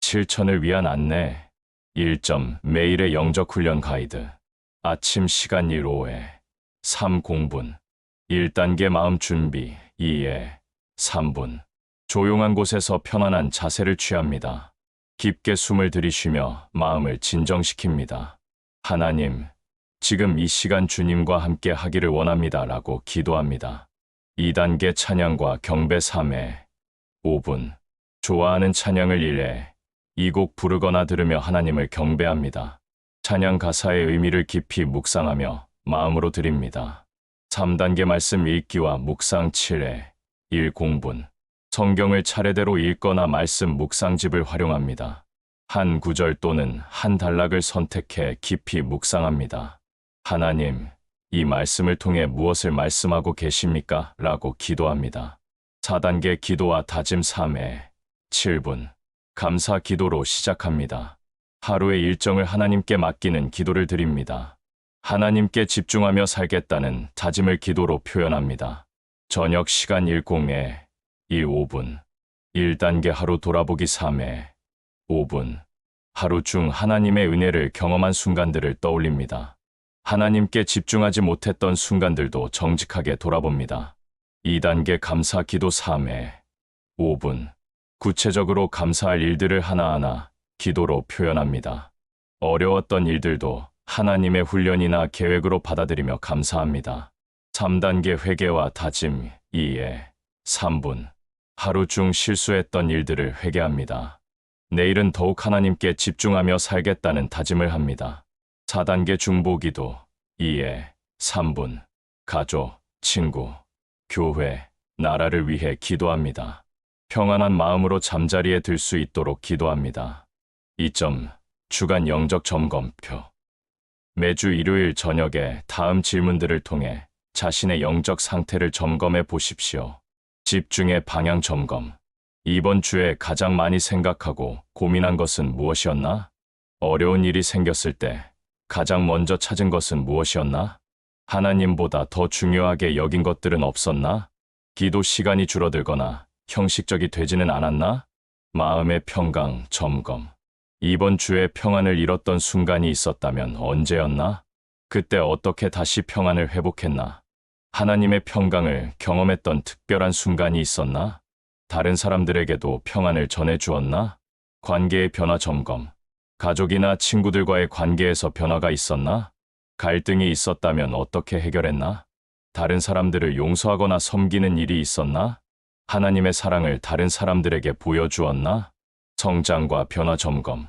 실천을 위한 안내 1점 매일의 영적 훈련 가이드 아침 시간 1-5회 3공분 1단계 마음 준비 2에 3분 조용한 곳에서 편안한 자세를 취합니다. 깊게 숨을 들이쉬며 마음을 진정시킵니다. 하나님, 지금 이 시간 주님과 함께 하기를 원합니다. 라고 기도합니다. 2단계 찬양과 경배 3회 5분 좋아하는 찬양을 1회 이 곡 부르거나 들으며 하나님을 경배합니다. 찬양 가사의 의미를 깊이 묵상하며 마음으로 드립니다. 3단계 말씀 읽기와 묵상 7회 1공분 성경을 차례대로 읽거나 말씀 묵상집을 활용합니다. 한 구절 또는 한 단락을 선택해 깊이 묵상합니다. 하나님, 이 말씀을 통해 무엇을 말씀하고 계십니까? 라고 기도합니다. 4단계 기도와 다짐 3회 7분 감사 기도로 시작합니다. 하루의 일정을 하나님께 맡기는 기도를 드립니다. 하나님께 집중하며 살겠다는 다짐을 기도로 표현합니다. 저녁 시간 10회 15분 1단계 하루 돌아보기 3회 5분 하루 중 하나님의 은혜를 경험한 순간들을 떠올립니다. 하나님께 집중하지 못했던 순간들도 정직하게 돌아봅니다. 2단계 감사 기도 3회 5분 구체적으로 감사할 일들을 하나하나 기도로 표현합니다. 어려웠던 일들도 하나님의 훈련이나 계획으로 받아들이며 감사합니다. 3단계 회개와 다짐 2회 3분 하루 중 실수했던 일들을 회개합니다. 내일은 더욱 하나님께 집중하며 살겠다는 다짐을 합니다. 4단계 중보기도 2회 3분 가족, 친구, 교회, 나라를 위해 기도합니다. 평안한 마음으로 잠자리에 들 수 있도록 기도합니다. 2점 주간 영적 점검표 매주 일요일 저녁에 다음 질문들을 통해 자신의 영적 상태를 점검해 보십시오. 집중의 방향 점검 이번 주에 가장 많이 생각하고 고민한 것은 무엇이었나? 어려운 일이 생겼을 때 가장 먼저 찾은 것은 무엇이었나? 하나님보다 더 중요하게 여긴 것들은 없었나? 기도 시간이 줄어들거나 형식적이 되지는 않았나? 마음의 평강 점검 이번 주에 평안을 잃었던 순간이 있었다면 언제였나? 그때 어떻게 다시 평안을 회복했나? 하나님의 평강을 경험했던 특별한 순간이 있었나? 다른 사람들에게도 평안을 전해주었나? 관계의 변화 점검 가족이나 친구들과의 관계에서 변화가 있었나? 갈등이 있었다면 어떻게 해결했나? 다른 사람들을 용서하거나 섬기는 일이 있었나? 하나님의 사랑을 다른 사람들에게 보여주었나? 성장과 변화 점검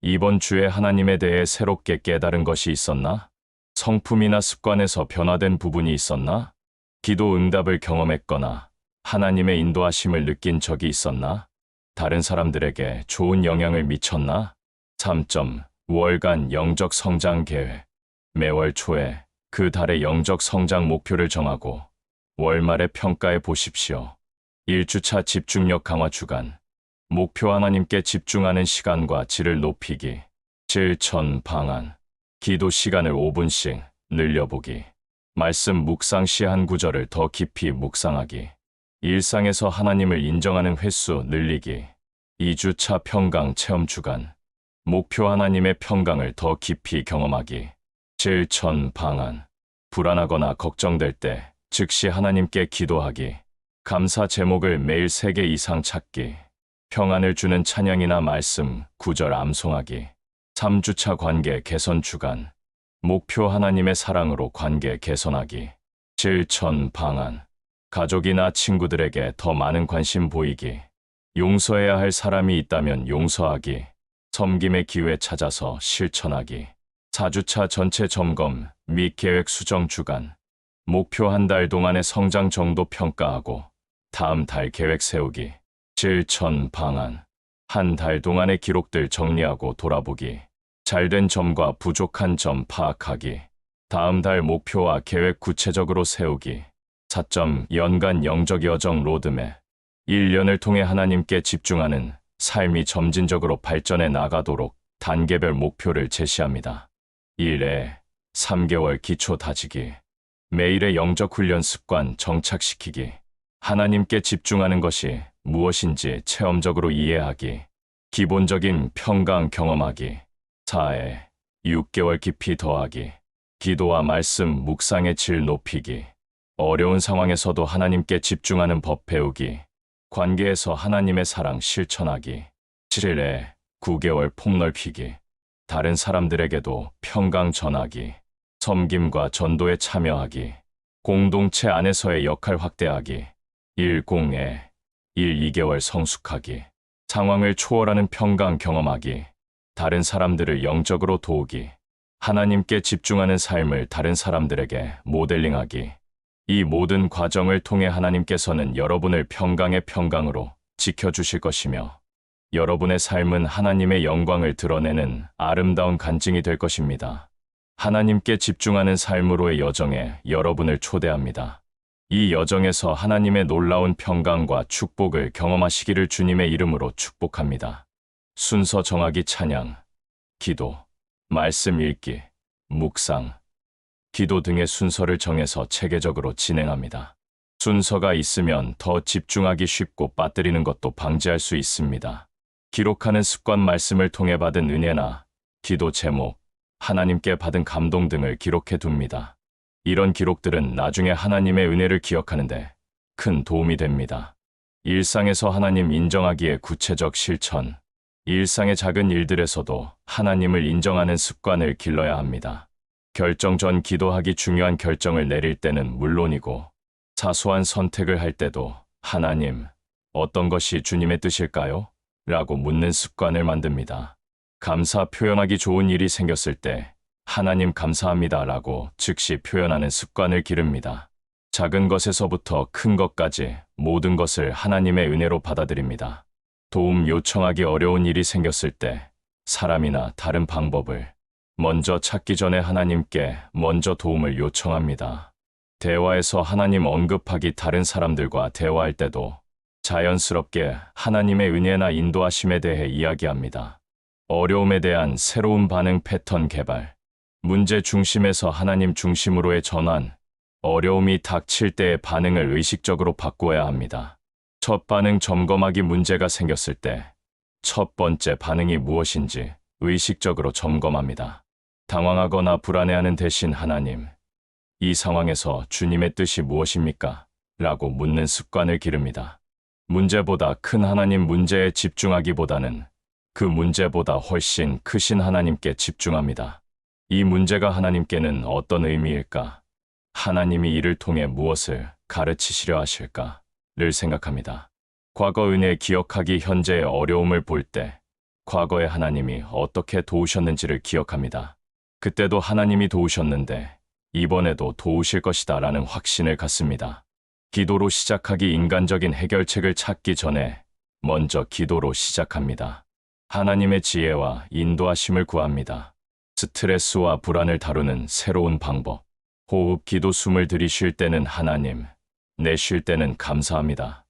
이번 주에 하나님에 대해 새롭게 깨달은 것이 있었나? 성품이나 습관에서 변화된 부분이 있었나? 기도 응답을 경험했거나 하나님의 인도하심을 느낀 적이 있었나? 다른 사람들에게 좋은 영향을 미쳤나? 3점 월간 영적 성장 계획 매월 초에 그 달의 영적 성장 목표를 정하고 월말에 평가해 보십시오. 1주차 집중력 강화 주간 목표 하나님께 집중하는 시간과 질을 높이기 실천 방안 기도 시간을 5분씩 늘려보기 말씀 묵상 시 한 구절을 더 깊이 묵상하기 일상에서 하나님을 인정하는 횟수 늘리기 2주차 평강 체험 주간 목표 하나님의 평강을 더 깊이 경험하기 실천 방안 불안하거나 걱정될 때 즉시 하나님께 기도하기 감사 제목을 매일 3개 이상 찾기 평안을 주는 찬양이나 말씀 구절 암송하기 3주차 관계 개선 주간 목표 하나님의 사랑으로 관계 개선하기 실천 방안 가족이나 친구들에게 더 많은 관심 보이기 용서해야 할 사람이 있다면 용서하기 섬김의 기회 찾아서 실천하기 4주차 전체 점검 및 계획 수정 주간 목표 한 달 동안의 성장 정도 평가하고 다음 달 계획 세우기 실천 방안 한 달 동안의 기록들 정리하고 돌아보기 잘된 점과 부족한 점 파악하기 다음 달 목표와 계획 구체적으로 세우기 4점 연간 영적 여정 로드맵 1년을 통해 하나님께 집중하는 삶이 점진적으로 발전해 나가도록 단계별 목표를 제시합니다. 1회 3개월 기초 다지기 매일의 영적 훈련 습관 정착시키기 하나님께 집중하는 것이 무엇인지 체험적으로 이해하기 기본적인 평강 경험하기. 4회 6개월 깊이 더하기. 기도와 말씀 묵상의 질 높이기. 어려운 상황에서도 하나님께 집중하는 법 배우기. 관계에서 하나님의 사랑 실천하기. 7회 9개월 폭넓히기. 다른 사람들에게도 평강 전하기. 섬김과 전도에 참여하기. 공동체 안에서의 역할 확대하기. 1공에 2개월 성숙하기. 상황을 초월하는 평강 경험하기. 다른 사람들을 영적으로 도우기. 하나님께 집중하는 삶을 다른 사람들에게 모델링하기. 이 모든 과정을 통해 하나님께서는 여러분을 평강의 평강으로 지켜주실 것이며 여러분의 삶은 하나님의 영광을 드러내는 아름다운 간증이 될 것입니다. 하나님께 집중하는 삶으로의 여정에 여러분을 초대합니다. 이 여정에서 하나님의 놀라운 평강과 축복을 경험하시기를 주님의 이름으로 축복합니다. 순서 정하기 찬양, 기도, 말씀 읽기, 묵상, 기도 등의 순서를 정해서 체계적으로 진행합니다. 순서가 있으면 더 집중하기 쉽고 빠뜨리는 것도 방지할 수 있습니다. 기록하는 습관 말씀을 통해 받은 은혜나 기도 제목, 하나님께 받은 감동 등을 기록해 둡니다. 이런 기록들은 나중에 하나님의 은혜를 기억하는데 큰 도움이 됩니다. 일상에서 하나님 인정하기의 구체적 실천. 일상의 작은 일들에서도 하나님을 인정하는 습관을 길러야 합니다. 결정 전 기도하기. 중요한 결정을 내릴 때는 물론이고 사소한 선택을 할 때도 하나님, 어떤 것이 주님의 뜻일까요? 라고 묻는 습관을 만듭니다. 감사 표현하기. 좋은 일이 생겼을 때 하나님 감사합니다 라고 즉시 표현하는 습관을 기릅니다. 작은 것에서부터 큰 것까지 모든 것을 하나님의 은혜로 받아들입니다. 도움 요청하기. 어려운 일이 생겼을 때 사람이나 다른 방법을 먼저 찾기 전에 하나님께 먼저 도움을 요청합니다. 대화에서 하나님 언급하기. 다른 사람들과 대화할 때도 자연스럽게 하나님의 은혜나 인도하심에 대해 이야기합니다. 어려움에 대한 새로운 반응 패턴 개발. 문제 중심에서 하나님 중심으로의 전환. 어려움이 닥칠 때의 반응을 의식적으로 바꾸어야 합니다. 첫 반응 점검하기. 문제가 생겼을 때 첫 번째 반응이 무엇인지 의식적으로 점검합니다. 당황하거나 불안해하는 대신 하나님, 이 상황에서 주님의 뜻이 무엇입니까? 라고 묻는 습관을 기릅니다. 문제보다 큰 하나님. 문제에 집중하기보다는 그 문제보다 훨씬 크신 하나님께 집중합니다. 이 문제가 하나님께는 어떤 의미일까? 하나님이 이를 통해 무엇을 가르치시려 하실까?를 생각합니다. 과거 은혜 기억하기. 현재의 어려움을 볼 때 과거에 하나님이 어떻게 도우셨는지를 기억합니다. 그때도 하나님이 도우셨는데 이번에도 도우실 것이다 라는 확신을 갖습니다. 기도로 시작하기. 인간적인 해결책을 찾기 전에 먼저 기도로 시작합니다. 하나님의 지혜와 인도하심을 구합니다. 스트레스와 불안을 다루는 새로운 방법. 호흡. 기도. 숨을 들이쉴 때는 하나님, 내쉴 때는 감사합니다.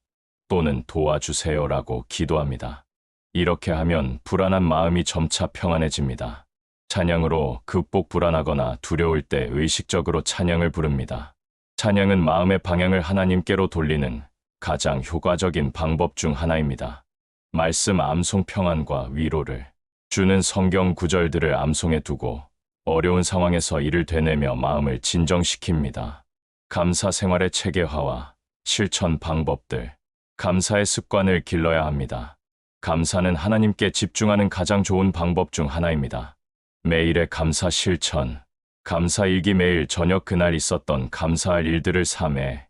또는 도와주세요라고 기도합니다. 이렇게 하면 불안한 마음이 점차 평안해집니다. 찬양으로. 극복. 불안하거나 두려울 때 의식적으로 찬양을 부릅니다. 찬양은 마음의 방향을 하나님께로 돌리는 가장 효과적인 방법 중 하나입니다. 말씀 암송. 평안과 위로를 주는 성경 구절들을 암송해 두고 어려운 상황에서 이를 되뇌며 마음을 진정시킵니다. 감사 생활의 체계화와 실천 방법들. 감사의 습관을 길러야 합니다. 감사는 하나님께 집중하는 가장 좋은 방법 중 하나입니다. 매일의 감사 실천. 감사 일기. 매일 저녁 그날 있었던 감사할 일들을 3회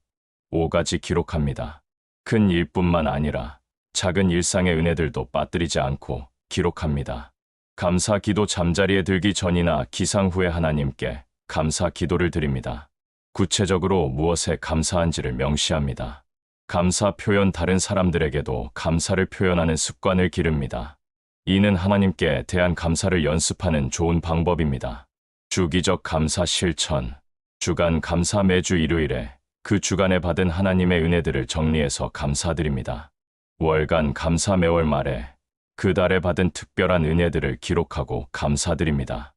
5가지 기록합니다. 큰 일뿐만 아니라 작은 일상의 은혜들도 빠뜨리지 않고 기록합니다. 감사 기도. 잠자리에 들기 전이나 기상 후에 하나님께 감사 기도를 드립니다. 구체적으로 무엇에 감사한지를 명시합니다. 감사 표현. 다른 사람들에게도 감사를 표현하는 습관을 기릅니다. 이는 하나님께 대한 감사를 연습하는 좋은 방법입니다. 주기적 감사 실천. 주간 감사. 매주 일요일에 그 주간에 받은 하나님의 은혜들을 정리해서 감사드립니다. 월간 감사. 매월 말에 그 달에 받은 특별한 은혜들을 기록하고 감사드립니다.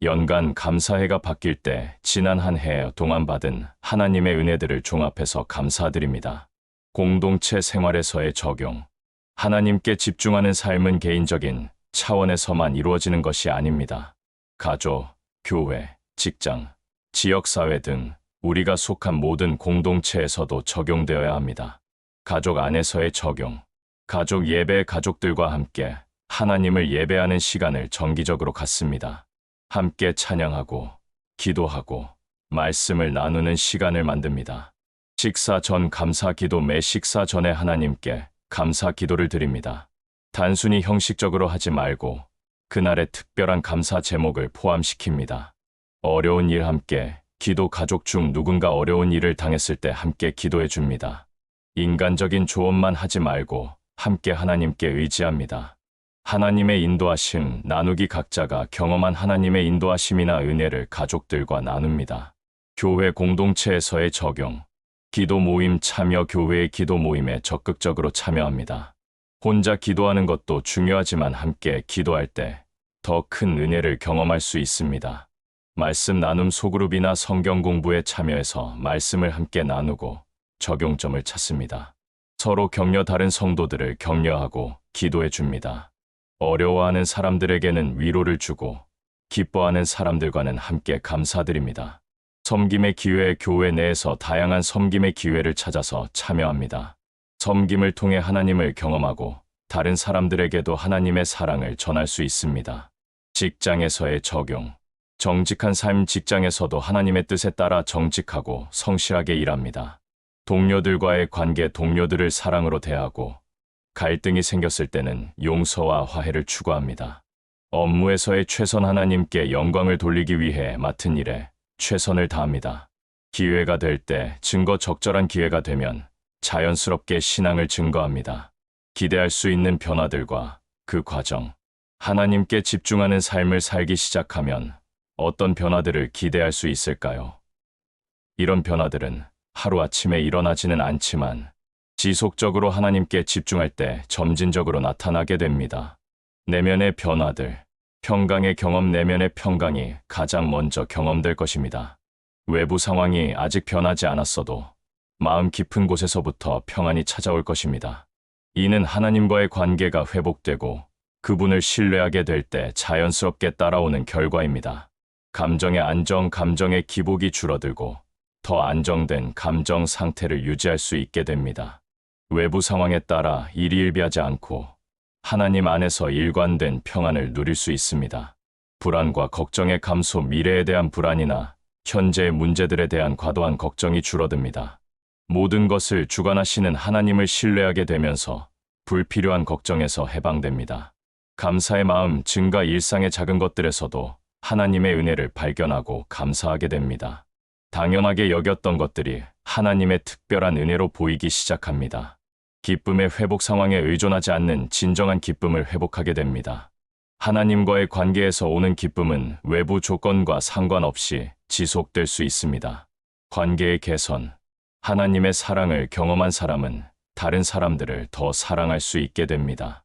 연간 감사해가 바뀔 때 지난 한 해 동안 받은 하나님의 은혜들을 종합해서 감사드립니다. 공동체 생활에서의 적용. 하나님께 집중하는 삶은 개인적인 차원에서만 이루어지는 것이 아닙니다. 가족, 교회, 직장, 지역사회 등 우리가 속한 모든 공동체에서도 적용되어야 합니다. 가족 안에서의 적용. 가족 예배 가족들과 함께 하나님을 예배하는 시간을 정기적으로 갖습니다. 함께 찬양하고, 기도하고, 말씀을 나누는 시간을 만듭니다. 식사 전 감사 기도. 매 식사 전에 하나님께 감사 기도를 드립니다. 단순히 형식적으로 하지 말고 그날의 특별한 감사 제목을 포함시킵니다. 어려운 일 함께 기도. 가족 중 누군가 어려운 일을 당했을 때 함께 기도해 줍니다. 인간적인 조언만 하지 말고 함께 하나님께 의지합니다. 하나님의 인도하심 나누기. 각자가 경험한 하나님의 인도하심이나 은혜를 가족들과 나눕니다. 교회 공동체에서의 적용. 기도 모임 참여. 교회의 기도 모임에 적극적으로 참여합니다. 혼자 기도하는 것도 중요하지만 함께 기도할 때 더 큰 은혜를 경험할 수 있습니다. 말씀 나눔. 소그룹이나 성경 공부에 참여해서 말씀을 함께 나누고 적용점을 찾습니다. 서로 격려. 다른 성도들을 격려하고 기도해 줍니다. 어려워하는 사람들에게는 위로를 주고 기뻐하는 사람들과는 함께 감사드립니다. 섬김의 기회. 교회 내에서 다양한 섬김의 기회를 찾아서 참여합니다. 섬김을 통해 하나님을 경험하고 다른 사람들에게도 하나님의 사랑을 전할 수 있습니다. 직장에서의 적용. 정직한 삶. 직장에서도 하나님의 뜻에 따라 정직하고 성실하게 일합니다. 동료들과의 관계. 동료들을 사랑으로 대하고 갈등이 생겼을 때는 용서와 화해를 추구합니다. 업무에서의 최선. 하나님께 영광을 돌리기 위해 맡은 일에 최선을 다합니다. 기회가 될 때 증거. 적절한 기회가 되면 자연스럽게 신앙을 증거합니다. 기대할 수 있는 변화들과 그 과정. 하나님께 집중하는 삶을 살기 시작하면 어떤 변화들을 기대할 수 있을까요? 이런 변화들은 하루아침에 일어나지는 않지만 지속적으로 하나님께 집중할 때 점진적으로 나타나게 됩니다. 내면의 변화들. 평강의 경험. 내면의 평강이 가장 먼저 경험될 것입니다. 외부 상황이 아직 변하지 않았어도 마음 깊은 곳에서부터 평안이 찾아올 것입니다. 이는 하나님과의 관계가 회복되고 그분을 신뢰하게 될 때 자연스럽게 따라오는 결과입니다. 감정의 안정. 감정의 기복이 줄어들고 더 안정된 감정 상태를 유지할 수 있게 됩니다. 외부 상황에 따라 일희일비하지 않고 하나님 안에서 일관된 평안을 누릴 수 있습니다. 불안과 걱정의 감소. 미래에 대한 불안이나 현재의 문제들에 대한 과도한 걱정이 줄어듭니다. 모든 것을 주관하시는 하나님을 신뢰하게 되면서 불필요한 걱정에서 해방됩니다. 감사의 마음 증가. 일상의 작은 것들에서도 하나님의 은혜를 발견하고 감사하게 됩니다. 당연하게 여겼던 것들이 하나님의 특별한 은혜로 보이기 시작합니다. 기쁨의 회복. 상황에 의존하지 않는 진정한 기쁨을 회복하게 됩니다. 하나님과의 관계에서 오는 기쁨은 외부 조건과 상관없이 지속될 수 있습니다. 관계의 개선. 하나님의 사랑을 경험한 사람은 다른 사람들을 더 사랑할 수 있게 됩니다.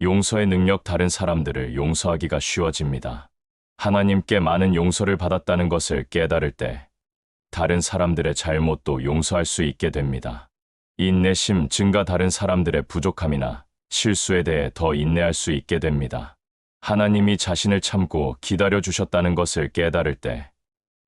용서의 능력. 다른 사람들을 용서하기가 쉬워집니다. 하나님께 많은 용서를 받았다는 것을 깨달을 때 다른 사람들의 잘못도 용서할 수 있게 됩니다. 인내심 증가. 다른 사람들의 부족함이나 실수에 대해 더 인내할 수 있게 됩니다. 하나님이 자신을 참고 기다려 주셨다는 것을 깨달을 때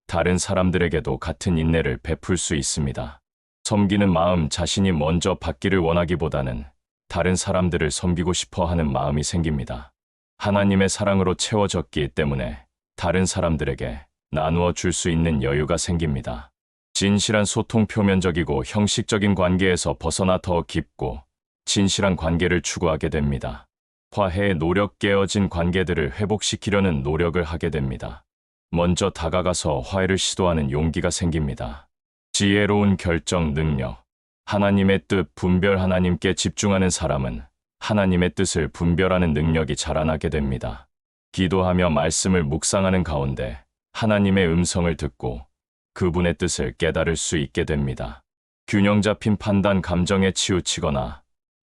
다른 사람들에게도 같은 인내를 베풀 수 있습니다. 섬기는 마음. 자신이 먼저 받기를 원하기보다는 다른 사람들을 섬기고 싶어 하는 마음이 생깁니다. 하나님의 사랑으로 채워졌기 때문에 다른 사람들에게 나누어 줄 수 있는 여유가 생깁니다. 진실한 소통. 표면적이고 형식적인 관계에서 벗어나 더 깊고 진실한 관계를 추구하게 됩니다. 화해의 노력. 깨어진 관계들을 회복시키려는 노력을 하게 됩니다. 먼저 다가가서 화해를 시도하는 용기가 생깁니다. 지혜로운 결정 능력. 하나님의 뜻 분별. 하나님께 집중하는 사람은 하나님의 뜻을 분별하는 능력이 자라나게 됩니다. 기도하며 말씀을 묵상하는 가운데 하나님의 음성을 듣고 그분의 뜻을 깨달을 수 있게 됩니다. 균형 잡힌 판단. 감정에 치우치거나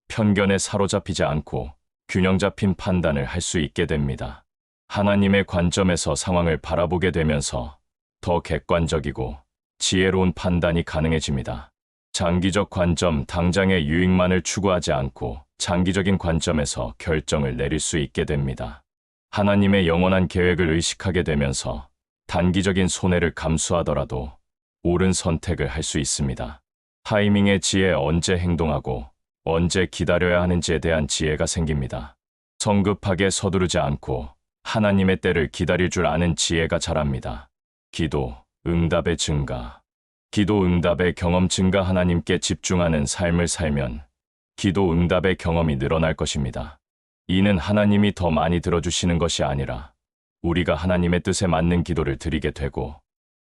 편견에 사로잡히지 않고 균형 잡힌 판단을 할 수 있게 됩니다. 하나님의 관점에서 상황을 바라보게 되면서 더 객관적이고 지혜로운 판단이 가능해집니다. 장기적 관점. 당장의 유익만을 추구하지 않고 장기적인 관점에서 결정을 내릴 수 있게 됩니다. 하나님의 영원한 계획을 의식하게 되면서 단기적인 손해를 감수하더라도 옳은 선택을 할 수 있습니다. 타이밍의 지혜, 언제 행동하고 언제 기다려야 하는지에 대한 지혜가 생깁니다. 성급하게 서두르지 않고 하나님의 때를 기다릴 줄 아는 지혜가 자랍니다. 기도, 응답의 증가. 기도, 응답의 경험 증가. 하나님께 집중하는 삶을 살면 기도, 응답의 경험이 늘어날 것입니다. 이는 하나님이 더 많이 들어주시는 것이 아니라 우리가 하나님의 뜻에 맞는 기도를 드리게 되고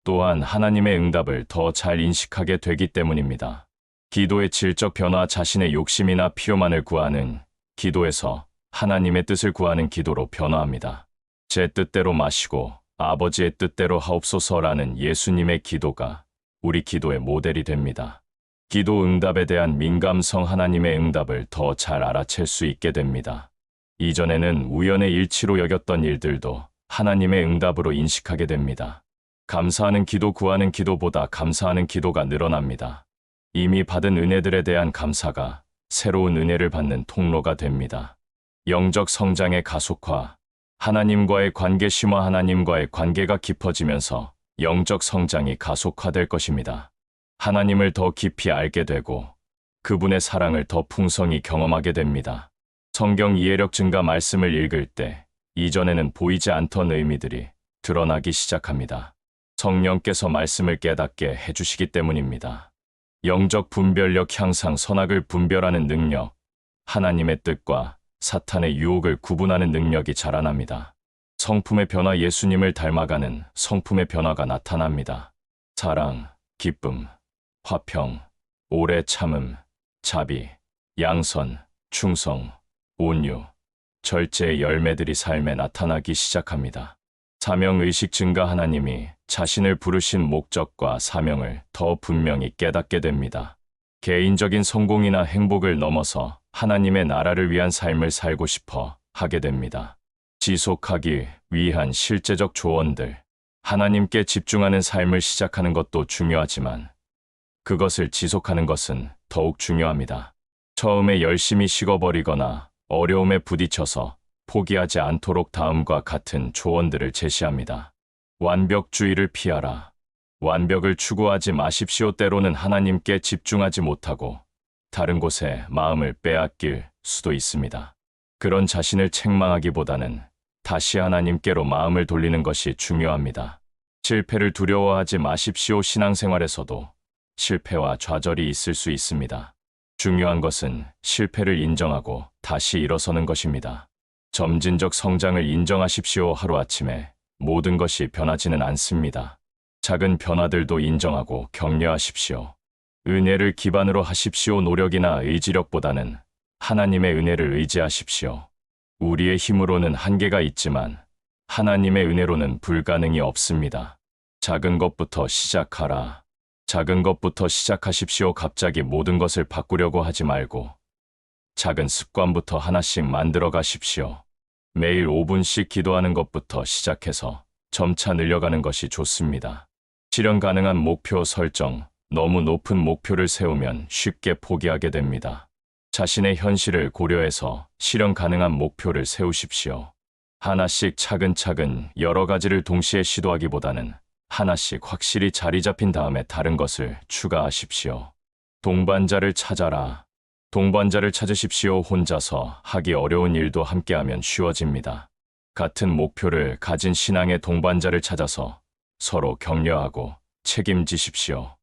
또한 하나님의 응답을 더 잘 인식하게 되기 때문입니다. 기도의 질적 변화, 자신의 욕심이나 필요만을 구하는 기도에서 하나님의 뜻을 구하는 기도로 변화합니다. 제 뜻대로 마시고 아버지의 뜻대로 하옵소서라는 예수님의 기도가 우리 기도의 모델이 됩니다. 기도 응답에 대한 민감성, 하나님의 응답을 더 잘 알아챌 수 있게 됩니다. 이전에는 우연의 일치로 여겼던 일들도 하나님의 응답으로 인식하게 됩니다. 감사하는 기도, 구하는 기도보다 감사하는 기도가 늘어납니다. 이미 받은 은혜들에 대한 감사가 새로운 은혜를 받는 통로가 됩니다. 영적 성장의 가속화. 하나님과의 관계 심화. 하나님과의 관계가 깊어지면서 영적 성장이 가속화될 것입니다. 하나님을 더 깊이 알게 되고 그분의 사랑을 더 풍성히 경험하게 됩니다. 성경 이해력 증가. 말씀을 읽을 때 이전에는 보이지 않던 의미들이 드러나기 시작합니다. 성령께서 말씀을 깨닫게 해주시기 때문입니다. 영적 분별력 향상. 선악을 분별하는 능력. 하나님의 뜻과 사탄의 유혹을 구분하는 능력이 자라납니다. 성품의 변화. 예수님을 닮아가는 성품의 변화가 나타납니다. 사랑, 기쁨, 화평, 오래 참음, 자비, 양선, 충성, 온유, 절제의 열매들이 삶에 나타나기 시작합니다. 사명의식 증가. 하나님이 자신을 부르신 목적과 사명을 더 분명히 깨닫게 됩니다. 개인적인 성공이나 행복을 넘어서 하나님의 나라를 위한 삶을 살고 싶어 하게 됩니다. 지속하기 위한 실제적 조언들. 하나님께 집중하는 삶을 시작하는 것도 중요하지만 그것을 지속하는 것은 더욱 중요합니다. 처음에 열심히 식어버리거나 어려움에 부딪혀서 포기하지 않도록 다음과 같은 조언들을 제시합니다. 완벽주의를 피하라. 완벽을 추구하지 마십시오. 때로는 하나님께 집중하지 못하고 다른 곳에 마음을 빼앗길 수도 있습니다. 그런 자신을 책망하기보다는 다시 하나님께로 마음을 돌리는 것이 중요합니다. 실패를 두려워하지 마십시오. 신앙생활에서도 실패와 좌절이 있을 수 있습니다. 중요한 것은 실패를 인정하고 다시 일어서는 것입니다. 점진적 성장을 인정하십시오. 하루아침에 모든 것이 변하지는 않습니다. 작은 변화들도 인정하고 격려하십시오. 은혜를 기반으로 하십시오. 노력이나 의지력보다는 하나님의 은혜를 의지하십시오. 우리의 힘으로는 한계가 있지만 하나님의 은혜로는 불가능이 없습니다. 작은 것부터 시작하라. 작은 것부터 시작하십시오. 갑자기 모든 것을 바꾸려고 하지 말고 작은 습관부터 하나씩 만들어 가십시오. 매일 5분씩 기도하는 것부터 시작해서 점차 늘려가는 것이 좋습니다. 실현 가능한 목표 설정. 너무 높은 목표를 세우면 쉽게 포기하게 됩니다. 자신의 현실을 고려해서 실현 가능한 목표를 세우십시오. 하나씩 차근차근 여러 가지를 동시에 시도하기보다는 하나씩 확실히 자리 잡힌 다음에 다른 것을 추가하십시오. 동반자를 찾아라. 동반자를 찾으십시오. 혼자서 하기 어려운 일도 함께하면 쉬워집니다. 같은 목표를 가진 신앙의 동반자를 찾아서 서로 격려하고 책임지십시오.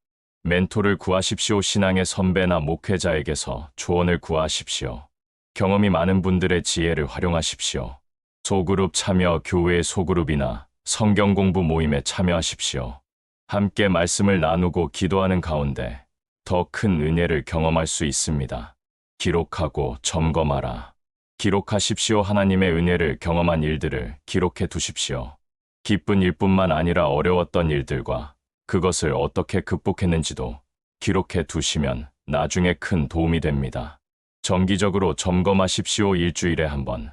멘토를 구하십시오. 신앙의 선배나 목회자에게서 조언을 구하십시오. 경험이 많은 분들의 지혜를 활용하십시오. 소그룹 참여. 교회의 소그룹이나 성경 공부 모임에 참여하십시오. 함께 말씀을 나누고 기도하는 가운데 더 큰 은혜를 경험할 수 있습니다. 기록하고 점검하라. 기록하십시오. 하나님의 은혜를 경험한 일들을 기록해 두십시오. 기쁜 일뿐만 아니라 어려웠던 일들과 그것을 어떻게 극복했는지도 기록해 두시면 나중에 큰 도움이 됩니다. 정기적으로 점검하십시오. 일주일에 한 번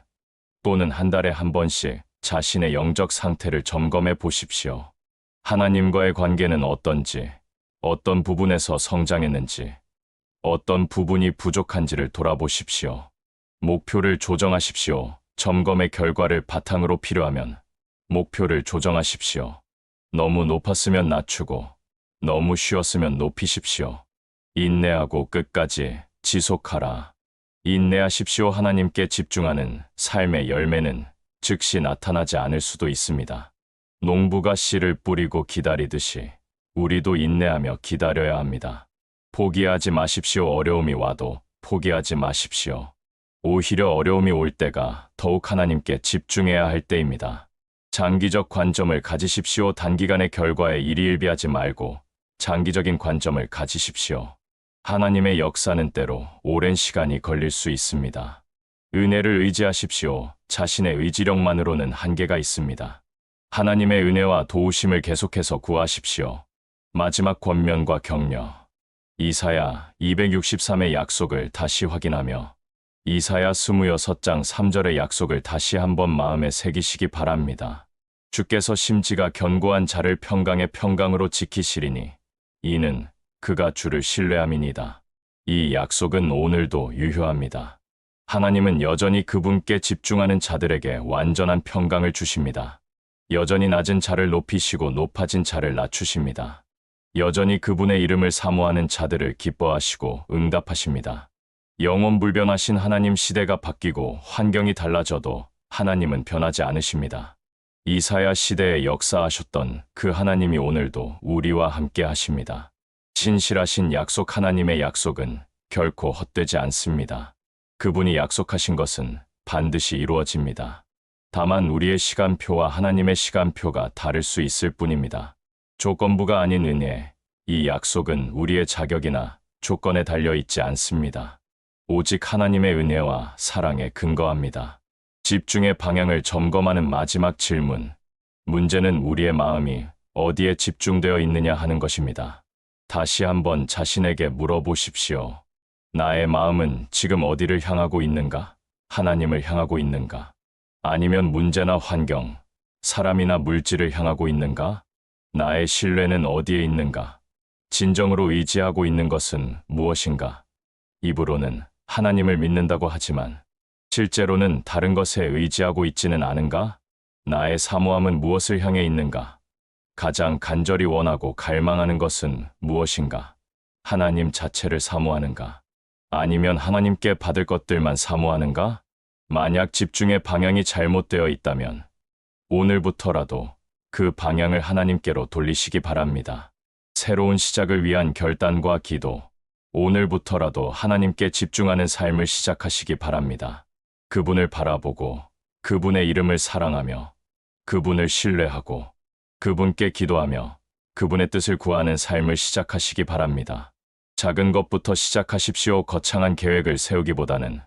또는 한 달에 한 번씩 자신의 영적 상태를 점검해 보십시오. 하나님과의 관계는 어떤지, 어떤 부분에서 성장했는지, 어떤 부분이 부족한지를 돌아보십시오. 목표를 조정하십시오. 점검의 결과를 바탕으로 필요하면 목표를 조정하십시오. 너무 높았으면 낮추고 너무 쉬웠으면 높이십시오. 인내하고 끝까지 지속하라. 인내하십시오. 하나님께 집중하는 삶의 열매는 즉시 나타나지 않을 수도 있습니다. 농부가 씨를 뿌리고 기다리듯이 우리도 인내하며 기다려야 합니다. 포기하지 마십시오. 어려움이 와도 포기하지 마십시오. 오히려 어려움이 올 때가 더욱 하나님께 집중해야 할 때입니다. 장기적 관점을 가지십시오. 단기간의 결과에 일희일비하지 말고 장기적인 관점을 가지십시오. 하나님의 역사는 때로 오랜 시간이 걸릴 수 있습니다. 은혜를 의지하십시오. 자신의 의지력만으로는 한계가 있습니다. 하나님의 은혜와 도우심을 계속해서 구하십시오. 마지막 권면과 격려. 이사야 263의 약속을 다시 확인하며 이사야 26장 3절의 약속을 다시 한번 마음에 새기시기 바랍니다. 주께서 심지가 견고한 자를 평강의 평강으로 지키시리니 이는 그가 주를 신뢰함이니이다. 이 약속은 오늘도 유효합니다. 하나님은 여전히 그분께 집중하는 자들에게 완전한 평강을 주십니다. 여전히 낮은 자를 높이시고 높아진 자를 낮추십니다. 여전히 그분의 이름을 사모하는 자들을 기뻐하시고 응답하십니다. 영원불변하신 하나님, 시대가 바뀌고 환경이 달라져도 하나님은 변하지 않으십니다. 이사야 시대에 역사하셨던 그 하나님이 오늘도 우리와 함께 하십니다. 신실하신 약속, 하나님의 약속은 결코 헛되지 않습니다. 그분이 약속하신 것은 반드시 이루어집니다. 다만 우리의 시간표와 하나님의 시간표가 다를 수 있을 뿐입니다. 조건부가 아닌 은혜, 이 약속은 우리의 자격이나 조건에 달려 있지 않습니다. 오직 하나님의 은혜와 사랑에 근거합니다. 집중의 방향을 점검하는 마지막 질문. 문제는 우리의 마음이 어디에 집중되어 있느냐 하는 것입니다. 다시 한번 자신에게 물어보십시오. 나의 마음은 지금 어디를 향하고 있는가? 하나님을 향하고 있는가? 아니면 문제나 환경, 사람이나 물질을 향하고 있는가? 나의 신뢰는 어디에 있는가? 진정으로 의지하고 있는 것은 무엇인가? 입으로는 하나님을 믿는다고 하지만 실제로는 다른 것에 의지하고 있지는 않은가? 나의 사모함은 무엇을 향해 있는가? 가장 간절히 원하고 갈망하는 것은 무엇인가? 하나님 자체를 사모하는가? 아니면 하나님께 받을 것들만 사모하는가? 만약 집중의 방향이 잘못되어 있다면 오늘부터라도 그 방향을 하나님께로 돌리시기 바랍니다. 새로운 시작을 위한 결단과 기도, 오늘부터라도 하나님께 집중하는 삶을 시작하시기 바랍니다. 그분을 바라보고 그분의 이름을 사랑하며 그분을 신뢰하고 그분께 기도하며 그분의 뜻을 구하는 삶을 시작하시기 바랍니다. 작은 것부터 시작하십시오. 거창한 계획을 세우기보다는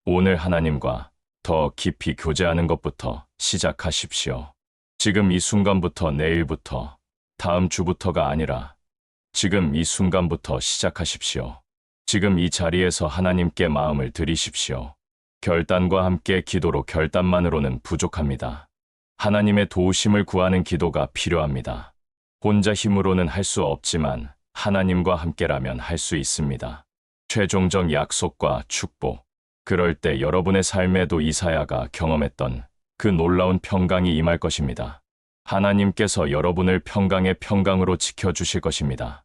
오늘 하나님과 더 깊이 교제하는 것부터 시작하십시오. 지금 이 순간부터, 내일부터, 다음 주부터가 아니라 지금 이 순간부터 시작하십시오. 지금 이 자리에서 하나님께 마음을 드리십시오. 결단과 함께 기도로, 결단만으로는 부족합니다. 하나님의 도우심을 구하는 기도가 필요합니다. 혼자 힘으로는 할 수 없지만 하나님과 함께라면 할 수 있습니다. 최종적 약속과 축복. 그럴 때 여러분의 삶에도 이사야가 경험했던 그 놀라운 평강이 임할 것입니다. 하나님께서 여러분을 평강의 평강으로 지켜주실 것입니다.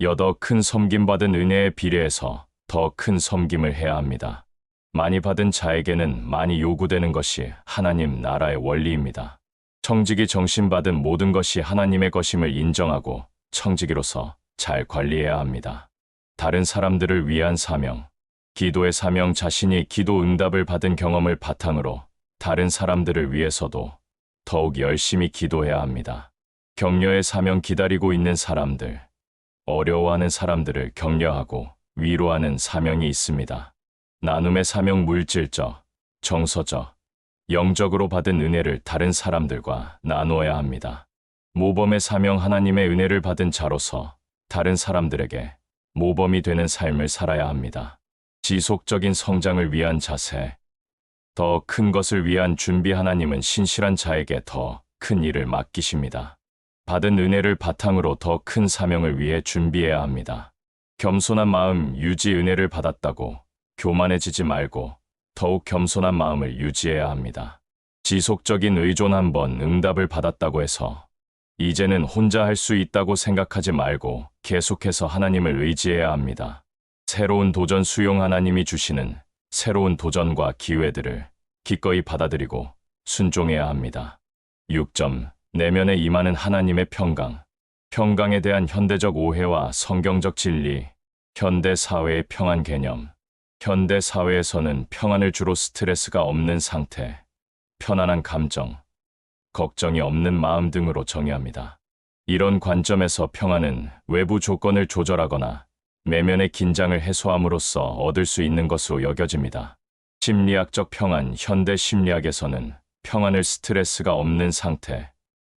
여더 큰 섬김받은 은혜에 비례해서 더 큰 섬김을 해야 합니다. 많이 받은 자에게는 많이 요구되는 것이 하나님 나라의 원리입니다. 청지기 정신받은 모든 것이 하나님의 것임을 인정하고 청지기로서 잘 관리해야 합니다. 다른 사람들을 위한 사명, 기도의 사명, 자신이 기도 응답을 받은 경험을 바탕으로 다른 사람들을 위해서도 더욱 열심히 기도해야 합니다. 격려의 사명, 기다리고 있는 사람들, 어려워하는 사람들을 격려하고 위로하는 사명이 있습니다. 나눔의 사명, 물질적, 정서적, 영적으로 받은 은혜를 다른 사람들과 나누어야 합니다. 모범의 사명, 하나님의 은혜를 받은 자로서 다른 사람들에게 모범이 되는 삶을 살아야 합니다. 지속적인 성장을 위한 자세, 더 큰 것을 위한 준비. 하나님은 신실한 자에게 더 큰 일을 맡기십니다. 받은 은혜를 바탕으로 더 큰 사명을 위해 준비해야 합니다. 겸손한 마음 유지. 은혜를 받았다고 교만해지지 말고 더욱 겸손한 마음을 유지해야 합니다. 지속적인 의존 한번 응답을 받았다고 해서 이제는 혼자 할 수 있다고 생각하지 말고 계속해서 하나님을 의지해야 합니다. 새로운 도전 수용 하나님이 주시는 새로운 도전과 기회들을 기꺼이 받아들이고 순종해야 합니다. 6점. 내면에 임하는 하나님의 평강. 평강에 대한 현대적 오해와 성경적 진리. 현대 사회의 평안 개념. 현대 사회에서는 평안을 주로 스트레스가 없는 상태, 편안한 감정, 걱정이 없는 마음 등으로 정의합니다. 이런 관점에서 평안은 외부 조건을 조절하거나 내면의 긴장을 해소함으로써 얻을 수 있는 것으로 여겨집니다. 심리학적 평안. 현대 심리학에서는 평안을 스트레스가 없는 상태,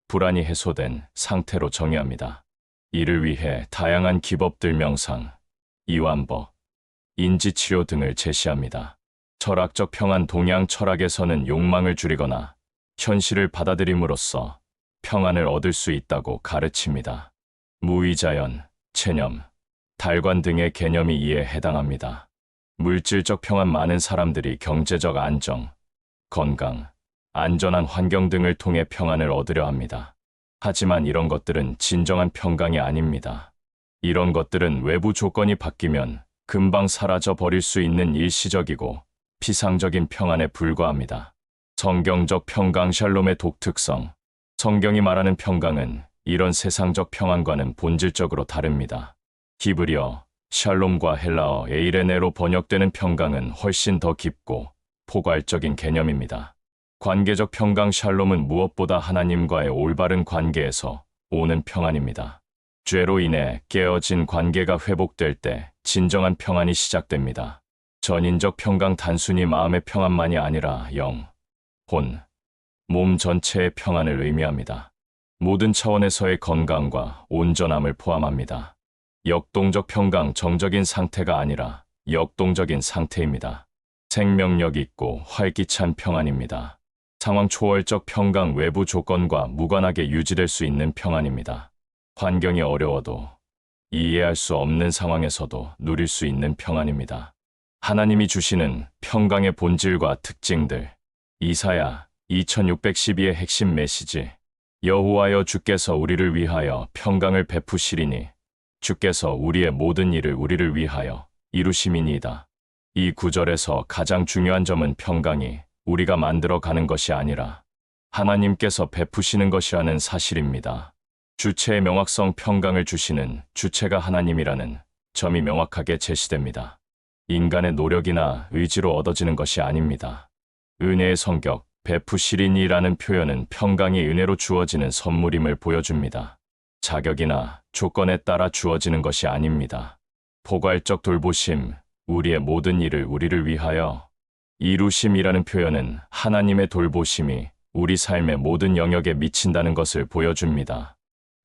불안이 해소된 상태로 정의합니다. 이를 위해 다양한 기법들 명상, 이완법, 인지치료 등을 제시합니다. 철학적 평안. 동양 철학에서는 욕망을 줄이거나 현실을 받아들임으로써 평안을 얻을 수 있다고 가르칩니다. 무의자연, 체념, 달관 등의 개념이 이에 해당합니다. 물질적 평안. 많은 사람들이 경제적 안정, 건강, 안전한 환경 등을 통해 평안을 얻으려 합니다. 하지만 이런 것들은 진정한 평강이 아닙니다. 이런 것들은 외부 조건이 바뀌면 금방 사라져 버릴 수 있는 일시적이고 피상적인 평안에 불과합니다. 성경적 평강. 샬롬의 독특성. 성경이 말하는 평강은 이런 세상적 평안과는 본질적으로 다릅니다. 히브리어, 샬롬과 헬라어, 에이레네로 번역되는 평강은 훨씬 더 깊고 포괄적인 개념입니다. 관계적 평강. 샬롬은 무엇보다 하나님과의 올바른 관계에서 오는 평안입니다. 죄로 인해 깨어진 관계가 회복될 때 진정한 평안이 시작됩니다. 전인적 평강. 단순히 마음의 평안만이 아니라 영, 혼, 몸 전체의 평안을 의미합니다. 모든 차원에서의 건강과 온전함을 포함합니다. 역동적 평강. 정적인 상태가 아니라 역동적인 상태입니다. 생명력 있고 활기찬 평안입니다. 상황 초월적 평강. 외부 조건과 무관하게 유지될 수 있는 평안입니다. 환경이 어려워도 이해할 수 없는 상황에서도 누릴 수 있는 평안입니다. 하나님이 주시는 평강의 본질과 특징들. 이사야 2612의 핵심 메시지. 여호와여, 주께서 우리를 위하여 평강을 베푸시리니 주께서 우리의 모든 일을 우리를 위하여 이루심이니이다. 이 구절에서 가장 중요한 점은 평강이 우리가 만들어가는 것이 아니라 하나님께서 베푸시는 것이라는 사실입니다. 주체의 명확성. 평강을 주시는 주체가 하나님이라는 점이 명확하게 제시됩니다. 인간의 노력이나 의지로 얻어지는 것이 아닙니다. 은혜의 성격. 베푸시리니라는 표현은 평강이 은혜로 주어지는 선물임을 보여줍니다. 자격이나 조건에 따라 주어지는 것이 아닙니다. 포괄적 돌보심. 우리의 모든 일을 우리를 위하여 이루심이라는 표현은 하나님의 돌보심이 우리 삶의 모든 영역에 미친다는 것을 보여줍니다.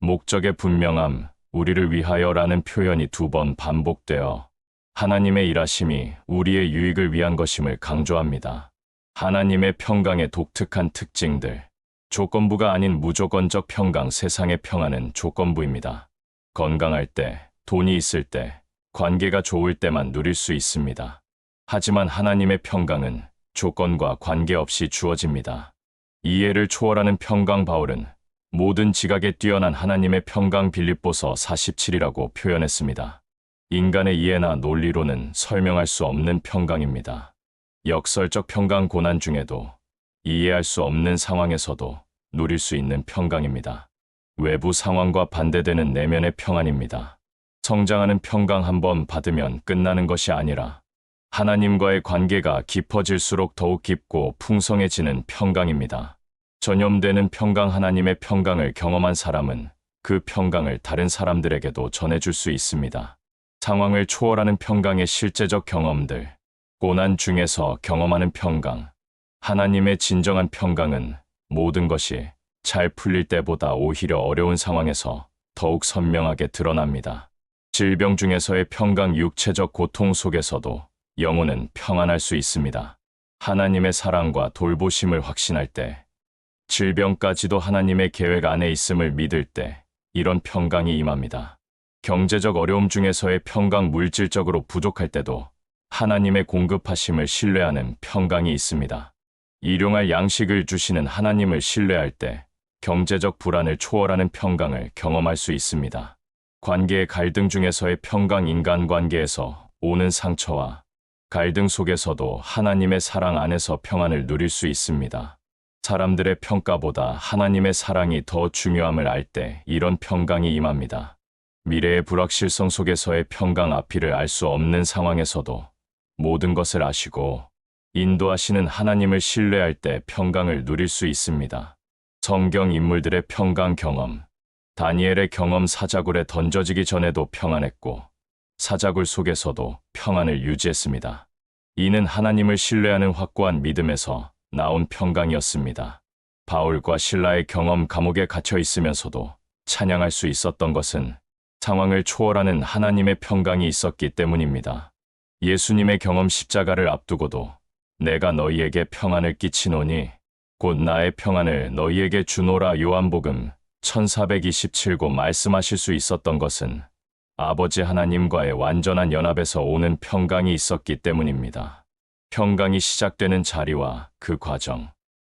목적의 분명함. 우리를 위하여라는 표현이 2번 반복되어 하나님의 일하심이 우리의 유익을 위한 것임을 강조합니다. 하나님의 평강의 독특한 특징들. 조건부가 아닌 무조건적 평강. 세상의 평안은 조건부입니다. 건강할 때, 돈이 있을 때, 관계가 좋을 때만 누릴 수 있습니다. 하지만 하나님의 평강은 조건과 관계없이 주어집니다. 이해를 초월하는 평강. 바울은 모든 지각에 뛰어난 하나님의 평강. 빌립보서 47이라고 표현했습니다. 인간의 이해나 논리로는 설명할 수 없는 평강입니다. 역설적 평강. 고난 중에도 이해할 수 없는 상황에서도 누릴 수 있는 평강입니다. 외부 상황과 반대되는 내면의 평안입니다. 성장하는 평강. 한번 받으면 끝나는 것이 아니라 하나님과의 관계가 깊어질수록 더욱 깊고 풍성해지는 평강입니다. 전염되는 평강. 하나님의 평강을 경험한 사람은 그 평강을 다른 사람들에게도 전해줄 수 있습니다. 상황을 초월하는 평강의 실제적 경험들. 고난 중에서 경험하는 평강. 하나님의 진정한 평강은 모든 것이 잘 풀릴 때보다 오히려 어려운 상황에서 더욱 선명하게 드러납니다. 질병 중에서의 평강. 육체적 고통 속에서도 영혼은 평안할 수 있습니다. 하나님의 사랑과 돌보심을 확신할 때, 질병까지도 하나님의 계획 안에 있음을 믿을 때 이런 평강이 임합니다. 경제적 어려움 중에서의 평강. 물질적으로 부족할 때도 하나님의 공급하심을 신뢰하는 평강이 있습니다. 일용할 양식을 주시는 하나님을 신뢰할 때 경제적 불안을 초월하는 평강을 경험할 수 있습니다. 관계의 갈등 중에서의 평강, 인간관계에서 오는 상처와 갈등 속에서도 하나님의 사랑 안에서 평안을 누릴 수 있습니다. 사람들의 평가보다 하나님의 사랑이 더 중요함을 알 때 이런 평강이 임합니다. 미래의 불확실성 속에서의 평강, 앞이를 알 수 없는 상황에서도 모든 것을 아시고 인도하시는 하나님을 신뢰할 때 평강을 누릴 수 있습니다. 성경 인물들의 평강 경험. 다니엘의 경험, 사자굴에 던져지기 전에도 평안했고 사자굴 속에서도 평안을 유지했습니다. 이는 하나님을 신뢰하는 확고한 믿음에서 나온 평강이었습니다. 바울과 실라의 경험, 감옥에 갇혀 있으면서도 찬양할 수 있었던 것은 상황을 초월하는 하나님의 평강이 있었기 때문입니다. 예수님의 경험, 십자가를 앞두고도 내가 너희에게 평안을 끼치노니 곧 나의 평안을 너희에게 주노라, 요한복음 1427고 말씀하실 수 있었던 것은 아버지 하나님과의 완전한 연합에서 오는 평강이 있었기 때문입니다. 평강이 시작되는 자리와 그 과정,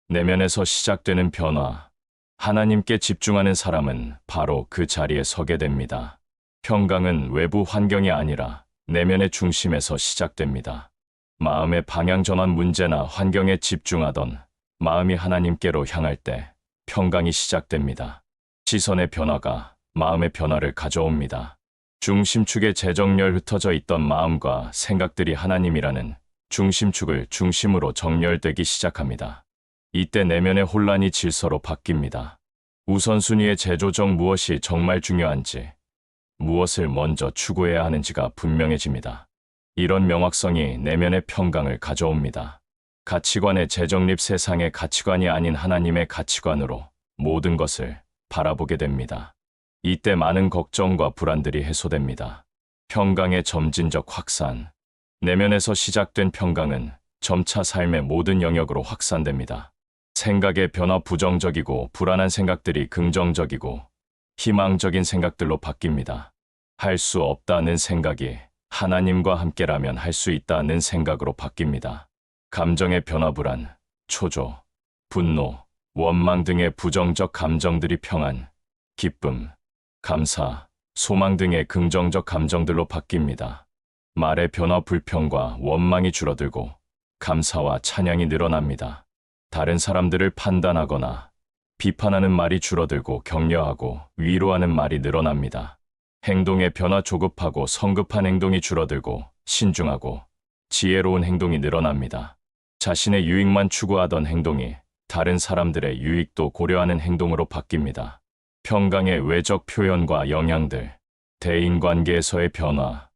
내면에서 시작되는 변화, 하나님께 집중하는 사람은 바로 그 자리에 서게 됩니다. 평강은 외부 환경이 아니라 내면의 중심에서 시작됩니다. 마음의 방향 전환, 문제나 환경에 집중하던 마음이 하나님께로 향할 때 평강이 시작됩니다. 시선의 변화가 마음의 변화를 가져옵니다. 중심축에 재정렬 흩어져 있던 마음과 생각들이 하나님이라는 중심축을 중심으로 정렬되기 시작합니다. 이때 내면의 혼란이 질서로 바뀝니다. 우선순위의 재조정, 무엇이 정말 중요한지, 무엇을 먼저 추구해야 하는지가 분명해집니다. 이런 명확성이 내면의 평강을 가져옵니다. 가치관의 재정립, 세상의 가치관이 아닌 하나님의 가치관으로 모든 것을 바라보게 됩니다. 이때 많은 걱정과 불안들이 해소됩니다. 평강의 점진적 확산. 내면에서 시작된 평강은 점차 삶의 모든 영역으로 확산됩니다. 생각의 변화, 부정적이고 불안한 생각들이 긍정적이고 희망적인 생각들로 바뀝니다. 할 수 없다는 생각이 하나님과 함께라면 할 수 있다는 생각으로 바뀝니다. 감정의 변화, 불안, 초조, 분노, 원망 등의 부정적 감정들이 평안, 기쁨, 감사, 소망 등의 긍정적 감정들로 바뀝니다. 말의 변화, 불평과 원망이 줄어들고 감사와 찬양이 늘어납니다. 다른 사람들을 판단하거나 비판하는 말이 줄어들고 격려하고 위로하는 말이 늘어납니다. 행동의 변화, 조급하고 성급한 행동이 줄어들고 신중하고 지혜로운 행동이 늘어납니다. 자신의 유익만 추구하던 행동이 다른 사람들의 유익도 고려하는 행동으로 바뀝니다. 평강의 외적 표현과 영향들. 대인관계에서의 변화.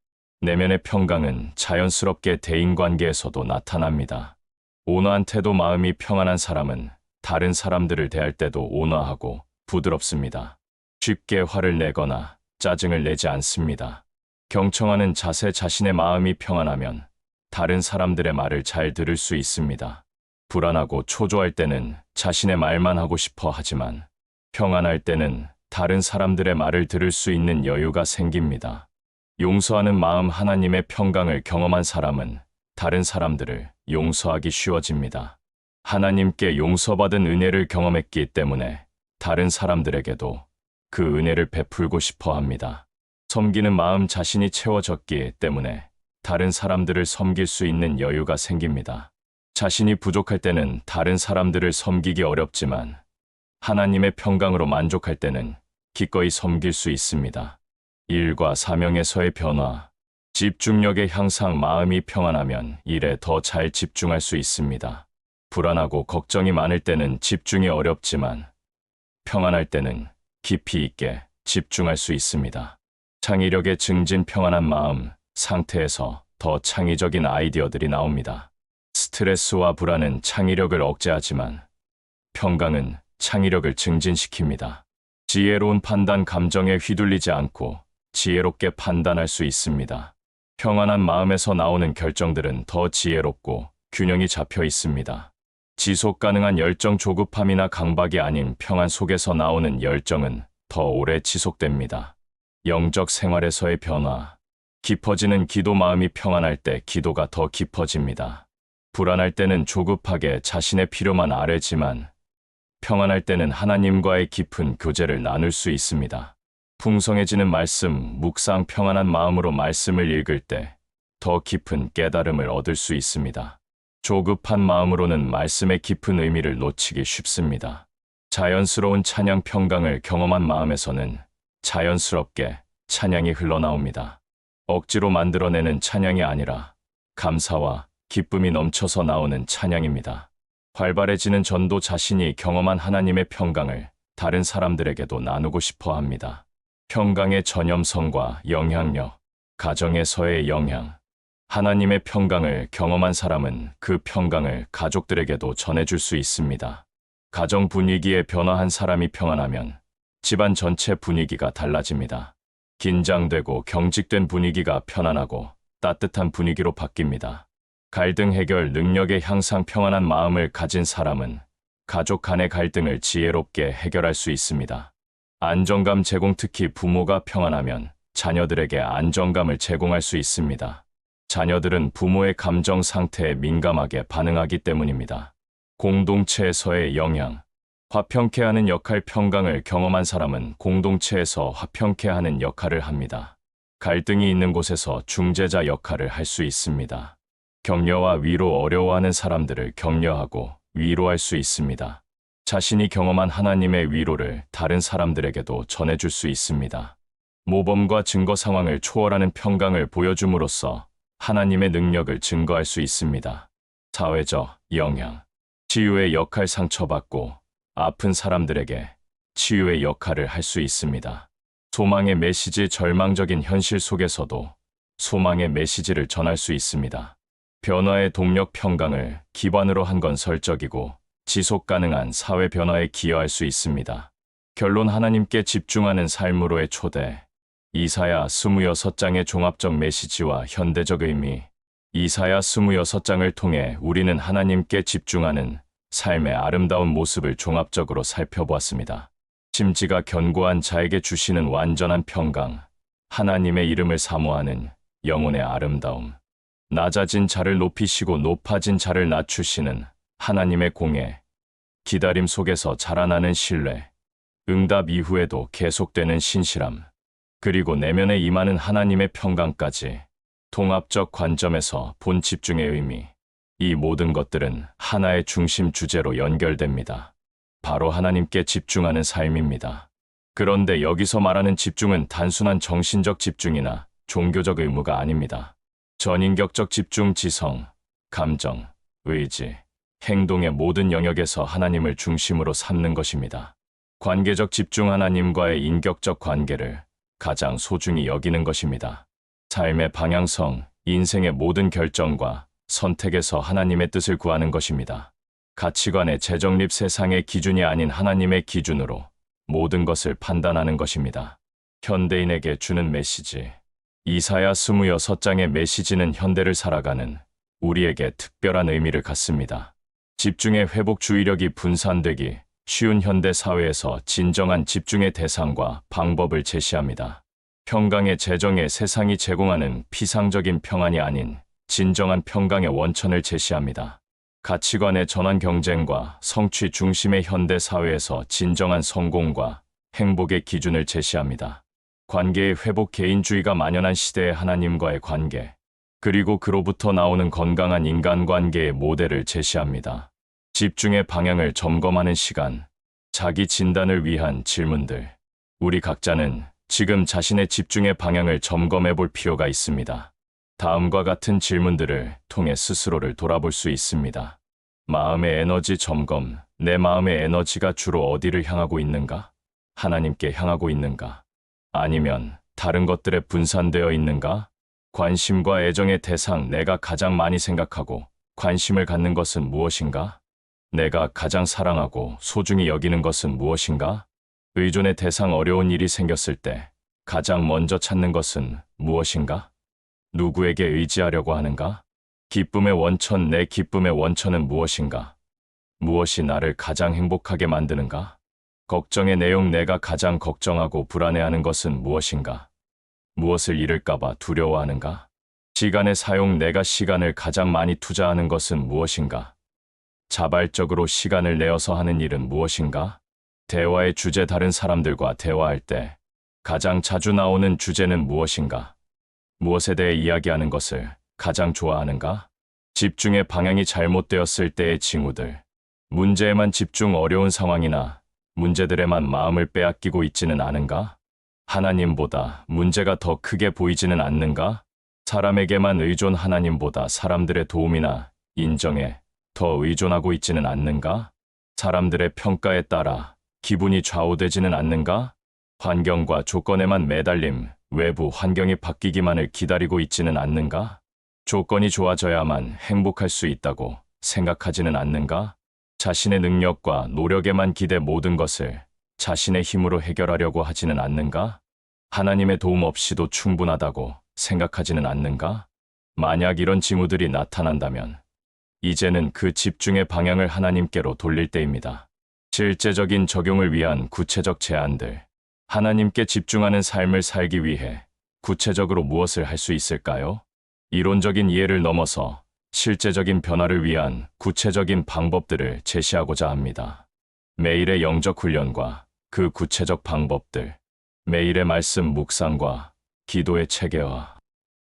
내면의 평강은 자연스럽게 대인관계에서도 나타납니다. 온화한 태도, 마음이 평안한 사람은 다른 사람들을 대할 때도 온화하고 부드럽습니다. 쉽게 화를 내거나 짜증을 내지 않습니다. 경청하는 자세. 자신의 마음이 평안하면 다른 사람들의 말을 잘 들을 수 있습니다. 불안하고 초조할 때는 자신의 말만 하고 싶어 하지만 평안할 때는 다른 사람들의 말을 들을 수 있는 여유가 생깁니다. 용서하는 마음. 하나님의 평강을 경험한 사람은 다른 사람들을 용서하기 쉬워집니다. 하나님께 용서받은 은혜를 경험했기 때문에 다른 사람들에게도 그 은혜를 베풀고 싶어 합니다. 섬기는 마음. 자신이 채워졌기 때문에 다른 사람들을 섬길 수 있는 여유가 생깁니다. 자신이 부족할 때는 다른 사람들을 섬기기 어렵지만 하나님의 평강으로 만족할 때는 기꺼이 섬길 수 있습니다. 일과 사명에서의 변화. 집중력의 향상. 마음이 평안하면 일에 더 잘 집중할 수 있습니다. 불안하고 걱정이 많을 때는 집중이 어렵지만 평안할 때는 깊이 있게 집중할 수 있습니다. 창의력의 증진. 평안한 마음 상태에서 더 창의적인 아이디어들이 나옵니다. 스트레스와 불안은 창의력을 억제하지만 평강은 창의력을 증진시킵니다. 지혜로운 판단. 감정에 휘둘리지 않고 지혜롭게 판단할 수 있습니다. 평안한 마음에서 나오는 결정들은 더 지혜롭고 균형이 잡혀 있습니다. 지속 가능한 열정. 조급함이나 강박이 아닌 평안 속에서 나오는 열정은 더 오래 지속됩니다. 영적 생활에서의 변화. 깊어지는 기도 마음이 평안할 때 기도가 더 깊어집니다. 불안할 때는 조급하게 자신의 필요만 아뢰지만 평안할 때는 하나님과의 깊은 교제를 나눌 수 있습니다. 풍성해지는 말씀, 묵상 평안한 마음으로 말씀을 읽을 때 더 깊은 깨달음을 얻을 수 있습니다. 조급한 마음으로는 말씀의 깊은 의미를 놓치기 쉽습니다. 자연스러운 찬양 평강을 경험한 마음에서는 자연스럽게 찬양이 흘러나옵니다. 억지로 만들어내는 찬양이 아니라 감사와 기쁨이 넘쳐서 나오는 찬양입니다. 활발해지는 전도 자신이 경험한 하나님의 평강을 다른 사람들에게도 나누고 싶어 합니다. 평강의 전염성과 영향력, 가정에서의 영향. 하나님의 평강을 경험한 사람은 그 평강을 가족들에게도 전해줄 수 있습니다. 가정 분위기에 변화한 사람이 평안하면 집안 전체 분위기가 달라집니다. 긴장되고 경직된 분위기가 편안하고 따뜻한 분위기로 바뀝니다. 갈등 해결 능력의 향상 평안한 마음을 가진 사람은 가족 간의 갈등을 지혜롭게 해결할 수 있습니다. 안정감 제공 특히 부모가 평안하면 자녀들에게 안정감을 제공할 수 있습니다. 자녀들은 부모의 감정 상태에 민감하게 반응하기 때문입니다. 공동체에서의 영향. 화평케 하는 역할 평강을 경험한 사람은 공동체에서 화평케 하는 역할을 합니다. 갈등이 있는 곳에서 중재자 역할을 할 수 있습니다. 격려와 위로 어려워하는 사람들을 격려하고 위로할 수 있습니다. 자신이 경험한 하나님의 위로를 다른 사람들에게도 전해줄 수 있습니다. 모범과 증거 상황을 초월하는 평강을 보여줌으로써 하나님의 능력을 증거할 수 있습니다. 사회적 영향. 치유의 역할 상처받고 아픈 사람들에게 치유의 역할을 할 수 있습니다. 소망의 메시지 절망적인 현실 속에서도 소망의 메시지를 전할 수 있습니다. 변화의 동력 평강을 기반으로 한 건 설적이고 지속 가능한 사회 변화에 기여할 수 있습니다. 결론 하나님께 집중하는 삶으로의 초대. 이사야 26장의 종합적 메시지와 현대적 의미. 이사야 26장을 통해 우리는 하나님께 집중하는 삶의 아름다운 모습을 종합적으로 살펴보았습니다. 심지가 견고한 자에게 주시는 완전한 평강, 하나님의 이름을 사모하는 영혼의 아름다움, 낮아진 자를 높이시고 높아진 자를 낮추시는 하나님의 공예, 기다림 속에서 자라나는 신뢰, 응답 이후에도 계속되는 신실함, 그리고 내면에 임하는 하나님의 평강까지 통합적 관점에서 본 집중의 의미. 이 모든 것들은 하나의 중심 주제로 연결됩니다. 바로 하나님께 집중하는 삶입니다. 그런데 여기서 말하는 집중은 단순한 정신적 집중이나 종교적 의무가 아닙니다. 전인격적 집중, 지성, 감정, 의지, 행동의 모든 영역에서 하나님을 중심으로 삼는 것입니다. 관계적 집중, 하나님과의 인격적 관계를 가장 소중히 여기는 것입니다. 삶의 방향성, 인생의 모든 결정과 선택에서 하나님의 뜻을 구하는 것입니다. 가치관의 재정립, 세상의 기준이 아닌 하나님의 기준으로 모든 것을 판단하는 것입니다. 현대인에게 주는 메시지. 이사야 26장의 메시지는 현대를 살아가는 우리에게 특별한 의미를 갖습니다. 집중의 회복, 주의력이 분산되기 쉬운 현대 사회에서 진정한 집중의 대상과 방법을 제시합니다. 평강의 재정에 세상이 제공하는 피상적인 평안이 아닌 진정한 평강의 원천을 제시합니다. 가치관의 전환, 경쟁과 성취 중심의 현대 사회에서 진정한 성공과 행복의 기준을 제시합니다. 관계의 회복, 개인주의가 만연한 시대의 하나님과의 관계, 그리고 그로부터 나오는 건강한 인간관계의 모델을 제시합니다. 집중의 방향을 점검하는 시간, 자기 진단을 위한 질문들. 우리 각자는 지금 자신의 집중의 방향을 점검해 볼 필요가 있습니다. 다음과 같은 질문들을 통해 스스로를 돌아볼 수 있습니다. 마음의 에너지 점검. 내 마음의 에너지가 주로 어디를 향하고 있는가? 하나님께 향하고 있는가? 아니면 다른 것들에 분산되어 있는가? 관심과 애정의 대상. 내가 가장 많이 생각하고 관심을 갖는 것은 무엇인가? 내가 가장 사랑하고 소중히 여기는 것은 무엇인가? 의존의 대상. 어려운 일이 생겼을 때 가장 먼저 찾는 것은 무엇인가? 누구에게 의지하려고 하는가? 기쁨의 원천. 내 기쁨의 원천은 무엇인가? 무엇이 나를 가장 행복하게 만드는가? 걱정의 내용. 내가 가장 걱정하고 불안해하는 것은 무엇인가? 무엇을 잃을까봐 두려워하는가? 시간의 사용, 내가 시간을 가장 많이 투자하는 것은 무엇인가? 자발적으로 시간을 내어서 하는 일은 무엇인가? 대화의 주제, 다른 사람들과 대화할 때 가장 자주 나오는 주제는 무엇인가? 무엇에 대해 이야기하는 것을 가장 좋아하는가? 집중의 방향이 잘못되었을 때의 징후들. 문제에만 집중, 어려운 상황이나 문제들에만 마음을 빼앗기고 있지는 않은가? 하나님보다 문제가 더 크게 보이지는 않는가? 사람에게만 의존, 하나님보다 사람들의 도움이나 인정에 더 의존하고 있지는 않는가? 사람들의 평가에 따라 기분이 좌우되지는 않는가? 환경과 조건에만 매달림, 외부 환경이 바뀌기만을 기다리고 있지는 않는가? 조건이 좋아져야만 행복할 수 있다고 생각하지는 않는가? 자신의 능력과 노력에만 기대 모든 것을 자신의 힘으로 해결하려고 하지는 않는가? 하나님의 도움 없이도 충분하다고 생각하지는 않는가? 만약 이런 징후들이 나타난다면 이제는 그 집중의 방향을 하나님께로 돌릴 때입니다. 실제적인 적용을 위한 구체적 제안들. 하나님께 집중하는 삶을 살기 위해 구체적으로 무엇을 할 수 있을까요? 이론적인 이해를 넘어서 실제적인 변화를 위한 구체적인 방법들을 제시하고자 합니다. 매일의 영적 훈련과 그 구체적 방법들. 매일의 말씀 묵상과 기도의 체계화.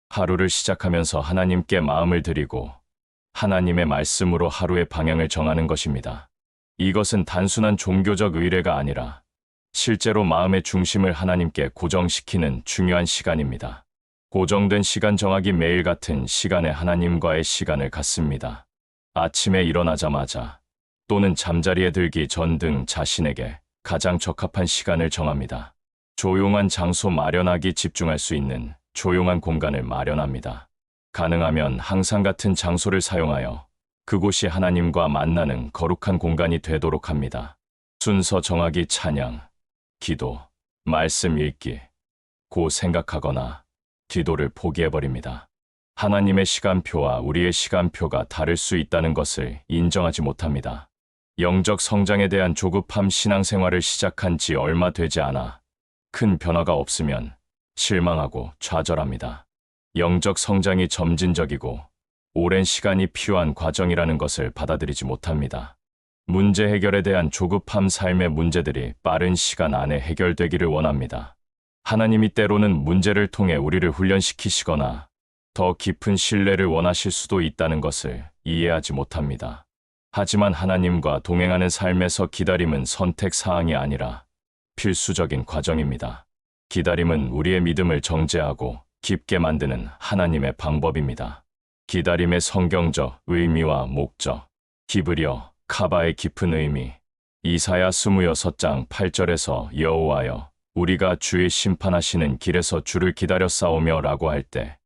하루를 시작하면서 하나님께 마음을 드리고 하나님의 말씀으로 하루의 방향을 정하는 것입니다. 이것은 단순한 종교적 의례가 아니라 실제로 마음의 중심을 하나님께 고정시키는 중요한 시간입니다. 고정된 시간 정하기, 매일 같은 시간에 하나님과의 시간을 갖습니다. 아침에 일어나자마자 또는 잠자리에 들기 전 등 자신에게 가장 적합한 시간을 정합니다. 조용한 장소 마련하기, 집중할 수 있는 조용한 공간을 마련합니다. 가능하면 항상 같은 장소를 사용하여 그곳이 하나님과 만나는 거룩한 공간이 되도록 합니다. 순서 정하기, 찬양, 기도, 말씀 읽기, 고 생각하거나 기도를 포기해버립니다. 하나님의 시간표와 우리의 시간표가 다를 수 있다는 것을 인정하지 못합니다. 영적 성장에 대한 조급함. 신앙생활을 시작한 지 얼마 되지 않아 큰 변화가 없으면 실망하고 좌절합니다. 영적 성장이 점진적이고 오랜 시간이 필요한 과정이라는 것을 받아들이지 못합니다. 문제 해결에 대한 조급함. 삶의 문제들이 빠른 시간 안에 해결되기를 원합니다. 하나님이 때로는 문제를 통해 우리를 훈련시키시거나 더 깊은 신뢰를 원하실 수도 있다는 것을 이해하지 못합니다. 하지만 하나님과 동행하는 삶에서 기다림은 선택 사항이 아니라 필수적인 과정입니다. 기다림은 우리의 믿음을 정제하고 깊게 만드는 하나님의 방법입니다. 기다림의 성경적 의미와 목적. 히브리어 카바의 깊은 의미. 이사야 26장 8절에서 여호와여 우리가 주의 심판하시는 길에서 주를 기다려 싸우며 라고 할 때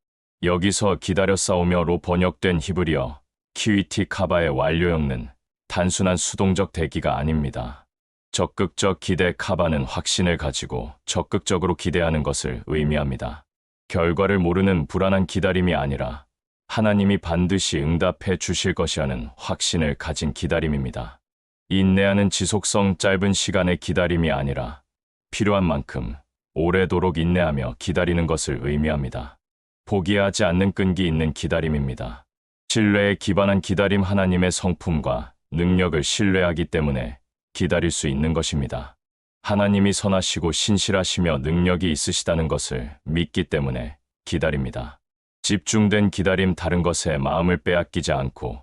여기서 기다려 싸우며로 번역된 히브리어 키위티 카바의 완료형은 단순한 수동적 대기가 아닙니다. 적극적 기대. 카바는 확신을 가지고 적극적으로 기대하는 것을 의미합니다. 결과를 모르는 불안한 기다림이 아니라 하나님이 반드시 응답해 주실 것이라는 확신을 가진 기다림입니다. 인내하는 지속성. 짧은 시간의 기다림이 아니라 필요한 만큼 오래도록 인내하며 기다리는 것을 의미합니다. 포기하지 않는 끈기 있는 기다림입니다. 신뢰에 기반한 기다림. 하나님의 성품과 능력을 신뢰하기 때문에 기다릴 수 있는 것입니다. 하나님이 선하시고 신실하시며 능력이 있으시다는 것을 믿기 때문에 기다립니다. 집중된 기다림. 다른 것에 마음을 빼앗기지 않고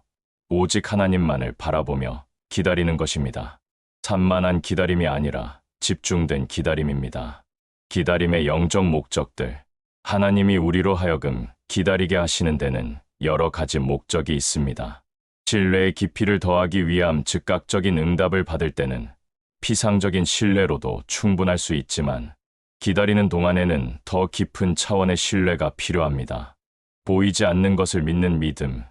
오직 하나님만을 바라보며 기다리는 것입니다. 산만한 기다림이 아니라 집중된 기다림입니다. 기다림의 영적 목적들. 하나님이 우리로 하여금 기다리게 하시는 데는 여러 가지 목적이 있습니다. 신뢰의 깊이를 더하기 위함. 즉각적인 응답을 받을 때는 피상적인 신뢰로도 충분할 수 있지만 기다리는 동안에는 더 깊은 차원의 신뢰가 필요합니다. 보이지 않는 것을 믿는 믿음.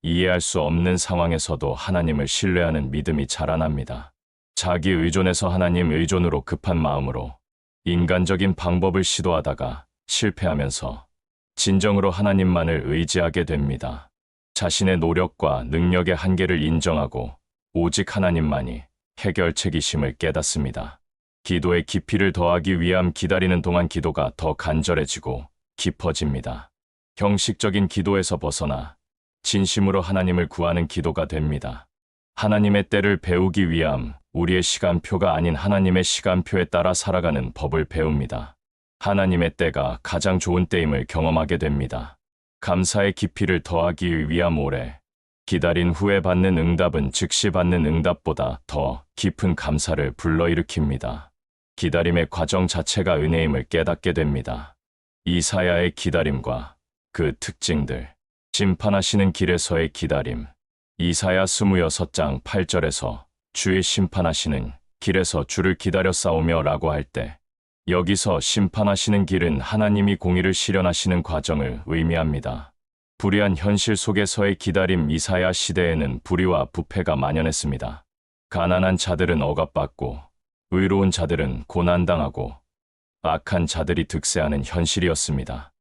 이해할 수 없는 상황에서도 하나님을 신뢰하는 믿음이 자라납니다. 자기 의존에서 하나님 의존으로 급한 마음으로 인간적인 방법을 시도하다가 실패하면서 진정으로 하나님만을 의지하게 됩니다. 자신의 노력과 능력의 한계를 인정하고 오직 하나님만이 해결책이심을 깨닫습니다. 기도의 깊이를 더하기 위함. 기다리는 동안 기도가 더 간절해지고 깊어집니다. 형식적인 기도에서 벗어나 진심으로 하나님을 구하는 기도가 됩니다. 하나님의 때를 배우기 위함, 우리의 시간표가 아닌 하나님의 시간표에 따라 살아가는 법을 배웁니다. 하나님의 때가 가장 좋은 때임을 경험하게 됩니다. 감사의 깊이를 더하기 위함 오래 기다린 후에 받는 응답은 즉시 받는 응답보다 더 깊은 감사를 불러일으킵니다. 기다림의 과정 자체가 은혜임을 깨닫게 됩니다. 이사야의 기다림과 그 특징들. 심판하시는 길에서의 기다림. 이사야 26장 8절에서 주의 심판하시는 길에서 주를 기다려 싸우며 라고 할 때, 여기서 심판하시는 길은 하나님이 공의를 실현하시는 과정을 의미합니다. 불의한 현실 속에서의 기다림. 이사야 시대에는 불의와 부패가 만연했습니다. 가난한 자들은 억압받고 의로운 자들은 고난당하고 악한 자들이 득세하는 현실이었습니다.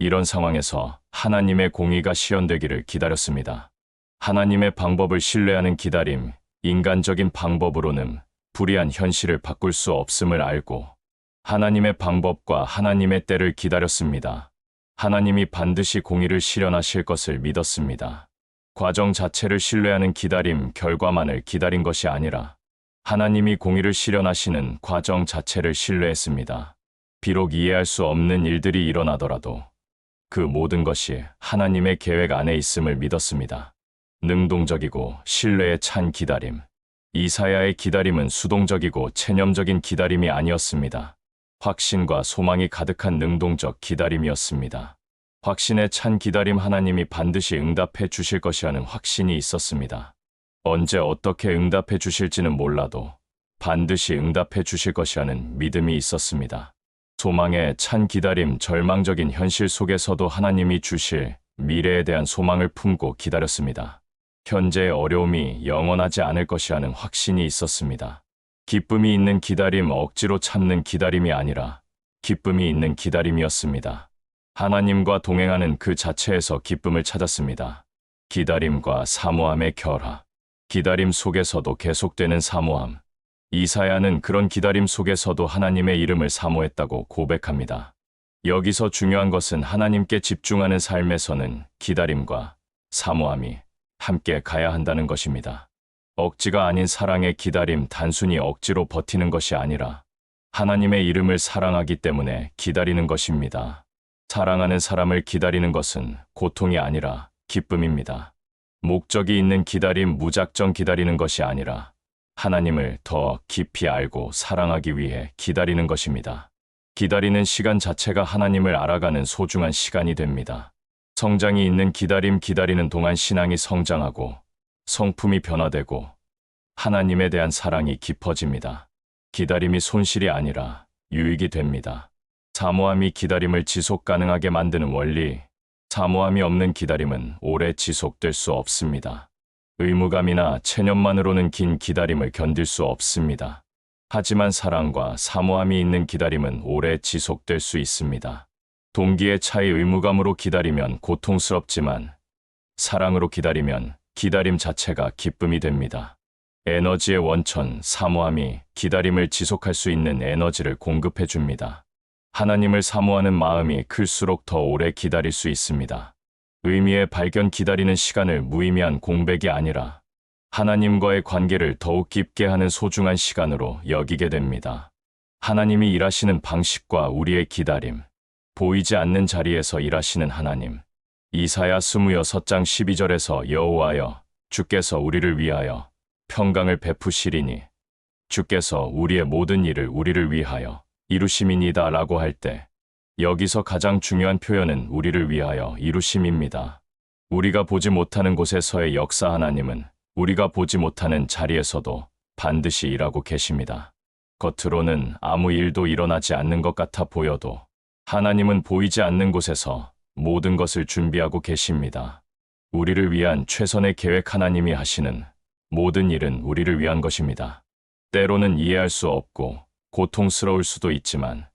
이런 상황에서 하나님의 공의가 실현되기를 기다렸습니다. 하나님의 방법을 신뢰하는 기다림. 인간적인 방법으로는 불의한 현실을 바꿀 수 없음을 알고 하나님의 방법과 하나님의 때를 기다렸습니다. 하나님이 반드시 공의를 실현하실 것을 믿었습니다. 과정 자체를 신뢰하는 기다림. 결과만을 기다린 것이 아니라 하나님이 공의를 실현하시는 과정 자체를 신뢰했습니다. 비록 이해할 수 없는 일들이 일어나더라도 그 모든 것이 하나님의 계획 안에 있음을 믿었습니다. 능동적이고 신뢰에 찬 기다림. 이사야의 기다림은 수동적이고 체념적인 기다림이 아니었습니다. 확신과 소망이 가득한 능동적 기다림이었습니다. 확신에 찬 기다림. 하나님이 반드시 응답해 주실 것이라는 확신이 있었습니다. 언제 어떻게 응답해 주실지는 몰라도 반드시 응답해 주실 것이라는 믿음이 있었습니다. 소망에 찬 기다림. 절망적인 현실 속에서도 하나님이 주실 미래에 대한 소망을 품고 기다렸습니다. 현재의 어려움이 영원하지 않을 것이라는 확신이 있었습니다. 기쁨이 있는 기다림. 억지로 참는 기다림이 아니라 기쁨이 있는 기다림이었습니다. 하나님과 동행하는 그 자체에서 기쁨을 찾았습니다. 기다림과 사모함의 결합. 기다림 속에서도 계속되는 사모함. 이사야는 그런 기다림 속에서도 하나님의 이름을 사모했다고 고백합니다. 여기서 중요한 것은 하나님께 집중하는 삶에서는 기다림과 사모함이 함께 가야 한다는 것입니다. 억지가 아닌 사랑의 기다림. 단순히 억지로 버티는 것이 아니라 하나님의 이름을 사랑하기 때문에 기다리는 것입니다. 사랑하는 사람을 기다리는 것은 고통이 아니라 기쁨입니다. 목적이 있는 기다림. 무작정 기다리는 것이 아니라 하나님을 더 깊이 알고 사랑하기 위해 기다리는 것입니다. 기다리는 시간 자체가 하나님을 알아가는 소중한 시간이 됩니다. 성장이 있는 기다림. 기다리는 동안 신앙이 성장하고 성품이 변화되고 하나님에 대한 사랑이 깊어집니다. 기다림이 손실이 아니라 유익이 됩니다. 사모함이 기다림을 지속 가능하게 만드는 원리. 사모함이 없는 기다림은 오래 지속될 수 없습니다. 의무감이나 체념만으로는 긴 기다림을 견딜 수 없습니다. 하지만 사랑과 사모함이 있는 기다림은 오래 지속될 수 있습니다. 동기의 차이. 의무감으로 기다리면 고통스럽지만 사랑으로 기다리면 기다림 자체가 기쁨이 됩니다. 에너지의 원천. 사모함이 기다림을 지속할 수 있는 에너지를 공급해 줍니다. 하나님을 사모하는 마음이 클수록 더 오래 기다릴 수 있습니다. 의미의 발견. 기다리는 시간을 무의미한 공백이 아니라 하나님과의 관계를 더욱 깊게 하는 소중한 시간으로 여기게 됩니다. 하나님이 일하시는 방식과 우리의 기다림. 보이지 않는 자리에서 일하시는 하나님. 이사야 26장 12절에서 여호와여, 주께서 우리를 위하여 평강을 베푸시리니 주께서 우리의 모든 일을 우리를 위하여 이루심이니이다 라고 할 때, 여기서 가장 중요한 표현은 우리를 위하여 이루심입니다. 우리가 보지 못하는 곳에서의 역사. 하나님은 우리가 보지 못하는 자리에서도 반드시 일하고 계십니다. 겉으로는 아무 일도 일어나지 않는 것 같아 보여도 하나님은 보이지 않는 곳에서 모든 것을 준비하고 계십니다. 우리를 위한 최선의 계획. 하나님이 하시는 모든 일은 우리를 위한 것입니다. 때로는 이해할 수 없고 고통스러울 수도 있지만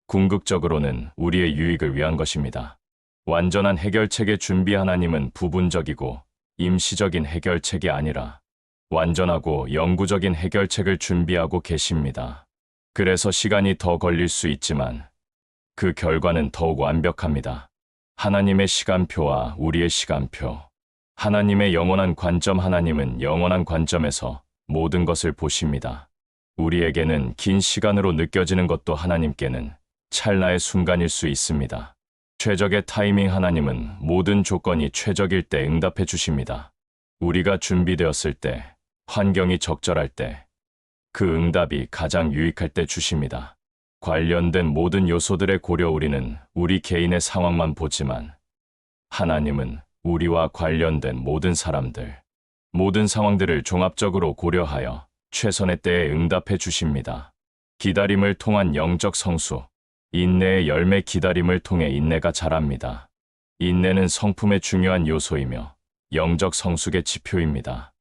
궁극적으로는 우리의 유익을 위한 것입니다. 완전한 해결책의 준비. 하나님은 부분적이고 임시적인 해결책이 아니라 완전하고 영구적인 해결책을 준비하고 계십니다. 그래서 시간이 더 걸릴 수 있지만 그 결과는 더욱 완벽합니다. 하나님의 시간표와 우리의 시간표. 하나님의 영원한 관점. 하나님은 영원한 관점에서 모든 것을 보십니다. 우리에게는 긴 시간으로 느껴지는 것도 하나님께는 찰나의 순간일 수 있습니다. 최적의 타이밍. 하나님은 모든 조건이 최적일 때 응답해 주십니다. 우리가 준비되었을 때, 환경이 적절할 때, 그 응답이 가장 유익할 때 주십니다. 관련된 모든 요소들의 고려. 우리는 우리 개인의 상황만 보지만 하나님은 우리와 관련된 모든 사람들, 모든 상황들을 종합적으로 고려하여 최선의 때에 응답해 주십니다. 기다림을 통한 영적 성수. 인내의 열매. 기다림을 통해 인내가 자랍니다. 인내는 성품의 중요한 요소이며 영적 성숙의 지표입니다.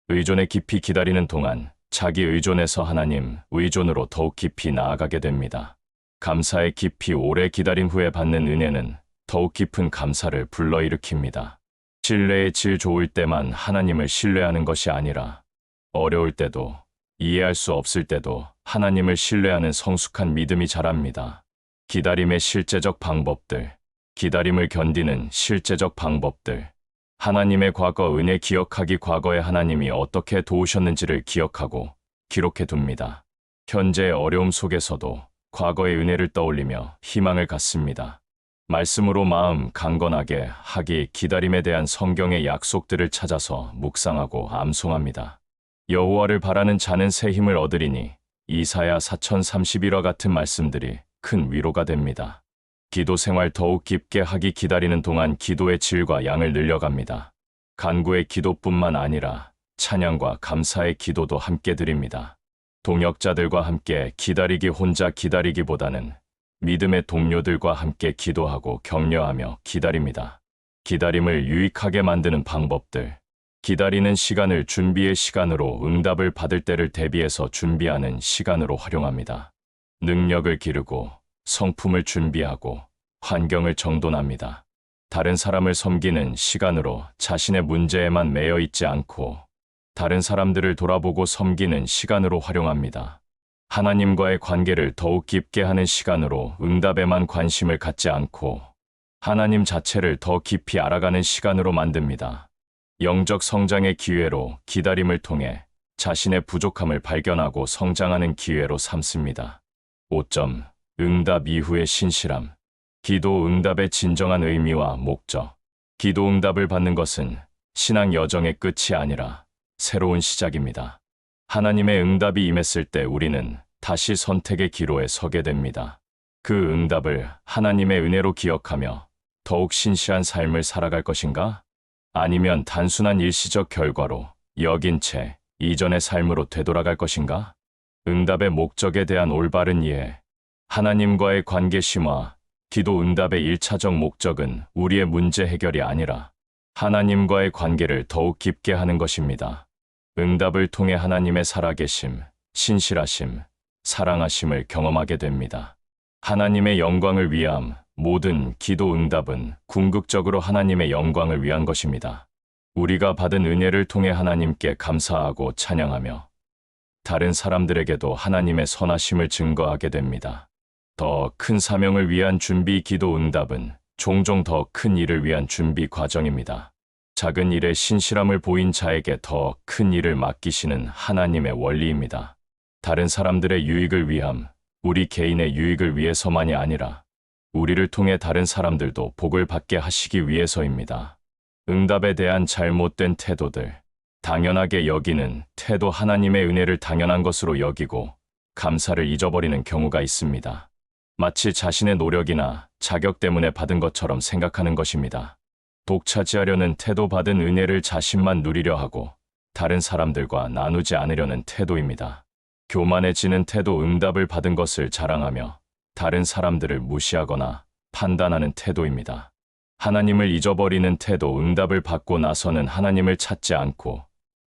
의존에 깊이 기다리는 동안 자기 의존에서 하나님 의존으로 더욱 깊이 나아가게 됩니다. 감사에 깊이 오래 기다린 후에 받는 은혜는 더욱 깊은 감사를 불러일으킵니다. 신뢰의 질 좋을 때만 하나님을 신뢰하는 것이 아니라 어려울 때도, 이해할 수 없을 때도 하나님을 신뢰하는 성숙한 믿음이 자랍니다. 기다림의 실제적 방법들. 기다림을 견디는 실제적 방법들. 하나님의 과거 은혜. 기억하기. 과거에 하나님이 어떻게 도우셨는지를 기억하고 기록해 둡니다. 현재의 어려움 속에서도 과거의 은혜를 떠올리며 희망을 갖습니다. 말씀으로 마음 강건하게 하기. 기다림에 대한 성경의 약속들을 찾아서 묵상하고 암송합니다. 여호와를 바라는 자는 새 힘을 얻으리니. 이사야 4031와 같은 말씀들이 큰 위로가 됩니다. 기도 생활 더욱 깊게 하기. 기다리는 동안 기도의 질과 양을 늘려갑니다. 간구의 기도뿐만 아니라 찬양과 감사의 기도도 함께 드립니다. 동역자들과 함께 기다리기. 혼자 기다리기보다는 믿음의 동료들과 함께 기도하고 격려하며 기다립니다. 기다림을 유익하게 만드는 방법들. 기다리는 시간을 준비의 시간으로, 응답을 받을 때를 대비해서 준비하는 시간으로 활용합니다. 능력을 기르고 성품을 준비하고 환경을 정돈합니다. 다른 사람을 섬기는 시간으로 자신의 문제에만 매여 있지 않고 다른 사람들을 돌아보고 섬기는 시간으로 활용합니다. 하나님과의 관계를 더욱 깊게 하는 시간으로, 응답에만 관심을 갖지 않고 하나님 자체를 더 깊이 알아가는 시간으로 만듭니다. 영적 성장의 기회로, 기다림을 통해 자신의 부족함을 발견하고 성장하는 기회로 삼습니다. 5점. 응답 이후의 신실함. 기도 응답의 진정한 의미와 목적. 기도 응답을 받는 것은 신앙 여정의 끝이 아니라 새로운 시작입니다. 하나님의 응답이 임했을 때 우리는 다시 선택의 기로에 서게 됩니다. 그 응답을 하나님의 은혜로 기억하며 더욱 신실한 삶을 살아갈 것인가? 아니면 단순한 일시적 결과로 여긴 채 이전의 삶으로 되돌아갈 것인가? 응답의 목적에 대한 올바른 이해. 하나님과의 관계 심화. 기도 응답의 1차적 목적은 우리의 문제 해결이 아니라 하나님과의 관계를 더욱 깊게 하는 것입니다. 응답을 통해 하나님의 살아계심, 신실하심, 사랑하심을 경험하게 됩니다. 하나님의 영광을 위함. 모든 기도 응답은 궁극적으로 하나님의 영광을 위한 것입니다. 우리가 받은 은혜를 통해 하나님께 감사하고 찬양하며 다른 사람들에게도 하나님의 선하심을 증거하게 됩니다. 더 큰 사명을 위한 준비. 기도 응답은 종종 더 큰 일을 위한 준비 과정입니다. 작은 일에 신실함을 보인 자에게 더 큰 일을 맡기시는 하나님의 원리입니다. 다른 사람들의 유익을 위함. 우리 개인의 유익을 위해서만이 아니라 우리를 통해 다른 사람들도 복을 받게 하시기 위해서입니다. 응답에 대한 잘못된 태도들. 당연하게 여기는 태도. 하나님의 은혜를 당연한 것으로 여기고 감사를 잊어버리는 경우가 있습니다. 마치 자신의 노력이나 자격 때문에 받은 것처럼 생각하는 것입니다. 독차지하려는 태도. 받은 은혜를 자신만 누리려 하고 다른 사람들과 나누지 않으려는 태도입니다. 교만해지는 태도. 응답을 받은 것을 자랑하며 다른 사람들을 무시하거나 판단하는 태도입니다. 하나님을 잊어버리는 태도. 응답을 받고 나서는 하나님을 찾지 않고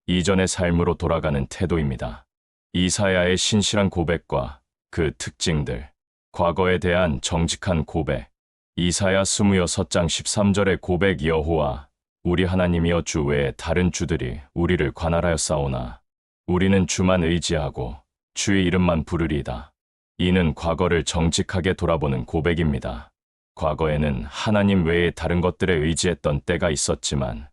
이전의 삶으로 돌아가는 태도입니다. 이사야의 신실한 고백과 그 특징들. 과거에 대한 정직한 고백. 이사야 26장 13절의 고백. 여호와 우리 하나님이여, 주 외에 다른 주들이 우리를 관할하였사오나 우리는 주만 의지하고 주의 이름만 부르리이다. 이는 과거를 정직하게 돌아보는 고백입니다. 과거에는 하나님 외에 다른 것들에 의지했던 때가 있었지만,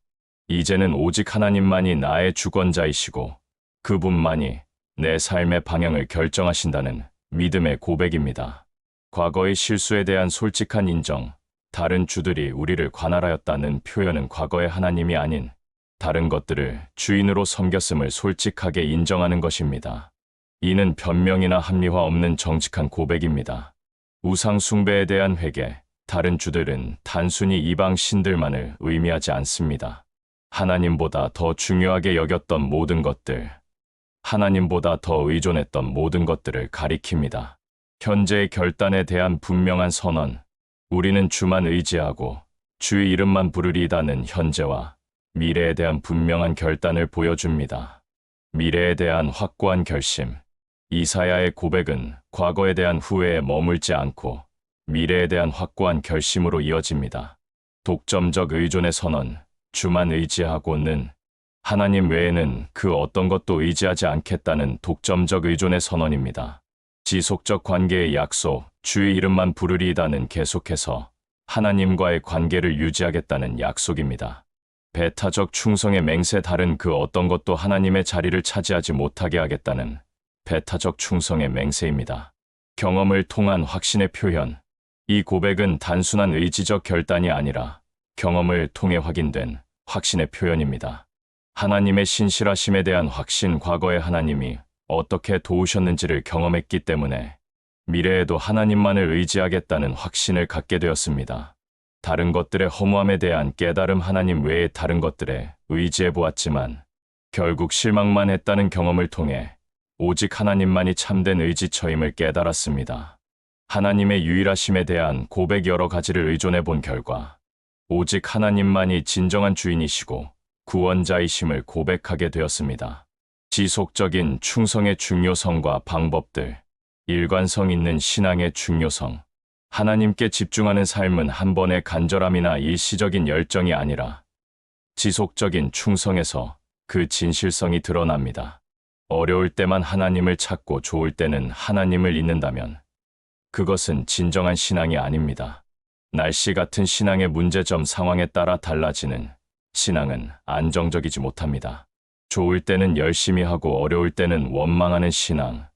이제는 오직 하나님만이 나의 주권자이시고, 그분만이 내 삶의 방향을 결정하신다는 믿음의 고백입니다. 과거의 실수에 대한 솔직한 인정, 다른 주들이 우리를 관할하였다는 표현은 과거의 하나님이 아닌 다른 것들을 주인으로 섬겼음을 솔직하게 인정하는 것입니다. 이는 변명이나 합리화 없는 정직한 고백입니다. 우상 숭배에 대한 회개, 다른 주들은 단순히 이방 신들만을 의미하지 않습니다. 하나님보다 더 중요하게 여겼던 모든 것들, 하나님보다 더 의존했던 모든 것들을 가리킵니다. 현재의 결단에 대한 분명한 선언, 우리는 주만 의지하고 주의 이름만 부르리다는 현재와 미래에 대한 분명한 결단을 보여줍니다. 미래에 대한 확고한 결심, 이사야의 고백은 과거에 대한 후회에 머물지 않고 미래에 대한 확고한 결심으로 이어집니다. 독점적 의존의 선언, 주만 의지하고는 하나님 외에는 그 어떤 것도 의지하지 않겠다는 독점적 의존의 선언입니다. 지속적 관계의 약속, 주의 이름만 부르리다는 계속해서 하나님과의 관계를 유지하겠다는 약속입니다. 배타적 충성의 맹세, 다른 그 어떤 것도 하나님의 자리를 차지하지 못하게 하겠다는 배타적 충성의 맹세입니다. 경험을 통한 확신의 표현, 이 고백은 단순한 의지적 결단이 아니라 경험을 통해 확인된 확신의 표현입니다. 하나님의 신실하심에 대한 확신, 과거에 하나님이 어떻게 도우셨는지를 경험했기 때문에 미래에도 하나님만을 의지하겠다는 확신을 갖게 되었습니다. 다른 것들의 허무함에 대한 깨달음, 하나님 외에 다른 것들에 의지해 보았지만 결국 실망만 했다는 경험을 통해 오직 하나님만이 참된 의지처임을 깨달았습니다. 하나님의 유일하심에 대한 고백, 여러 가지를 의존해 본 결과 오직 하나님만이 진정한 주인이시고 구원자이심을 고백하게 되었습니다. 지속적인 충성의 중요성과 방법들, 일관성 있는 신앙의 중요성, 하나님께 집중하는 삶은 한 번의 간절함이나 일시적인 열정이 아니라 지속적인 충성에서 그 진실성이 드러납니다. 어려울 때만 하나님을 찾고 좋을 때는 하나님을 잊는다면 그것은 진정한 신앙이 아닙니다. 날씨 같은 신앙의 문제점, 상황에 따라 달라지는 신앙은 안정적이지 못합니다. 좋을 때는 열심히 하고 어려울 때는 원망하는 신앙,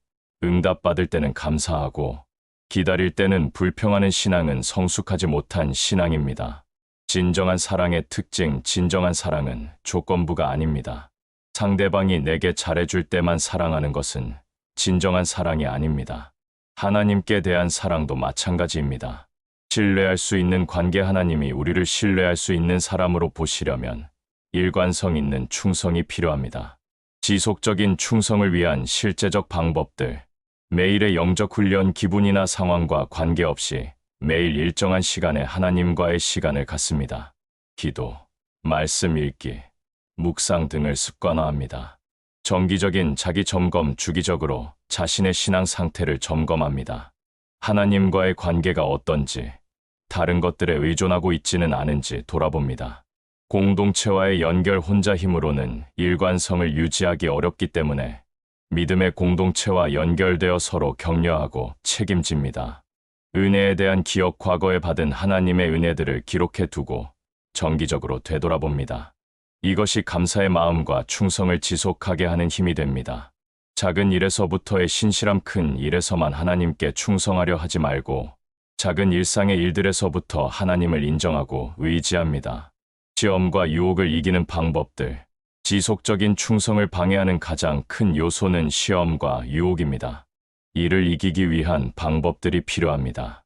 응답받을 때는 감사하고 기다릴 때는 불평하는 신앙은 성숙하지 못한 신앙입니다. 진정한 사랑의 특징, 진정한 사랑은 조건부가 아닙니다. 상대방이 내게 잘해줄 때만 사랑하는 것은 진정한 사랑이 아닙니다. 하나님께 대한 사랑도 마찬가지입니다. 신뢰할 수 있는 관계, 하나님이 우리를 신뢰할 수 있는 사람으로 보시려면 일관성 있는 충성이 필요합니다. 지속적인 충성을 위한 실제적 방법들, 매일의 영적 훈련, 기분이나 상황과 관계없이 매일 일정한 시간에 하나님과의 시간을 갖습니다. 기도, 말씀 읽기, 묵상 등을 습관화합니다. 정기적인 자기 점검, 주기적으로 자신의 신앙 상태를 점검합니다. 하나님과의 관계가 어떤지, 다른 것들에 의존하고 있지는 않은지 돌아봅니다. 공동체와의 연결, 혼자 힘으로는 일관성을 유지하기 어렵기 때문에 믿음의 공동체와 연결되어 서로 격려하고 책임집니다. 은혜에 대한 기억, 과거에 받은 하나님의 은혜들을 기록해 두고 정기적으로 되돌아봅니다. 이것이 감사의 마음과 충성을 지속하게 하는 힘이 됩니다. 작은 일에서부터의 신실함, 큰 일에서만 하나님께 충성하려 하지 말고 작은 일상의 일들에서부터 하나님을 인정하고 의지합니다. 시험과 유혹을 이기는 방법들, 지속적인 충성을 방해하는 가장 큰 요소는 시험과 유혹입니다. 이를 이기기 위한 방법들이 필요합니다.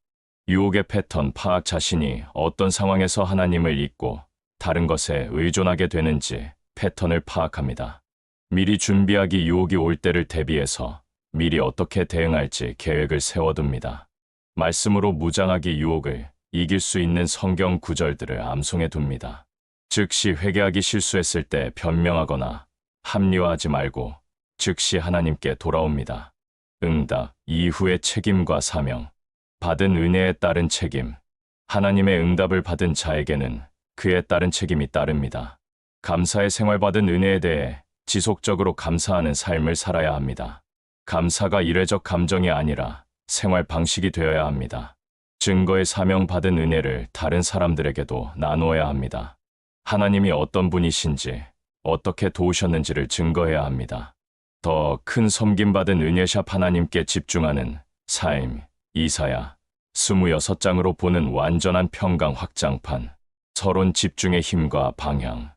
유혹의 패턴 파악, 자신이 어떤 상황에서 하나님을 잊고 다른 것에 의존하게 되는지 패턴을 파악합니다. 미리 준비하기, 유혹이 올 때를 대비해서 미리 어떻게 대응할지 계획을 세워둡니다. 말씀으로 무장하기, 유혹을 이길 수 있는 성경 구절들을 암송해 둡니다. 즉시 회개하기, 실수했을 때 변명하거나 합리화하지 말고 즉시 하나님께 돌아옵니다. 응답, 이후의 책임과 사명, 받은 은혜에 따른 책임, 하나님의 응답을 받은 자에게는 그에 따른 책임이 따릅니다. 감사의 생활, 받은 은혜에 대해 지속적으로 감사하는 삶을 살아야 합니다. 감사가 일회적 감정이 아니라 생활 방식이 되어야 합니다. 증거에 사명받은 은혜를 다른 사람들에게도 나누어야 합니다. 하나님이 어떤 분이신지, 어떻게 도우셨는지를 증거해야 합니다. 더 큰 섬김받은 은혜샵 하나님께 집중하는 삶, 이사야 26장으로 보는 완전한 평강 확장판, 서론 집중의 힘과 방향,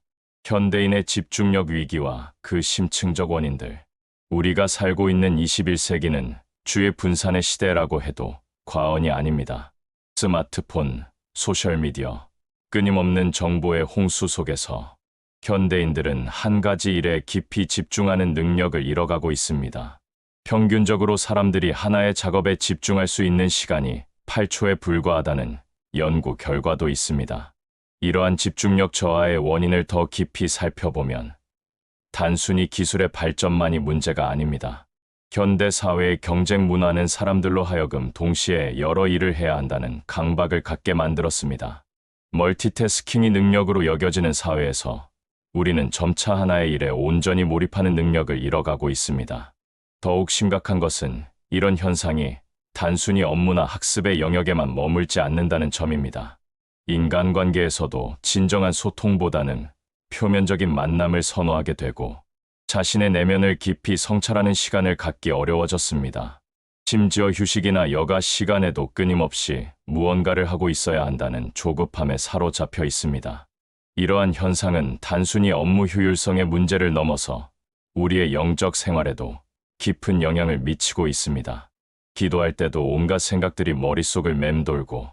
현대인의 집중력 위기와 그 심층적 원인들. 우리가 살고 있는 21세기는 주의 분산의 시대라고 해도 과언이 아닙니다. 스마트폰, 소셜미디어, 끊임없는 정보의 홍수 속에서 현대인들은 한 가지 일에 깊이 집중하는 능력을 잃어가고 있습니다. 평균적으로 사람들이 하나의 작업에 집중할 수 있는 시간이 8초에 불과하다는 연구 결과도 있습니다. 이러한 집중력 저하의 원인을 더 깊이 살펴보면 단순히 기술의 발전만이 문제가 아닙니다. 현대 사회의 경쟁 문화는 사람들로 하여금 동시에 여러 일을 해야 한다는 강박을 갖게 만들었습니다. 멀티태스킹이 능력으로 여겨지는 사회에서 우리는 점차 하나의 일에 온전히 몰입하는 능력을 잃어가고 있습니다. 더욱 심각한 것은 이런 현상이 단순히 업무나 학습의 영역에만 머물지 않는다는 점입니다. 인간관계에서도 진정한 소통보다는 표면적인 만남을 선호하게 되고 자신의 내면을 깊이 성찰하는 시간을 갖기 어려워졌습니다. 심지어 휴식이나 여가 시간에도 끊임없이 무언가를 하고 있어야 한다는 조급함에 사로잡혀 있습니다. 이러한 현상은 단순히 업무 효율성의 문제를 넘어서 우리의 영적 생활에도 깊은 영향을 미치고 있습니다. 기도할 때도 온갖 생각들이 머릿속을 맴돌고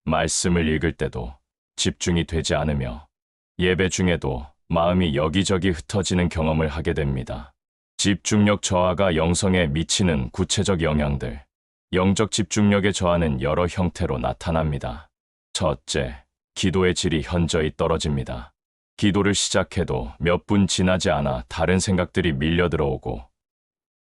말씀을 읽을 때도 집중이 되지 않으며 예배 중에도 마음이 여기저기 흩어지는 경험을 하게 됩니다. 집중력 저하가 영성에 미치는 구체적 영향들. 영적 집중력의 저하는 여러 형태로 나타납니다. 첫째, 기도의 질이 현저히 떨어집니다. 기도를 시작해도 몇 분 지나지 않아 다른 생각들이 밀려 들어오고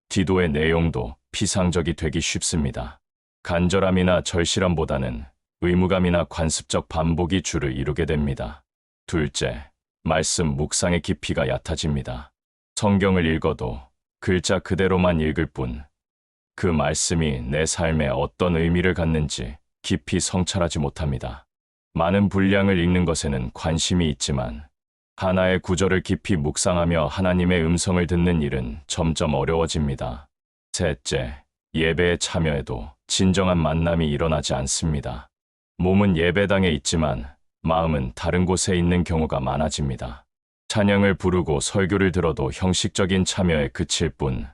기도의 내용도 피상적이 되기 쉽습니다. 간절함이나 절실함보다는 의무감이나 관습적 반복이 주를 이루게 됩니다. 둘째, 말씀 묵상의 깊이가 얕아집니다. 성경을 읽어도 글자 그대로만 읽을 뿐, 그 말씀이 내 삶에 어떤 의미를 갖는지 깊이 성찰하지 못합니다. 많은 분량을 읽는 것에는 관심이 있지만 하나의 구절을 깊이 묵상하며 하나님의 음성을 듣는 일은 점점 어려워집니다. 셋째, 예배에 참여해도 진정한 만남이 일어나지 않습니다. 몸은 예배당에 있지만 마음은 다른 곳에 있는 경우가 많아집니다. 찬양을 부르고 설교를 들어도 형식적인 참여에 그칠 뿐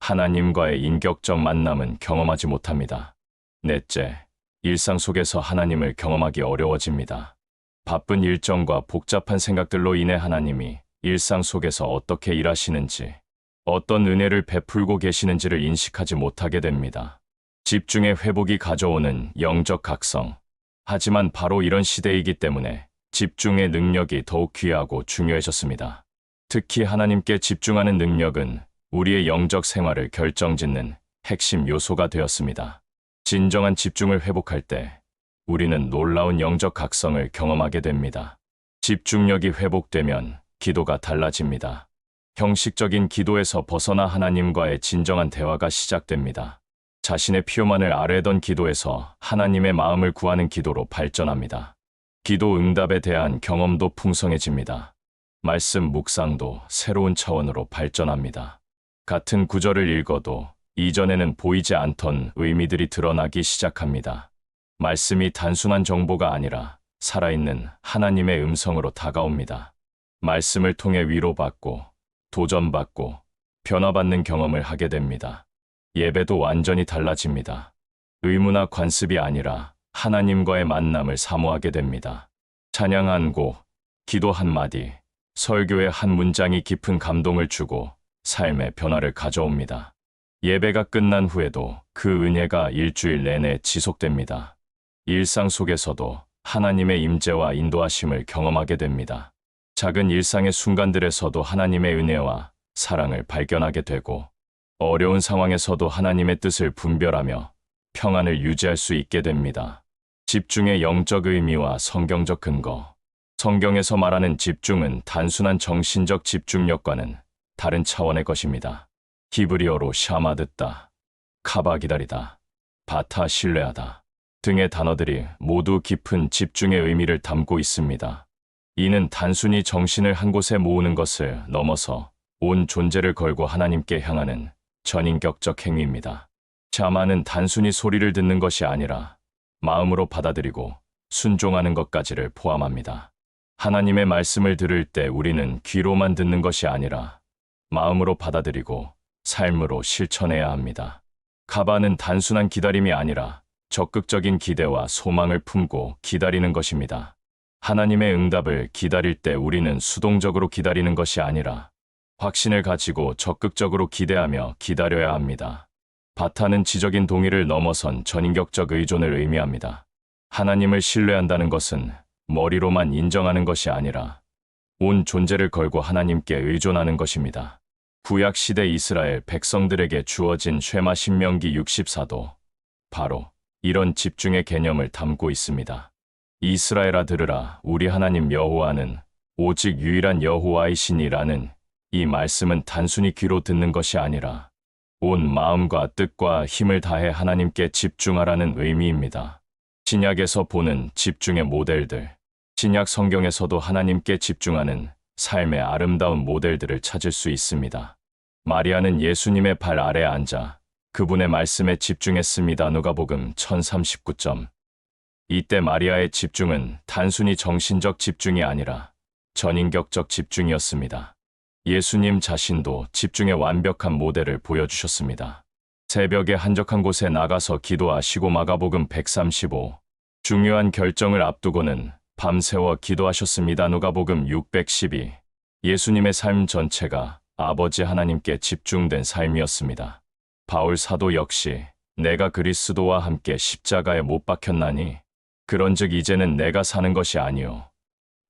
하나님과의 인격적 만남은 경험하지 못합니다. 넷째, 일상 속에서 하나님을 경험하기 어려워집니다. 바쁜 일정과 복잡한 생각들로 인해 하나님이 일상 속에서 어떻게 일하시는지, 어떤 은혜를 베풀고 계시는지를 인식하지 못하게 됩니다. 집중의 회복이 가져오는 영적 각성. 하지만 바로 이런 시대이기 때문에 집중의 능력이 더욱 귀하고 중요해졌습니다. 특히 하나님께 집중하는 능력은 우리의 영적 생활을 결정짓는 핵심 요소가 되었습니다. 진정한 집중을 회복할 때 우리는 놀라운 영적 각성을 경험하게 됩니다. 집중력이 회복되면 기도가 달라집니다. 형식적인 기도에서 벗어나 하나님과의 진정한 대화가 시작됩니다. 자신의 필요만을 아뢰던 기도에서 하나님의 마음을 구하는 기도로 발전합니다. 기도 응답에 대한 경험도 풍성해집니다. 말씀 묵상도 새로운 차원으로 발전합니다. 같은 구절을 읽어도 이전에는 보이지 않던 의미들이 드러나기 시작합니다. 말씀이 단순한 정보가 아니라 살아있는 하나님의 음성으로 다가옵니다. 말씀을 통해 위로받고 도전받고 변화받는 경험을 하게 됩니다. 예배도 완전히 달라집니다. 의무나 관습이 아니라 하나님과의 만남을 사모하게 됩니다. 찬양 한 곡, 기도 한 마디, 설교의 한 문장이 깊은 감동을 주고 삶의 변화를 가져옵니다. 예배가 끝난 후에도 그 은혜가 일주일 내내 지속됩니다. 일상 속에서도 하나님의 임재와 인도하심을 경험하게 됩니다. 작은 일상의 순간들에서도 하나님의 은혜와 사랑을 발견하게 되고 어려운 상황에서도 하나님의 뜻을 분별하며 평안을 유지할 수 있게 됩니다. 집중의 영적 의미와 성경적 근거. 성경에서 말하는 집중은 단순한 정신적 집중력과는 다른 차원의 것입니다. 히브리어로 샤마 듣다, 카바 기다리다, 바타 신뢰하다 등의 단어들이 모두 깊은 집중의 의미를 담고 있습니다. 이는 단순히 정신을 한 곳에 모으는 것을 넘어서 온 존재를 걸고 하나님께 향하는 전인격적 행위입니다. 샤마는 단순히 소리를 듣는 것이 아니라 마음으로 받아들이고 순종하는 것까지를 포함합니다. 하나님의 말씀을 들을 때 우리는 귀로만 듣는 것이 아니라 마음으로 받아들이고 삶으로 실천해야 합니다. 카바는 단순한 기다림이 아니라 적극적인 기대와 소망을 품고 기다리는 것입니다. 하나님의 응답을 기다릴 때 우리는 수동적으로 기다리는 것이 아니라 확신을 가지고 적극적으로 기대하며 기다려야 합니다. 바타는 지적인 동의를 넘어선 전인격적 의존을 의미합니다. 하나님을 신뢰한다는 것은 머리로만 인정하는 것이 아니라 온 존재를 걸고 하나님께 의존하는 것입니다. 구약시대 이스라엘 백성들에게 주어진 쉐마 신명기 64도 바로 이런 집중의 개념을 담고 있습니다. 이스라엘아 들으라, 우리 하나님 여호와는 오직 유일한 여호와이시니라는 이 말씀은 단순히 귀로 듣는 것이 아니라 온 마음과 뜻과 힘을 다해 하나님께 집중하라는 의미입니다. 신약에서 보는 집중의 모델들, 신약 성경에서도 하나님께 집중하는 삶의 아름다운 모델들을 찾을 수 있습니다. 마리아는 예수님의 발 아래 앉아 그분의 말씀에 집중했습니다. 누가복음 1039점. 이때 마리아의 집중은 단순히 정신적 집중이 아니라 전인격적 집중이었습니다. 예수님 자신도 집중의 완벽한 모델을 보여주셨습니다. 새벽에 한적한 곳에 나가서 기도하시고 마가복음 135. 중요한 결정을 앞두고는 밤새워 기도하셨습니다. 누가복음 612. 예수님의 삶 전체가 아버지 하나님께 집중된 삶이었습니다. 바울 사도 역시 내가 그리스도와 함께 십자가에 못 박혔나니 그런즉 이제는 내가 사는 것이 아니요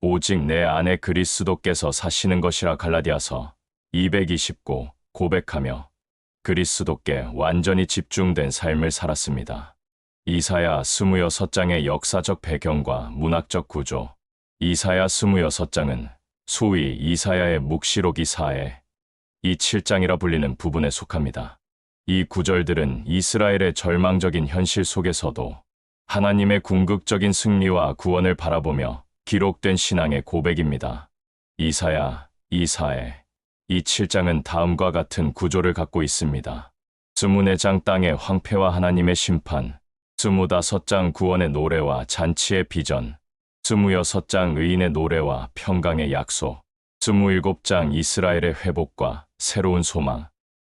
오직 내 안에 그리스도께서 사시는 것이라 갈라디아서 229 고백하며 그리스도께 완전히 집중된 삶을 살았습니다. 이사야 26장의 역사적 배경과 문학적 구조. 이사야 26장은 소위 이사야의 묵시록이 4에 이 7장이라 불리는 부분에 속합니다. 이 구절들은 이스라엘의 절망적인 현실 속에서도 하나님의 궁극적인 승리와 구원을 바라보며 기록된 신앙의 고백입니다. 이사야 2사에 이 7장은 다음과 같은 구조를 갖고 있습니다. 24장 땅의 황폐와 하나님의 심판, 25장 구원의 노래와 잔치의 비전, 26장 의인의 노래와 평강의 약속, 27장 이스라엘의 회복과 새로운 소망.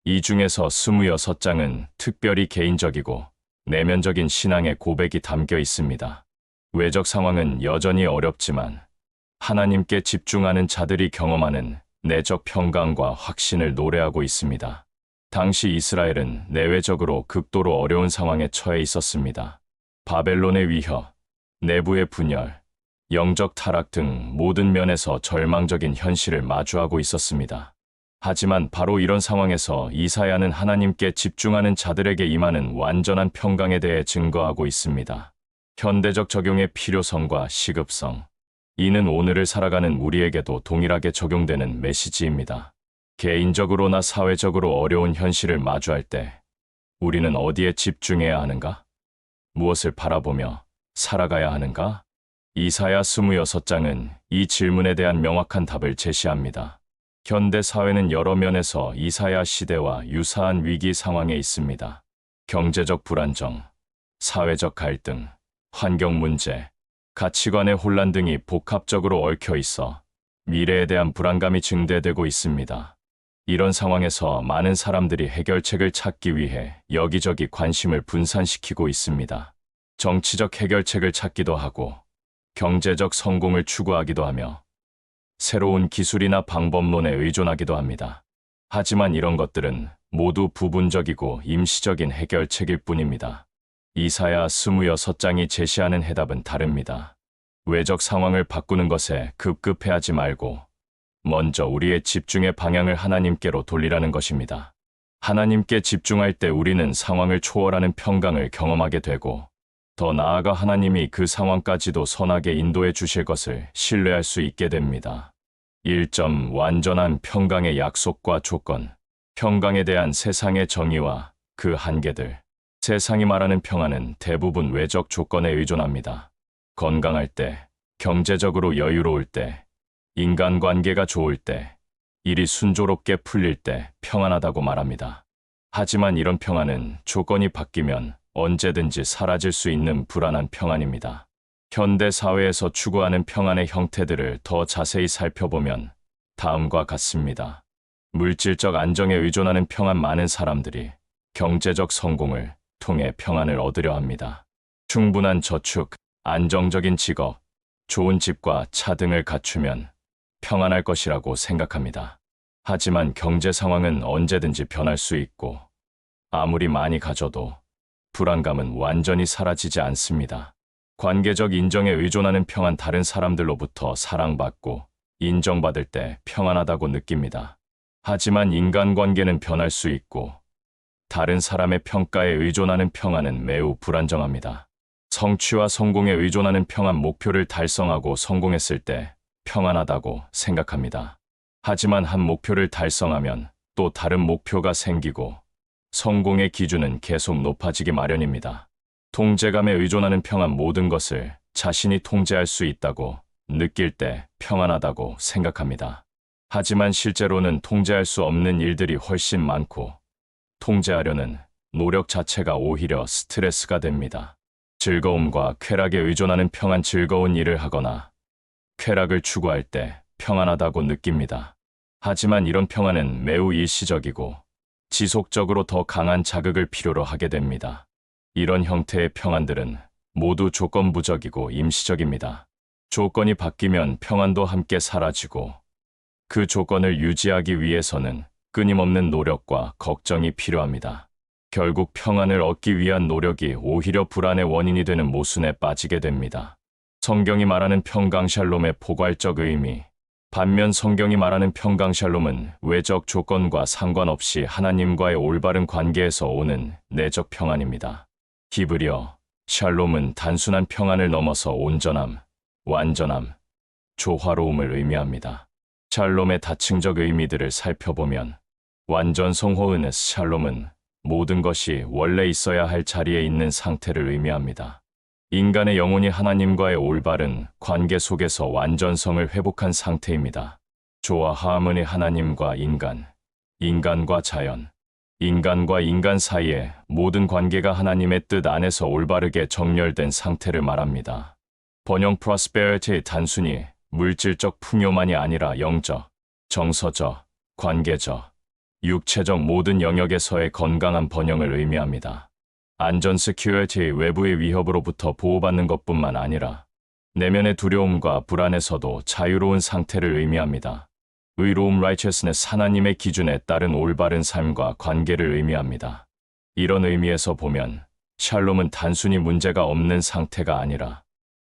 이 중에서 26장은 특별히 개인적이고 내면적인 신앙의 고백이 담겨 있습니다. 외적 상황은 여전히 어렵지만 하나님께 집중하는 자들이 경험하는 내적 평강과 확신을 노래하고 있습니다. 당시 이스라엘은 내외적으로 극도로 어려운 상황에 처해 있었습니다. 바벨론의 위협, 내부의 분열, 영적 타락 등 모든 면에서 절망적인 현실을 마주하고 있었습니다. 하지만 바로 이런 상황에서 이사야는 하나님께 집중하는 자들에게 임하는 완전한 평강에 대해 증거하고 있습니다. 현대적 적용의 필요성과 시급성. 이는 오늘을 살아가는 우리에게도 동일하게 적용되는 메시지입니다. 개인적으로나 사회적으로 어려운 현실을 마주할 때 우리는 어디에 집중해야 하는가? 무엇을 바라보며 살아가야 하는가? 이사야 26장은 이 질문에 대한 명확한 답을 제시합니다. 현대 사회는 여러 면에서 이사야 시대와 유사한 위기 상황에 있습니다. 경제적 불안정, 사회적 갈등, 환경 문제, 가치관의 혼란 등이 복합적으로 얽혀 있어 미래에 대한 불안감이 증대되고 있습니다. 이런 상황에서 많은 사람들이 해결책을 찾기 위해 여기저기 관심을 분산시키고 있습니다. 정치적 해결책을 찾기도 하고 경제적 성공을 추구하기도 하며 새로운 기술이나 방법론에 의존하기도 합니다. 하지만 이런 것들은 모두 부분적이고 임시적인 해결책일 뿐입니다. 이사야 26장이 제시하는 해답은 다릅니다. 외적 상황을 바꾸는 것에 급급해하지 말고 먼저 우리의 집중의 방향을 하나님께로 돌리라는 것입니다. 하나님께 집중할 때 우리는 상황을 초월하는 평강을 경험하게 되고 더 나아가 하나님이 그 상황까지도 선하게 인도해 주실 것을 신뢰할 수 있게 됩니다. 1점 완전한 평강의 약속과 조건. 평강에 대한 세상의 정의와 그 한계들. 세상이 말하는 평안은 대부분 외적 조건에 의존합니다. 건강할 때, 경제적으로 여유로울 때, 인간관계가 좋을 때, 일이 순조롭게 풀릴 때 평안하다고 말합니다. 하지만 이런 평안은 조건이 바뀌면 언제든지 사라질 수 있는 불안한 평안입니다. 현대 사회에서 추구하는 평안의 형태들을 더 자세히 살펴보면 다음과 같습니다. 물질적 안정에 의존하는 평안. 많은 사람들이 경제적 성공을 통해 평안을 얻으려 합니다. 충분한 저축, 안정적인 직업, 좋은 집과 차 등을 갖추면 평안할 것이라고 생각합니다. 하지만 경제 상황은 언제든지 변할 수 있고 아무리 많이 가져도 불안감은 완전히 사라지지 않습니다. 관계적 인정에 의존하는 평안. 다른 사람들로부터 사랑받고 인정받을 때 평안하다고 느낍니다. 하지만 인간관계는 변할 수 있고 다른 사람의 평가에 의존하는 평안은 매우 불안정합니다. 성취와 성공에 의존하는 평안. 목표를 달성하고 성공했을 때 평안하다고 생각합니다. 하지만 한 목표를 달성하면 또 다른 목표가 생기고 성공의 기준은 계속 높아지기 마련입니다. 통제감에 의존하는 평안. 모든 것을 자신이 통제할 수 있다고 느낄 때 평안하다고 생각합니다. 하지만 실제로는 통제할 수 없는 일들이 훨씬 많고 통제하려는 노력 자체가 오히려 스트레스가 됩니다. 즐거움과 쾌락에 의존하는 평안. 즐거운 일을 하거나 쾌락을 추구할 때 평안하다고 느낍니다. 하지만 이런 평안은 매우 일시적이고 지속적으로 더 강한 자극을 필요로 하게 됩니다. 이런 형태의 평안들은 모두 조건부적이고 임시적입니다. 조건이 바뀌면 평안도 함께 사라지고 그 조건을 유지하기 위해서는 끊임없는 노력과 걱정이 필요합니다. 결국 평안을 얻기 위한 노력이 오히려 불안의 원인이 되는 모순에 빠지게 됩니다. 성경이 말하는 평강. 샬롬의 포괄적 의미. 반면 성경이 말하는 평강 샬롬은 외적 조건과 상관없이 하나님과의 올바른 관계에서 오는 내적 평안입니다. 히브리어 샬롬은 단순한 평안을 넘어서 온전함, 완전함, 조화로움을 의미합니다. 샬롬의 다층적 의미들을 살펴보면 완전성 호은에스 샬롬은 모든 것이 원래 있어야 할 자리에 있는 상태를 의미합니다. 인간의 영혼이 하나님과의 올바른 관계 속에서 완전성을 회복한 상태입니다. 조화 하모니. 하나님과 인간, 인간과 자연, 인간과 인간 사이의 모든 관계가 하나님의 뜻 안에서 올바르게 정렬된 상태를 말합니다. 번영 prosperity. 단순히 물질적 풍요만이 아니라 영적, 정서적, 관계적, 육체적 모든 영역에서의 건강한 번영을 의미합니다. 안전 security. 외부의 위협으로부터 보호받는 것뿐만 아니라 내면의 두려움과 불안에서도 자유로운 상태를 의미합니다. 의로움 righteousness. 하나님의 기준에 따른 올바른 삶과 관계를 의미합니다. 이런 의미에서 보면 샬롬은 단순히 문제가 없는 상태가 아니라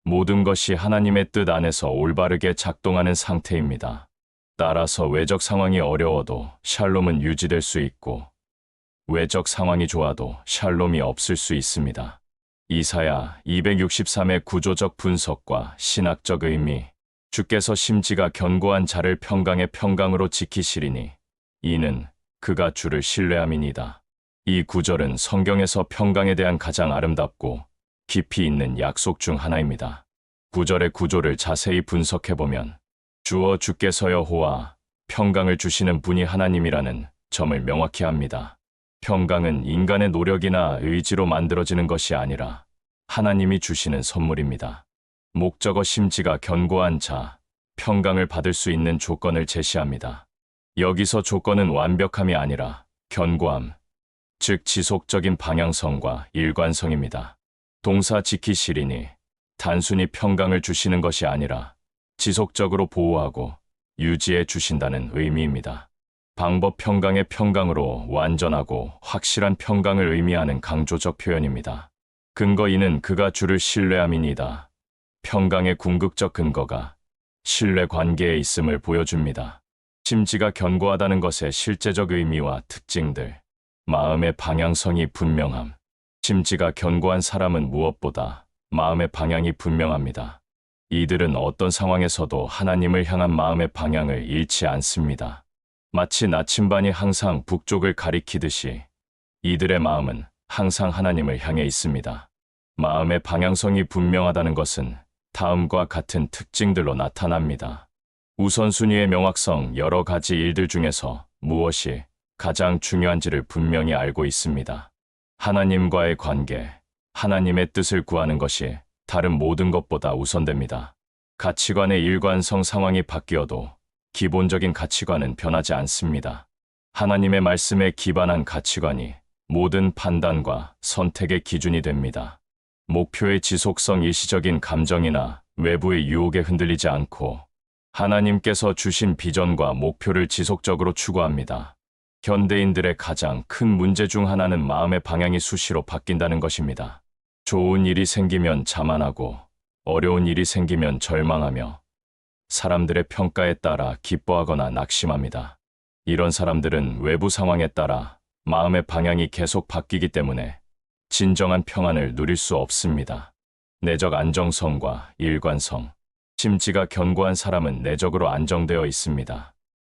모든 것이 하나님의 뜻 안에서 올바르게 작동하는 상태입니다. 따라서 외적 상황이 어려워도 샬롬은 유지될 수 있고 외적 상황이 좋아도 샬롬이 없을 수 있습니다. 이사야 263의 구조적 분석과 신학적 의미. 주께서 심지가 견고한 자를 평강의 평강으로 지키시리니 이는 그가 주를 신뢰함이니이다. 이 구절은 성경에서 평강에 대한 가장 아름답고 깊이 있는 약속 중 하나입니다. 구절의 구조를 자세히 분석해보면 주어 주께서 여호와 평강을 주시는 분이 하나님이라는 점을 명확히 합니다. 평강은 인간의 노력이나 의지로 만들어지는 것이 아니라 하나님이 주시는 선물입니다. 목적어 심지가 견고한 자, 평강을 받을 수 있는 조건을 제시합니다. 여기서 조건은 완벽함이 아니라 견고함, 즉 지속적인 방향성과 일관성입니다. 동사 지키시리니 단순히 평강을 주시는 것이 아니라 지속적으로 보호하고 유지해 주신다는 의미입니다. 방법 평강의 평강으로 완전하고 확실한 평강을 의미하는 강조적 표현입니다. 근거 이는 그가 주를 신뢰함이니이다. 평강의 궁극적 근거가 신뢰 관계에 있음을 보여줍니다. 심지가 견고하다는 것의 실제적 의미와 특징들. 마음의 방향성이 분명함. 심지가 견고한 사람은 무엇보다 마음의 방향이 분명합니다. 이들은 어떤 상황에서도 하나님을 향한 마음의 방향을 잃지 않습니다. 마치 나침반이 항상 북쪽을 가리키듯이 이들의 마음은 항상 하나님을 향해 있습니다. 마음의 방향성이 분명하다는 것은 다음과 같은 특징들로 나타납니다. 우선순위의 명확성, 여러 가지 일들 중에서 무엇이 가장 중요한지를 분명히 알고 있습니다. 하나님과의 관계, 하나님의 뜻을 구하는 것이 다른 모든 것보다 우선됩니다. 가치관의 일관성 상황이 바뀌어도 기본적인 가치관은 변하지 않습니다. 하나님의 말씀에 기반한 가치관이 모든 판단과 선택의 기준이 됩니다. 목표의 지속성, 일시적인 감정이나 외부의 유혹에 흔들리지 않고 하나님께서 주신 비전과 목표를 지속적으로 추구합니다. 현대인들의 가장 큰 문제 중 하나는 마음의 방향이 수시로 바뀐다는 것입니다. 좋은 일이 생기면 자만하고 어려운 일이 생기면 절망하며 사람들의 평가에 따라 기뻐하거나 낙심합니다. 이런 사람들은 외부 상황에 따라 마음의 방향이 계속 바뀌기 때문에 진정한 평안을 누릴 수 없습니다. 내적 안정성과 일관성. 심지가 견고한 사람은 내적으로 안정되어 있습니다.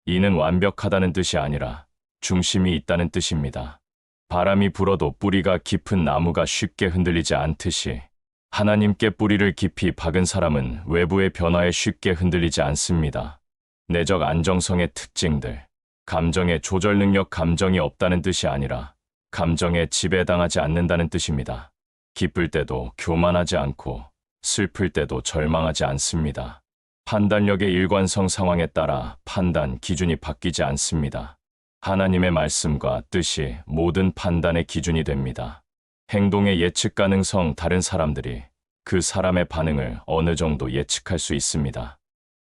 이는 완벽하다는 뜻이 아니라 중심이 있다는 뜻입니다. 바람이 불어도 뿌리가 깊은 나무가 쉽게 흔들리지 않듯이 하나님께 뿌리를 깊이 박은 사람은 외부의 변화에 쉽게 흔들리지 않습니다. 내적 안정성의 특징들. 감정의 조절 능력. 감정이 없다는 뜻이 아니라 감정에 지배당하지 않는다는 뜻입니다. 기쁠 때도 교만하지 않고 슬플 때도 절망하지 않습니다. 판단력의 일관성. 상황에 따라 판단 기준이 바뀌지 않습니다. 하나님의 말씀과 뜻이 모든 판단의 기준이 됩니다. 행동의 예측 가능성. 다른 사람들이 그 사람의 반응을 어느 정도 예측할 수 있습니다.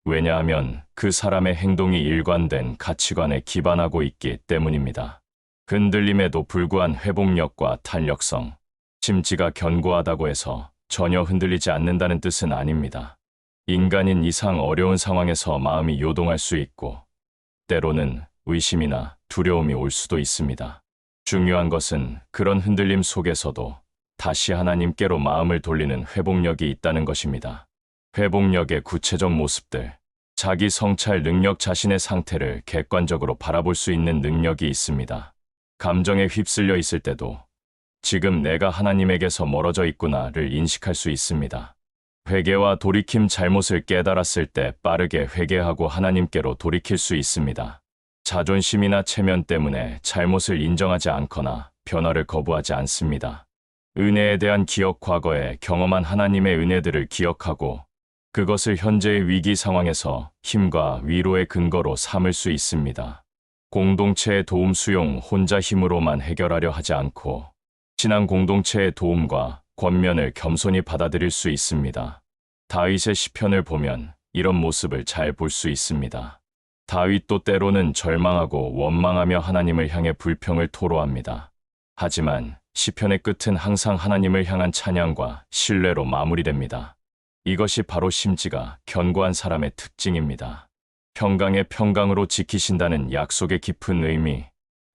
왜냐하면 그 사람의 행동이 일관된 가치관에 기반하고 있기 때문입니다. 흔들림에도 불구한 회복력과 탄력성. 심지가 견고하다고 해서 전혀 흔들리지 않는다는 뜻은 아닙니다. 인간인 이상 어려운 상황에서 마음이 요동할 수 있고 때로는 의심이나 두려움이 올 수도 있습니다. 중요한 것은 그런 흔들림 속에서도 다시 하나님께로 마음을 돌리는 회복력이 있다는 것입니다. 회복력의 구체적 모습들. 자기 성찰 능력. 자신의 상태를 객관적으로 바라볼 수 있는 능력이 있습니다. 감정에 휩쓸려 있을 때도 지금 내가 하나님에게서 멀어져 있구나를 인식할 수 있습니다. 회개와 돌이킴. 잘못을 깨달았을 때 빠르게 회개하고 하나님께로 돌이킬 수 있습니다. 자존심이나 체면 때문에 잘못을 인정하지 않거나 변화를 거부하지 않습니다. 은혜에 대한 기억. 과거에 경험한 하나님의 은혜들을 기억하고 그것을 현재의 위기 상황에서 힘과 위로의 근거로 삼을 수 있습니다. 공동체의 도움 수용. 혼자 힘으로만 해결하려 하지 않고 신앙 공동체의 도움과 권면을 겸손히 받아들일 수 있습니다. 다윗의 시편을 보면 이런 모습을 잘 볼 수 있습니다. 다윗도 때로는 절망하고 원망하며 하나님을 향해 불평을 토로합니다. 하지만 시편의 끝은 항상 하나님을 향한 찬양과 신뢰로 마무리됩니다. 이것이 바로 심지가 견고한 사람의 특징입니다. 평강의 평강으로 지키신다는 약속의 깊은 의미.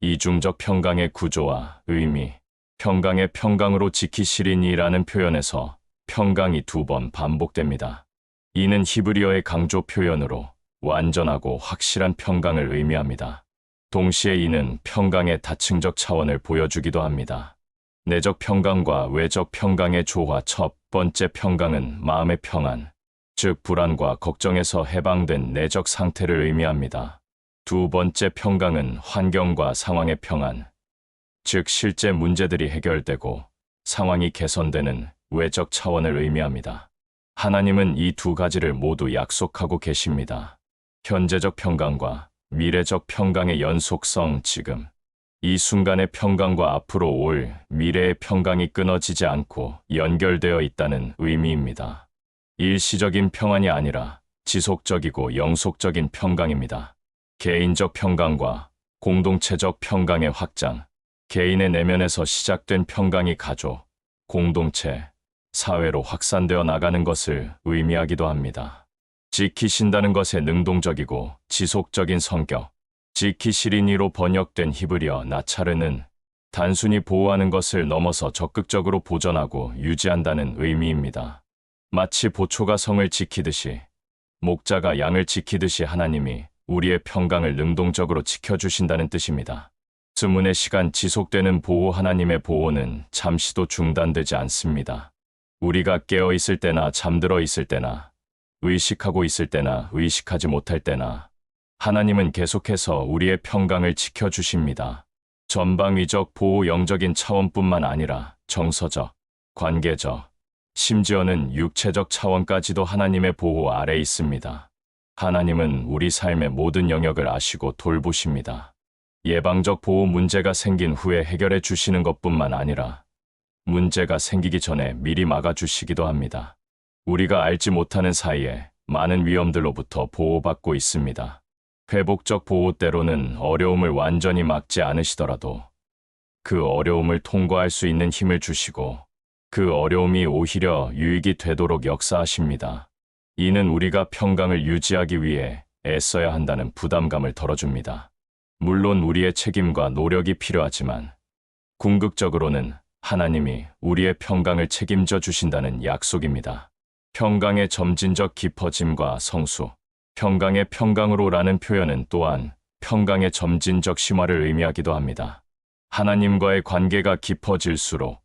이중적 평강의 구조와 의미. 평강의 평강으로 지키시리니라는 표현에서 평강이 2번 반복됩니다. 이는 히브리어의 강조 표현으로 완전하고 확실한 평강을 의미합니다. 동시에 이는 평강의 다층적 차원을 보여주기도 합니다. 내적 평강과 외적 평강의 조화. 첫 번째 평강은 마음의 평안, 즉 불안과 걱정에서 해방된 내적 상태를 의미합니다. 두 번째 평강은 환경과 상황의 평안, 즉 실제 문제들이 해결되고 상황이 개선되는 외적 차원을 의미합니다. 하나님은 이 두 가지를 모두 약속하고 계십니다. 현재적 평강과 미래적 평강의 연속성. 지금 이 순간의 평강과 앞으로 올 미래의 평강이 끊어지지 않고 연결되어 있다는 의미입니다. 일시적인 평안이 아니라 지속적이고 영속적인 평강입니다. 개인적 평강과 공동체적 평강의 확장. 개인의 내면에서 시작된 평강이 가족, 공동체, 사회로 확산되어 나가는 것을 의미하기도 합니다. 지키신다는 것의 능동적이고 지속적인 성격. 지키시리니로 번역된 히브리어 나차르는 단순히 보호하는 것을 넘어서 적극적으로 보존하고 유지한다는 의미입니다. 마치 보초가 성을 지키듯이, 목자가 양을 지키듯이 하나님이 우리의 평강을 능동적으로 지켜주신다는 뜻입니다. 수문의 시간 지속되는 보호 하나님의 보호는 잠시도 중단되지 않습니다. 우리가 깨어 있을 때나 잠들어 있을 때나 의식하고 있을 때나 의식하지 못할 때나 하나님은 계속해서 우리의 평강을 지켜주십니다. 전방위적 보호 영적인 차원뿐만 아니라 정서적, 관계적, 심지어는 육체적 차원까지도 하나님의 보호 아래 있습니다. 하나님은 우리 삶의 모든 영역을 아시고 돌보십니다. 예방적 보호 문제가 생긴 후에 해결해 주시는 것뿐만 아니라 문제가 생기기 전에 미리 막아주시기도 합니다. 우리가 알지 못하는 사이에 많은 위험들로부터 보호받고 있습니다. 회복적 보호 때로는 어려움을 완전히 막지 않으시더라도 그 어려움을 통과할 수 있는 힘을 주시고 그 어려움이 오히려 유익이 되도록 역사하십니다. 이는 우리가 평강을 유지하기 위해 애써야 한다는 부담감을 덜어줍니다. 물론 우리의 책임과 노력이 필요하지만 궁극적으로는 하나님이 우리의 평강을 책임져 주신다는 약속입니다. 평강의 점진적 깊어짐과 성수, 평강의 평강으로라는 표현은 또한 평강의 점진적 심화를 의미하기도 합니다. 하나님과의 관계가 깊어질수록,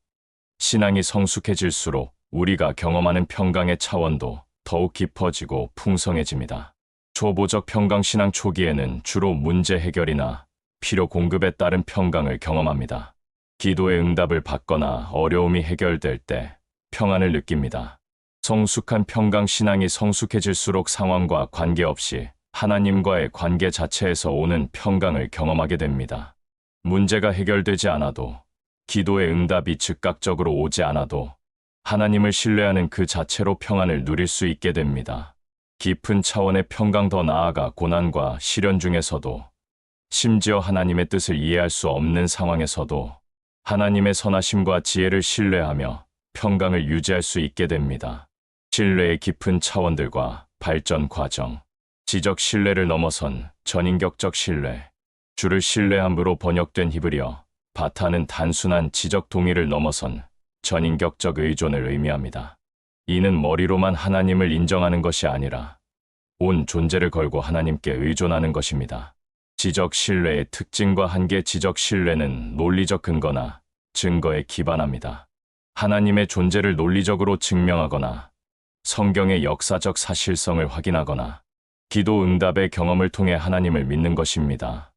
신앙이 성숙해질수록 우리가 경험하는 평강의 차원도 더욱 깊어지고 풍성해집니다. 초보적 평강신앙 초기에는 주로 문제 해결이나 필요 공급에 따른 평강을 경험합니다. 기도의 응답을 받거나 어려움이 해결될 때 평안을 느낍니다. 성숙한 평강신앙이 성숙해질수록 상황과 관계없이 하나님과의 관계 자체에서 오는 평강을 경험하게 됩니다. 문제가 해결되지 않아도, 기도의 응답이 즉각적으로 오지 않아도 하나님을 신뢰하는 그 자체로 평안을 누릴 수 있게 됩니다. 깊은 차원의 평강, 더 나아가 고난과 시련 중에서도, 심지어 하나님의 뜻을 이해할 수 없는 상황에서도 하나님의 선하심과 지혜를 신뢰하며 평강을 유지할 수 있게 됩니다. 신뢰의 깊은 차원들과 발전 과정, 지적 신뢰를 넘어선 전인격적 신뢰, 주를 신뢰함으로 번역된 히브리어 바타는 단순한 지적 동의를 넘어선 전인격적 의존을 의미합니다. 이는 머리로만 하나님을 인정하는 것이 아니라 온 존재를 걸고 하나님께 의존하는 것입니다. 지적 신뢰의 특징과 한계. 지적 신뢰는 논리적 근거나 증거에 기반합니다. 하나님의 존재를 논리적으로 증명하거나 성경의 역사적 사실성을 확인하거나 기도 응답의 경험을 통해 하나님을 믿는 것입니다.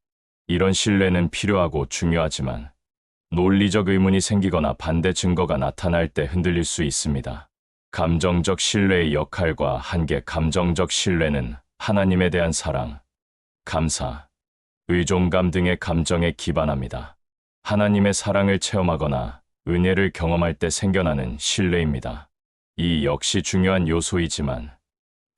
이런 신뢰는 필요하고 중요하지만 논리적 의문이 생기거나 반대 증거가 나타날 때 흔들릴 수 있습니다. 감정적 신뢰의 역할과 한계. 감정적 신뢰는 하나님에 대한 사랑, 감사, 의존감 등의 감정에 기반합니다. 하나님의 사랑을 체험하거나 은혜를 경험할 때 생겨나는 신뢰입니다. 이 역시 중요한 요소이지만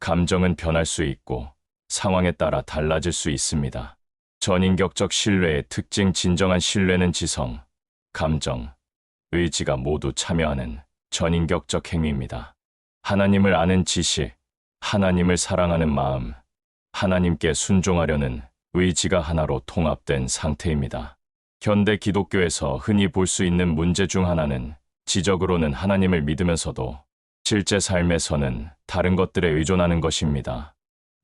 감정은 변할 수 있고 상황에 따라 달라질 수 있습니다. 전인격적 신뢰의 특징. 진정한 신뢰는 지성, 감정, 의지가 모두 참여하는 전인격적 행위입니다. 하나님을 아는 지식, 하나님을 사랑하는 마음, 하나님께 순종하려는 의지가 하나로 통합된 상태입니다. 현대 기독교에서 흔히 볼 수 있는 문제 중 하나는 지적으로는 하나님을 믿으면서도 실제 삶에서는 다른 것들에 의존하는 것입니다.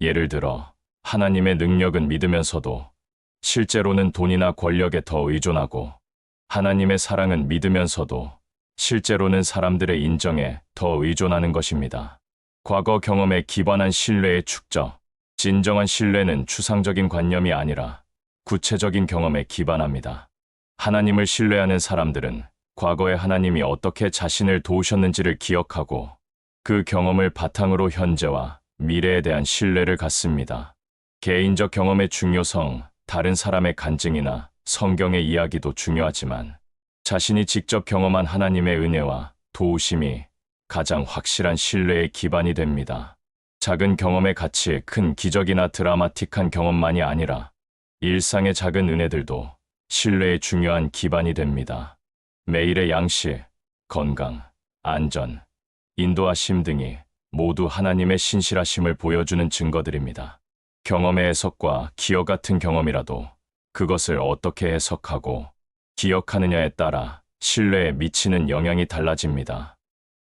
예를 들어 하나님의 능력은 믿으면서도 실제로는 돈이나 권력에 더 의존하고, 하나님의 사랑은 믿으면서도 실제로는 사람들의 인정에 더 의존하는 것입니다. 과거 경험에 기반한 신뢰의 축적. 진정한 신뢰는 추상적인 관념이 아니라 구체적인 경험에 기반합니다. 하나님을 신뢰하는 사람들은 과거에 하나님이 어떻게 자신을 도우셨는지를 기억하고 그 경험을 바탕으로 현재와 미래에 대한 신뢰를 갖습니다. 개인적 경험의 중요성, 다른 사람의 간증이나 성경의 이야기도 중요하지만 자신이 직접 경험한 하나님의 은혜와 도우심이 가장 확실한 신뢰의 기반이 됩니다. 작은 경험의 가치에 큰 기적이나 드라마틱한 경험만이 아니라 일상의 작은 은혜들도 신뢰의 중요한 기반이 됩니다. 매일의 양식, 건강, 안전, 인도하심 등이 모두 하나님의 신실하심을 보여주는 증거들입니다. 경험의 해석과 기억 같은 경험이라도 그것을 어떻게 해석하고 기억하느냐에 따라 신뢰에 미치는 영향이 달라집니다.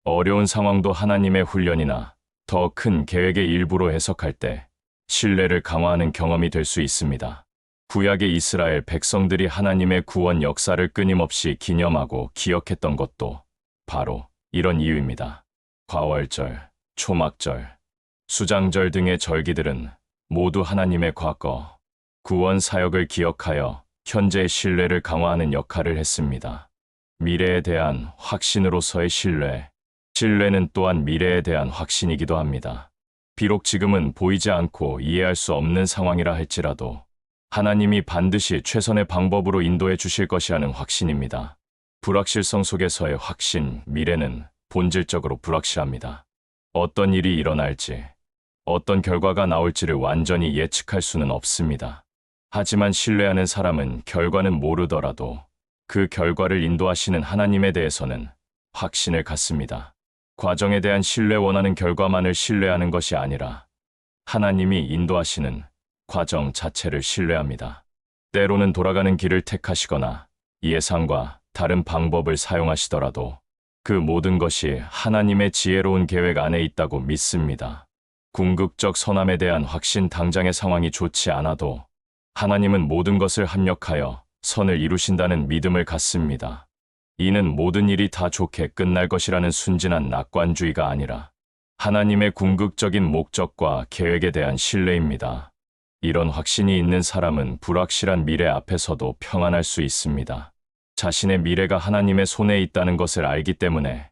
어려운 상황도 하나님의 훈련이나 더 큰 계획의 일부로 해석할 때 신뢰를 강화하는 경험이 될 수 있습니다. 구약의 이스라엘 백성들이 하나님의 구원 역사를 끊임없이 기념하고 기억했던 것도 바로 이런 이유입니다. 과월절, 초막절, 수장절 등의 절기들은 모두 하나님의 과거, 구원 사역을 기억하여 현재의 신뢰를 강화하는 역할을 했습니다. 미래에 대한 확신으로서의 신뢰, 신뢰는 또한 미래에 대한 확신이기도 합니다. 비록 지금은 보이지 않고 이해할 수 없는 상황이라 할지라도 하나님이 반드시 최선의 방법으로 인도해 주실 것이라는 확신입니다. 불확실성 속에서의 확신, 미래는 본질적으로 불확실합니다. 어떤 일이 일어날지, 어떤 결과가 나올지를 완전히 예측할 수는 없습니다. 하지만 신뢰하는 사람은 결과는 모르더라도 그 결과를 인도하시는 하나님에 대해서는 확신을 갖습니다. 과정에 대한 신뢰 원하는 결과만을 신뢰하는 것이 아니라 하나님이 인도하시는 과정 자체를 신뢰합니다. 때로는 돌아가는 길을 택하시거나 예상과 다른 방법을 사용하시더라도 그 모든 것이 하나님의 지혜로운 계획 안에 있다고 믿습니다. 궁극적 선함에 대한 확신, 당장의 상황이 좋지 않아도 하나님은 모든 것을 합력하여 선을 이루신다는 믿음을 갖습니다. 이는 모든 일이 다 좋게 끝날 것이라는 순진한 낙관주의가 아니라 하나님의 궁극적인 목적과 계획에 대한 신뢰입니다. 이런 확신이 있는 사람은 불확실한 미래 앞에서도 평안할 수 있습니다. 자신의 미래가 하나님의 손에 있다는 것을 알기 때문에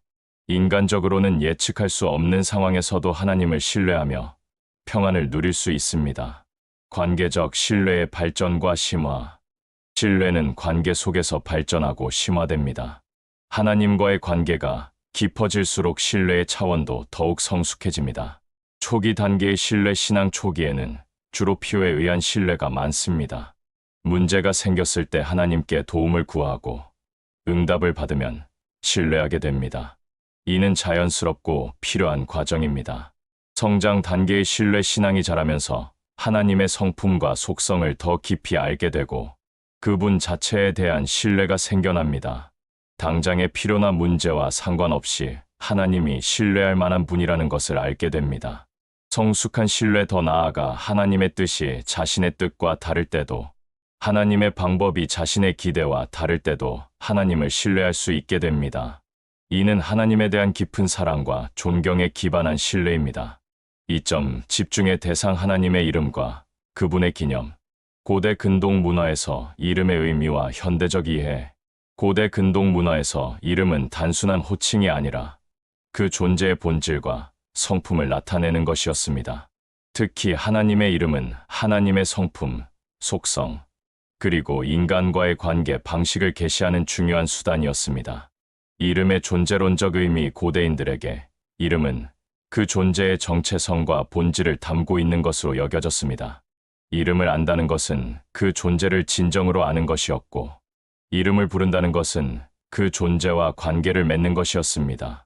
인간적으로는 예측할 수 없는 상황에서도 하나님을 신뢰하며 평안을 누릴 수 있습니다. 관계적 신뢰의 발전과 심화. 신뢰는 관계 속에서 발전하고 심화됩니다. 하나님과의 관계가 깊어질수록 신뢰의 차원도 더욱 성숙해집니다. 초기 단계의 신뢰, 신앙 초기에는 주로 필요에 의한 신뢰가 많습니다. 문제가 생겼을 때 하나님께 도움을 구하고 응답을 받으면 신뢰하게 됩니다. 이는 자연스럽고 필요한 과정입니다. 성장 단계의 신뢰, 신앙이 자라면서 하나님의 성품과 속성을 더 깊이 알게 되고 그분 자체에 대한 신뢰가 생겨납니다. 당장의 필요나 문제와 상관없이 하나님이 신뢰할 만한 분이라는 것을 알게 됩니다. 성숙한 신뢰, 더 나아가 하나님의 뜻이 자신의 뜻과 다를 때도, 하나님의 방법이 자신의 기대와 다를 때도 하나님을 신뢰할 수 있게 됩니다. 이는 하나님에 대한 깊은 사랑과 존경에 기반한 신뢰입니다. 이 점 집중의 대상, 하나님의 이름과 그분의 기념. 고대 근동 문화에서 이름의 의미와 현대적 이해. 고대 근동 문화에서 이름은 단순한 호칭이 아니라 그 존재의 본질과 성품을 나타내는 것이었습니다. 특히 하나님의 이름은 하나님의 성품, 속성, 그리고 인간과의 관계 방식을 계시하는 중요한 수단이었습니다. 이름의 존재론적 의미, 고대인들에게 이름은 그 존재의 정체성과 본질을 담고 있는 것으로 여겨졌습니다. 이름을 안다는 것은 그 존재를 진정으로 아는 것이었고, 이름을 부른다는 것은 그 존재와 관계를 맺는 것이었습니다.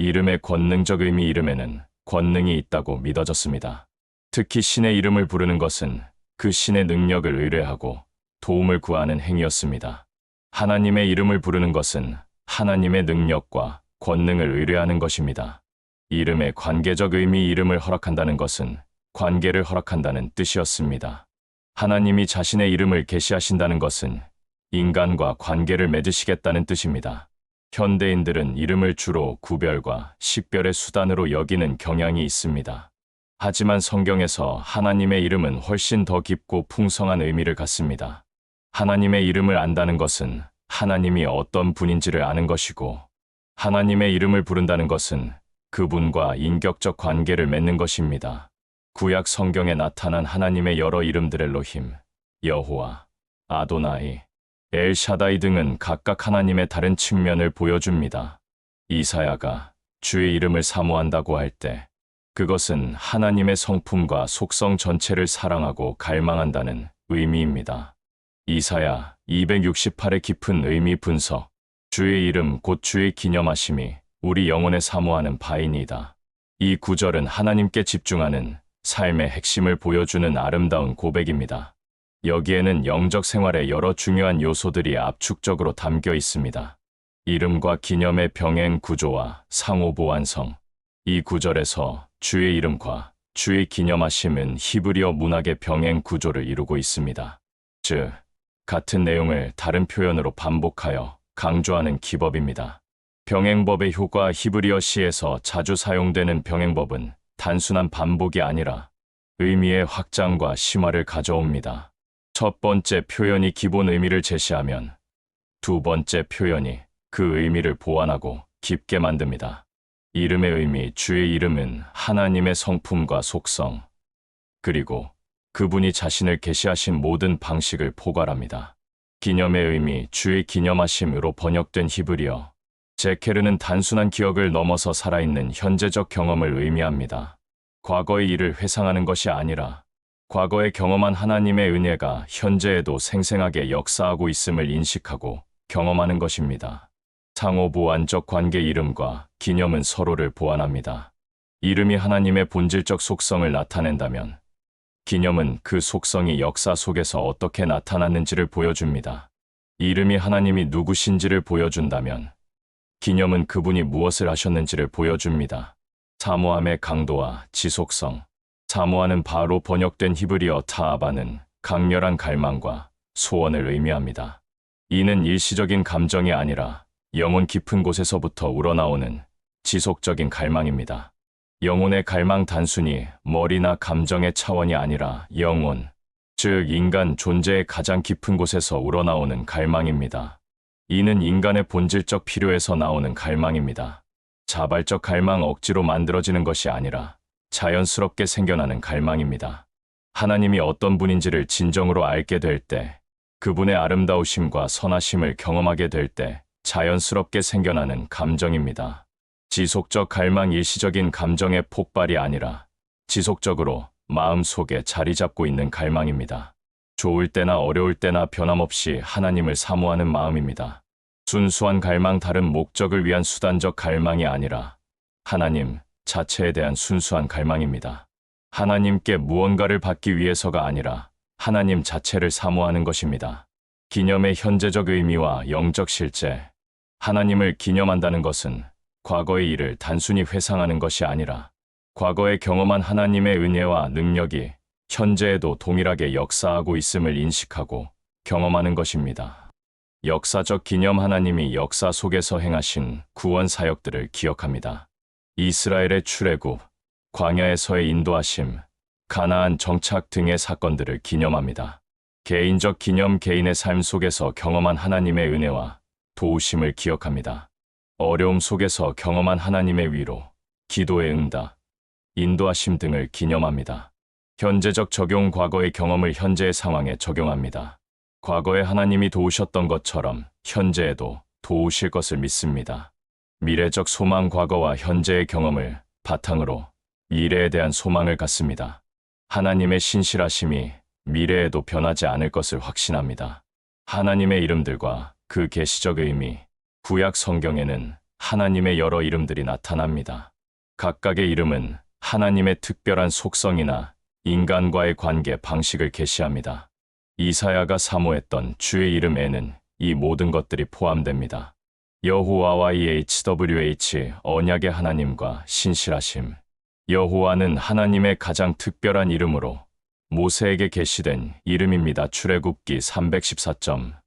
이름의 권능적 의미, 이름에는 권능이 있다고 믿어졌습니다. 특히 신의 이름을 부르는 것은 그 신의 능력을 의뢰하고 도움을 구하는 행위였습니다. 하나님의 이름을 부르는 것은 하나님의 능력과 권능을 의뢰하는 것입니다. 이름의 관계적 의미, 이름을 허락한다는 것은 관계를 허락한다는 뜻이었습니다. 하나님이 자신의 이름을 계시하신다는 것은 인간과 관계를 맺으시겠다는 뜻입니다. 현대인들은 이름을 주로 구별과 식별의 수단으로 여기는 경향이 있습니다. 하지만 성경에서 하나님의 이름은 훨씬 더 깊고 풍성한 의미를 갖습니다. 하나님의 이름을 안다는 것은 하나님이 어떤 분인지를 아는 것이고, 하나님의 이름을 부른다는 것은 그분과 인격적 관계를 맺는 것입니다. 구약 성경에 나타난 하나님의 여러 이름들, 엘로힘, 여호와, 아도나이, 엘샤다이 등은 각각 하나님의 다른 측면을 보여줍니다. 이사야가 주의 이름을 사모한다고 할 때 그것은 하나님의 성품과 속성 전체를 사랑하고 갈망한다는 의미입니다. 이사야 268의 깊은 의미 분석. 주의 이름 곧 주의 기념하심이 우리 영혼에 사모하는 바이니이다. 이 구절은 하나님께 집중하는 삶의 핵심을 보여주는 아름다운 고백입니다. 여기에는 영적 생활의 여러 중요한 요소들이 압축적으로 담겨 있습니다. 이름과 기념의 병행 구조와 상호 보완성. 이 구절에서 주의 이름과 주의 기념하심은 히브리어 문학의 병행 구조를 이루고 있습니다. 즉, 같은 내용을 다른 표현으로 반복하여 강조하는 기법입니다. 병행법의 효과. 히브리어시에서 자주 사용되는 병행법은 단순한 반복이 아니라 의미의 확장과 심화를 가져옵니다. 첫 번째 표현이 기본 의미를 제시하면 두 번째 표현이 그 의미를 보완하고 깊게 만듭니다. 이름의 의미. 주의 이름은 하나님의 성품과 속성, 그리고 그분이 자신을 계시하신 모든 방식을 포괄합니다. 기념의 의미. 주의 기념하심으로 번역된 히브리어 제케르는 단순한 기억을 넘어서 살아있는 현재적 경험을 의미합니다. 과거의 일을 회상하는 것이 아니라 과거에 경험한 하나님의 은혜가 현재에도 생생하게 역사하고 있음을 인식하고 경험하는 것입니다. 상호 보완적 관계. 이름과 기념은 서로를 보완합니다. 이름이 하나님의 본질적 속성을 나타낸다면 기념은 그 속성이 역사 속에서 어떻게 나타났는지를 보여줍니다. 이름이 하나님이 누구신지를 보여준다면 기념은 그분이 무엇을 하셨는지를 보여줍니다. 사모함의 강도와 지속성. 사모하는 바로 번역된 히브리어 타아바는 강렬한 갈망과 소원을 의미합니다. 이는 일시적인 감정이 아니라 영혼 깊은 곳에서부터 우러나오는 지속적인 갈망입니다. 영혼의 갈망. 단순히 머리나 감정의 차원이 아니라 영혼, 즉 인간 존재의 가장 깊은 곳에서 우러나오는 갈망입니다. 이는 인간의 본질적 필요에서 나오는 갈망입니다. 자발적 갈망. 억지로 만들어지는 것이 아니라 자연스럽게 생겨나는 갈망입니다. 하나님이 어떤 분인지를 진정으로 알게 될 때, 그분의 아름다우심과 선하심을 경험하게 될 때 자연스럽게 생겨나는 감정입니다. 지속적 갈망. 일시적인 감정의 폭발이 아니라 지속적으로 마음 속에 자리 잡고 있는 갈망입니다. 좋을 때나 어려울 때나 변함없이 하나님을 사모하는 마음입니다. 순수한 갈망. 다른 목적을 위한 수단적 갈망이 아니라 하나님 자체에 대한 순수한 갈망입니다. 하나님께 무언가를 받기 위해서가 아니라 하나님 자체를 사모하는 것입니다. 기념의 현재적 의미와 영적 실제. 하나님을 기념한다는 것은 과거의 일을 단순히 회상하는 것이 아니라 과거에 경험한 하나님의 은혜와 능력이 현재에도 동일하게 역사하고 있음을 인식하고 경험하는 것입니다. 역사적 기념. 하나님이 역사 속에서 행하신 구원 사역들을 기억합니다. 이스라엘의 출애굽, 광야에서의 인도하심, 가나안 정착 등의 사건들을 기념합니다. 개인적 기념. 개인의 삶 속에서 경험한 하나님의 은혜와 도우심을 기억합니다. 어려움 속에서 경험한 하나님의 위로, 기도의 응답, 인도하심 등을 기념합니다. 현재적 적용. 과거의 경험을 현재의 상황에 적용합니다. 과거에 하나님이 도우셨던 것처럼 현재에도 도우실 것을 믿습니다. 미래적 소망. 과거와 현재의 경험을 바탕으로 미래에 대한 소망을 갖습니다. 하나님의 신실하심이 미래에도 변하지 않을 것을 확신합니다. 하나님의 이름들과 그 계시적 의미. 구약 성경에는 하나님의 여러 이름들이 나타납니다. 각각의 이름은 하나님의 특별한 속성이나 인간과의 관계 방식을 계시합니다. 이사야가 사모했던 주의 이름에는 이 모든 것들이 포함됩니다. 여호와와 YHWH 언약의 하나님과 신실하심. 여호와는 하나님의 가장 특별한 이름으로 모세에게 계시된 이름입니다. 출애굽기 314점.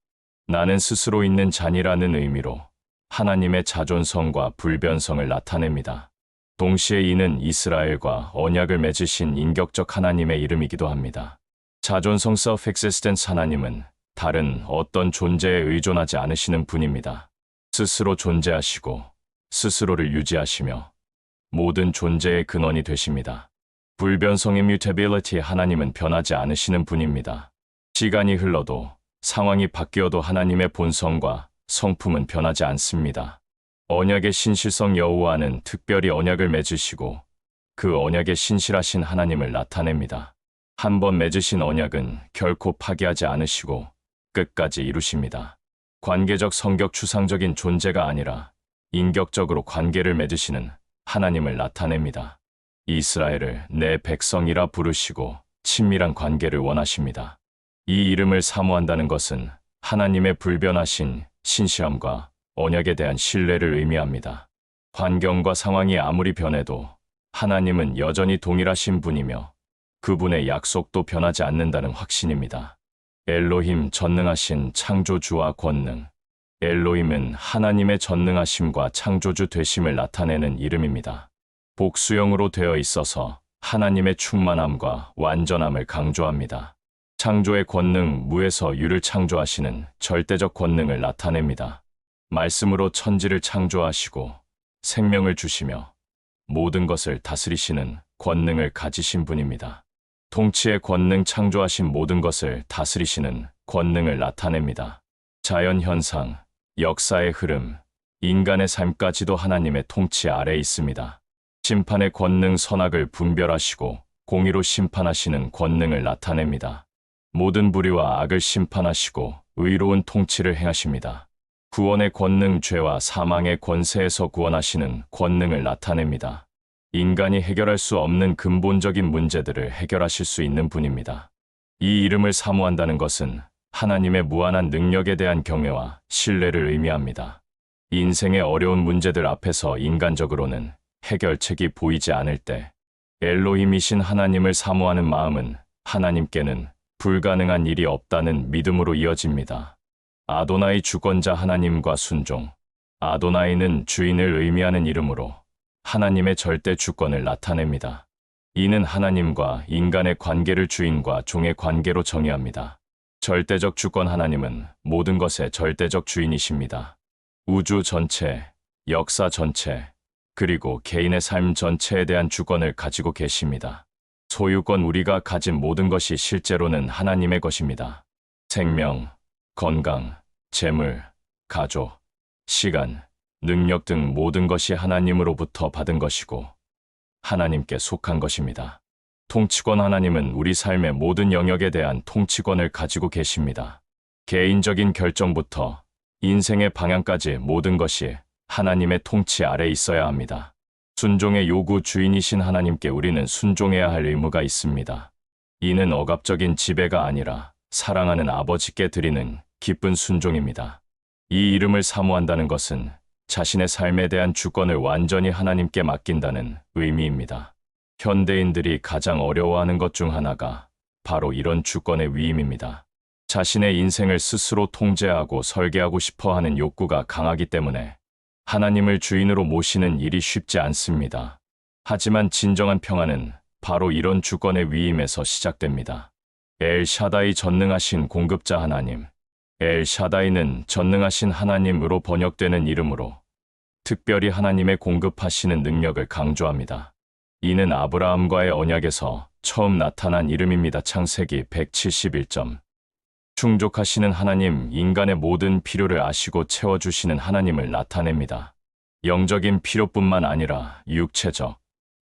나는 스스로 있는 잔이라는 의미로 하나님의 자존성과 불변성을 나타냅니다. 동시에 이는 이스라엘과 언약을 맺으신 인격적 하나님의 이름이기도 합니다. 자존성. self-existence. 하나님은 다른 어떤 존재에 의존하지 않으시는 분입니다. 스스로 존재하시고 스스로를 유지하시며 모든 존재의 근원이 되십니다. 불변성의 mutability. 하나님은 변하지 않으시는 분입니다. 시간이 흘러도 상황이 바뀌어도 하나님의 본성과 성품은 변하지 않습니다. 언약의 신실성. 여호와는 특별히 언약을 맺으시고 그 언약에 신실하신 하나님을 나타냅니다. 한 번 맺으신 언약은 결코 파기하지 않으시고 끝까지 이루십니다. 관계적. 성격. 추상적인 존재가 아니라 인격적으로 관계를 맺으시는 하나님을 나타냅니다. 이스라엘을 내 백성이라 부르시고 친밀한 관계를 원하십니다. 이 이름을 사모한다는 것은 하나님의 불변하신 신실함과 언약에 대한 신뢰를 의미합니다. 환경과 상황이 아무리 변해도 하나님은 여전히 동일하신 분이며 그분의 약속도 변하지 않는다는 확신입니다. 엘로힘 전능하신 창조주와 권능. 엘로힘은 하나님의 전능하심과 창조주 되심을 나타내는 이름입니다. 복수형으로 되어 있어서 하나님의 충만함과 완전함을 강조합니다. 창조의 권능, 무에서 유를 창조하시는 절대적 권능을 나타냅니다. 말씀으로 천지를 창조하시고 생명을 주시며 모든 것을 다스리시는 권능을 가지신 분입니다. 통치의 권능, 창조하신 모든 것을 다스리시는 권능을 나타냅니다. 자연 현상, 역사의 흐름, 인간의 삶까지도 하나님의 통치 아래에 있습니다. 심판의 권능, 선악을 분별하시고 공의로 심판하시는 권능을 나타냅니다. 모든 불의와 악을 심판하시고 의로운 통치를 행하십니다. 구원의 권능, 죄와 사망의 권세에서 구원하시는 권능을 나타냅니다. 인간이 해결할 수 없는 근본적인 문제들을 해결하실 수 있는 분입니다. 이 이름을 사모한다는 것은 하나님의 무한한 능력에 대한 경외와 신뢰를 의미합니다. 인생의 어려운 문제들 앞에서 인간적으로는 해결책이 보이지 않을 때 엘로힘이신 하나님을 사모하는 마음은 하나님께는 불가능한 일이 없다는 믿음으로 이어집니다. 아도나이, 주권자 하나님과 순종. 아도나이는 주인을 의미하는 이름으로 하나님의 절대 주권을 나타냅니다. 이는 하나님과 인간의 관계를 주인과 종의 관계로 정의합니다. 절대적 주권, 하나님은 모든 것의 절대적 주인이십니다. 우주 전체, 역사 전체, 그리고 개인의 삶 전체에 대한 주권을 가지고 계십니다. 소유권, 우리가 가진 모든 것이 실제로는 하나님의 것입니다. 생명, 건강, 재물, 가족, 시간, 능력 등 모든 것이 하나님으로부터 받은 것이고 하나님께 속한 것입니다. 통치권, 하나님은 우리 삶의 모든 영역에 대한 통치권을 가지고 계십니다. 개인적인 결정부터 인생의 방향까지 모든 것이 하나님의 통치 아래 있어야 합니다. 순종의 요구, 주인이신 하나님께 우리는 순종해야 할 의무가 있습니다. 이는 억압적인 지배가 아니라 사랑하는 아버지께 드리는 기쁜 순종입니다. 이 이름을 사모한다는 것은 자신의 삶에 대한 주권을 완전히 하나님께 맡긴다는 의미입니다. 현대인들이 가장 어려워하는 것 중 하나가 바로 이런 주권의 위임입니다. 자신의 인생을 스스로 통제하고 설계하고 싶어 하는 욕구가 강하기 때문에 하나님을 주인으로 모시는 일이 쉽지 않습니다. 하지만 진정한 평안은 바로 이런 주권의 위임에서 시작됩니다. 엘 샤다이, 전능하신 공급자 하나님. 엘 샤다이는 전능하신 하나님으로 번역되는 이름으로 특별히 하나님의 공급하시는 능력을 강조합니다. 이는 아브라함과의 언약에서 처음 나타난 이름입니다. 창세기 171점. 충족하시는 하나님, 인간의 모든 필요를 아시고 채워주시는 하나님을 나타냅니다. 영적인 필요뿐만 아니라 육체적,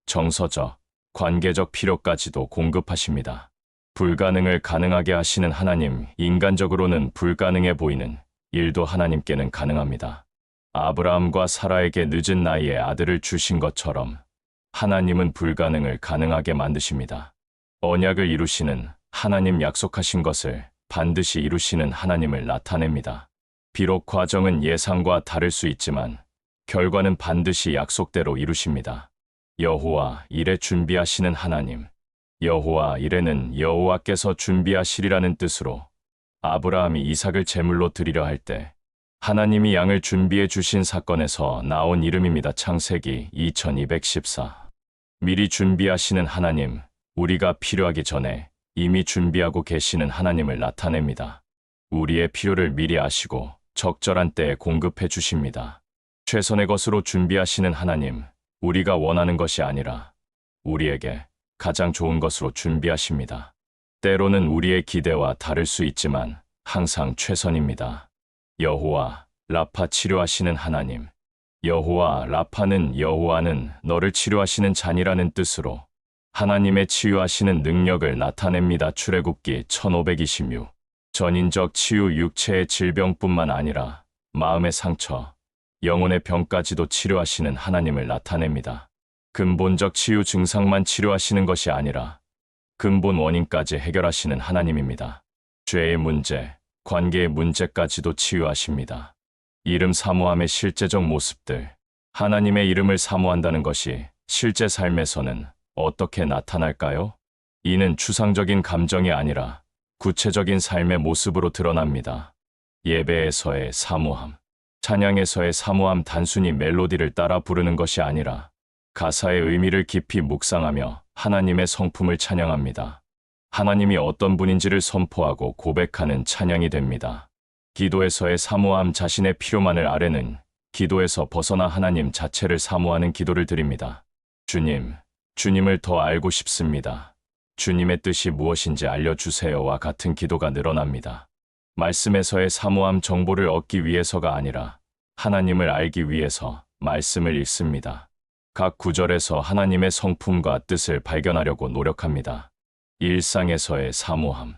정서적, 관계적 필요까지도 공급하십니다. 불가능을 가능하게 하시는 하나님, 인간적으로는 불가능해 보이는 일도 하나님께는 가능합니다. 아브라함과 사라에게 늦은 나이에 아들을 주신 것처럼 하나님은 불가능을 가능하게 만드십니다. 언약을 이루시는 하나님, 약속하신 것을 반드시 이루시는 하나님을 나타냅니다. 비록 과정은 예상과 다를 수 있지만 결과는 반드시 약속대로 이루십니다. 여호와 이레, 준비하시는 하나님. 여호와 이레는 여호와께서 준비하시리라는 뜻으로 아브라함이 이삭을 제물로 드리려 할 때 하나님이 양을 준비해 주신 사건에서 나온 이름입니다. 창세기 2214. 미리 준비하시는 하나님, 우리가 필요하기 전에 이미 준비하고 계시는 하나님을 나타냅니다. 우리의 필요를 미리 아시고 적절한 때에 공급해 주십니다. 최선의 것으로 준비하시는 하나님, 우리가 원하는 것이 아니라 우리에게 가장 좋은 것으로 준비하십니다. 때로는 우리의 기대와 다를 수 있지만 항상 최선입니다. 여호와 라파, 치료하시는 하나님. 여호와 라파는 여호와는 너를 치료하시는 잔이라는 뜻으로 하나님의 치유하시는 능력을 나타냅니다. 출애굽기 1526. 전인적 치유, 육체의 질병뿐만 아니라 마음의 상처, 영혼의 병까지도 치료하시는 하나님을 나타냅니다. 근본적 치유, 증상만 치료하시는 것이 아니라 근본 원인까지 해결하시는 하나님입니다. 죄의 문제, 관계의 문제까지도 치유하십니다. 이름 사모함의 실제적 모습들. 하나님의 이름을 사모한다는 것이 실제 삶에서는 어떻게 나타날까요? 이는 추상적인 감정이 아니라 구체적인 삶의 모습으로 드러납니다. 예배에서의 사모함, 찬양에서의 사모함 단순히 멜로디를 따라 부르는 것이 아니라 가사의 의미를 깊이 묵상하며 하나님의 성품을 찬양합니다. 하나님이 어떤 분인지를 선포하고 고백하는 찬양이 됩니다. 기도에서의 사모함 자신의 필요만을 아뢰는 기도에서 벗어나 하나님 자체를 사모하는 기도를 드립니다. 주님, 주님을 더 알고 싶습니다. 주님의 뜻이 무엇인지 알려주세요와 같은 기도가 늘어납니다. 말씀에서의 사모함 정보를 얻기 위해서가 아니라 하나님을 알기 위해서 말씀을 읽습니다. 각 구절에서 하나님의 성품과 뜻을 발견하려고 노력합니다. 일상에서의 사모함.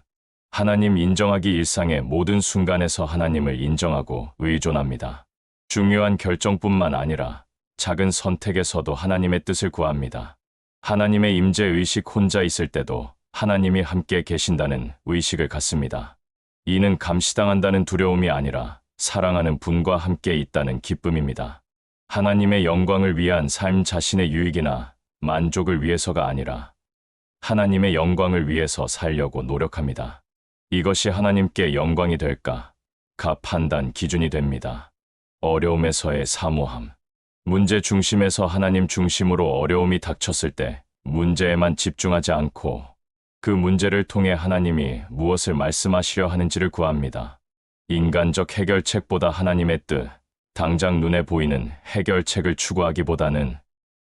하나님 인정하기 일상의 모든 순간에서 하나님을 인정하고 의존합니다. 중요한 결정뿐만 아니라 작은 선택에서도 하나님의 뜻을 구합니다. 하나님의 임재 의식 혼자 있을 때도 하나님이 함께 계신다는 의식을 갖습니다. 이는 감시당한다는 두려움이 아니라 사랑하는 분과 함께 있다는 기쁨입니다. 하나님의 영광을 위한 삶 자신의 유익이나 만족을 위해서가 아니라 하나님의 영광을 위해서 살려고 노력합니다. 이것이 하나님께 영광이 될까? 가 판단 기준이 됩니다. 어려움에서의 사모함. 문제 중심에서 하나님 중심으로 어려움이 닥쳤을 때 문제에만 집중하지 않고 그 문제를 통해 하나님이 무엇을 말씀하시려 하는지를 구합니다. 인간적 해결책보다 하나님의 뜻, 당장 눈에 보이는 해결책을 추구하기보다는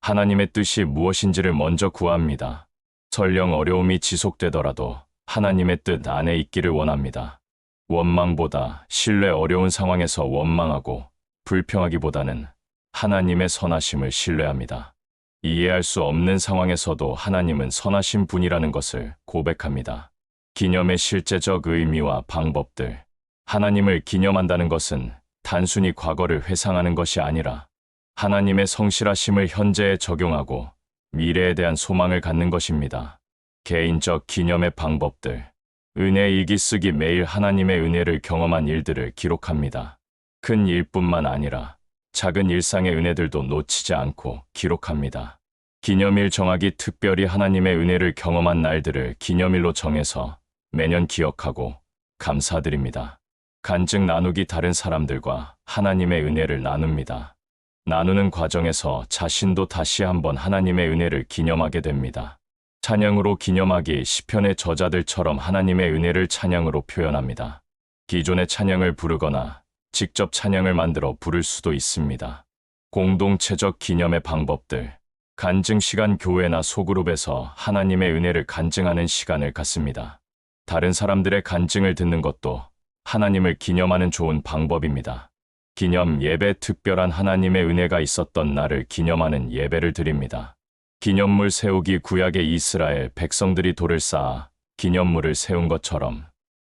하나님의 뜻이 무엇인지를 먼저 구합니다. 설령 어려움이 지속되더라도 하나님의 뜻 안에 있기를 원합니다. 원망보다 신뢰 어려운 상황에서 원망하고 불평하기보다는 하나님의 선하심을 신뢰합니다. 이해할 수 없는 상황에서도 하나님은 선하신 분이라는 것을 고백합니다. 기념의 실제적 의미와 방법들. 하나님을 기념한다는 것은 단순히 과거를 회상하는 것이 아니라 하나님의 성실하심을 현재에 적용하고 미래에 대한 소망을 갖는 것입니다. 개인적 기념의 방법들. 은혜 일기 쓰기. 매일 하나님의 은혜를 경험한 일들을 기록합니다. 큰 일뿐만 아니라 작은 일상의 은혜들도 놓치지 않고 기록합니다. 기념일 정하기. 특별히 하나님의 은혜를 경험한 날들을 기념일로 정해서 매년 기억하고 감사드립니다. 간증 나누기. 다른 사람들과 하나님의 은혜를 나눕니다. 나누는 과정에서 자신도 다시 한번 하나님의 은혜를 기념하게 됩니다. 찬양으로 기념하기. 시편의 저자들처럼 하나님의 은혜를 찬양으로 표현합니다. 기존의 찬양을 부르거나 직접 찬양을 만들어 부를 수도 있습니다. 공동체적 기념의 방법들. 간증 시간. 교회나 소그룹에서 하나님의 은혜를 간증하는 시간을 갖습니다. 다른 사람들의 간증을 듣는 것도 하나님을 기념하는 좋은 방법입니다. 기념 예배. 특별한 하나님의 은혜가 있었던 날을 기념하는 예배를 드립니다. 기념물 세우기. 구약의 이스라엘 백성들이 돌을 쌓아 기념물을 세운 것처럼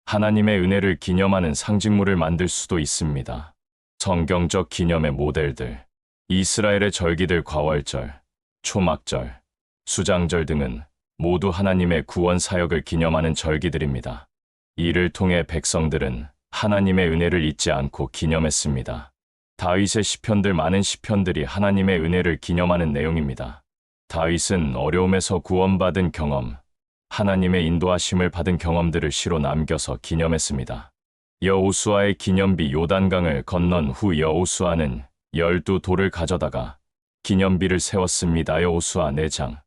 하나님의 은혜를 기념하는 상징물을 만들 수도 있습니다. 성경적 기념의 모델들. 이스라엘의 절기들. 과월절, 초막절, 수장절 등은 모두 하나님의 구원 사역을 기념하는 절기들입니다. 이를 통해 백성들은 하나님의 은혜를 잊지 않고 기념했습니다. 다윗의 시편들. 많은 시편들이 하나님의 은혜를 기념하는 내용입니다. 다윗은 어려움에서 구원받은 경험, 하나님의 인도하심을 받은 경험들을 시로 남겨서 기념했습니다. 여호수아의 기념비. 요단강을 건넌 후 여호수아는 12돌을 가져다가 기념비를 세웠습니다. 여호수아 4장.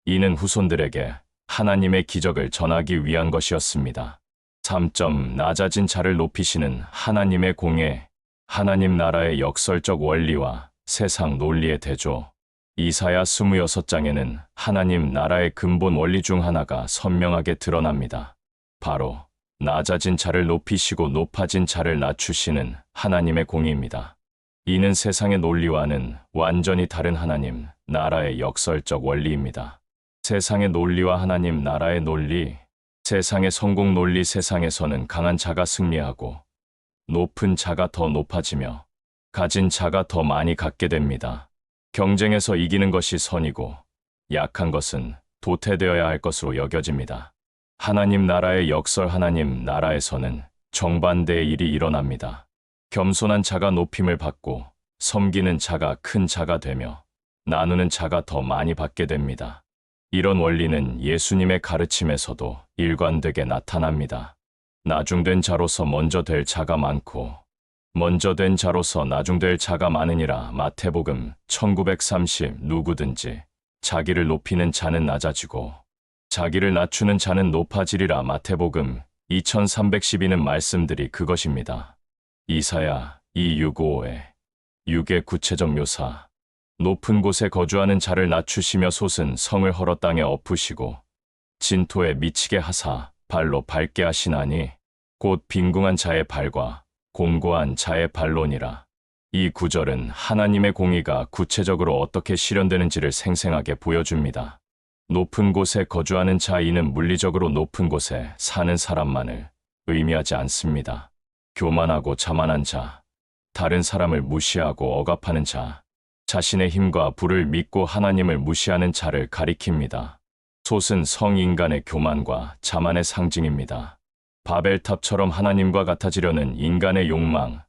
이는 후손들에게 하나님의 기적을 전하기 위한 것이었습니다. 3. 낮아진 자를 높이시는 하나님의 공예. 하나님 나라의 역설적 원리와 세상 논리의 대조. 이사야 26장에는 하나님 나라의 근본 원리 중 하나가 선명하게 드러납니다. 바로 낮아진 자를 높이시고 높아진 자를 낮추시는 하나님의 공의입니다. 이는 세상의 논리와는 완전히 다른 하나님 나라의 역설적 원리입니다. 세상의 논리와 하나님 나라의 논리. 세상의 성공 논리. 세상에서는 강한 자가 승리하고 높은 자가 더 높아지며 가진 자가 더 많이 갖게 됩니다. 경쟁에서 이기는 것이 선이고 약한 것은 도태되어야 할 것으로 여겨집니다. 하나님 나라의 역설. 하나님 나라에서는 정반대의 일이 일어납니다. 겸손한 자가 높임을 받고 섬기는 자가 큰 자가 되며 나누는 자가 더 많이 받게 됩니다. 이런 원리는 예수님의 가르침에서도 일관되게 나타납니다. 나중된 자로서 먼저 될 자가 많고 먼저 된 자로서 나중될 자가 많으니라. 마태복음 1930. 누구든지 자기를 높이는 자는 낮아지고 자기를 낮추는 자는 높아지리라. 마태복음 2312는 말씀들이 그것입니다. 이사야 2:6-5에 6의 구체적 묘사. 높은 곳에 거주하는 자를 낮추시며 솟은 성을 헐어 땅에 엎으시고 진토에 미치게 하사 발로 밟게 하시나니 곧 빈궁한 자의 발과 공고한 자의 발로니라. 이 구절은 하나님의 공의가 구체적으로 어떻게 실현되는지를 생생하게 보여줍니다. 높은 곳에 거주하는 자, 이는 물리적으로 높은 곳에 사는 사람만을 의미하지 않습니다. 교만하고 자만한 자, 다른 사람을 무시하고 억압하는 자, 자신의 힘과 부를 믿고 하나님을 무시하는 자를 가리킵니다. 솟은 성, 인간의 교만과 자만의 상징입니다. 바벨탑처럼 하나님과 같아지려는 인간의 욕망,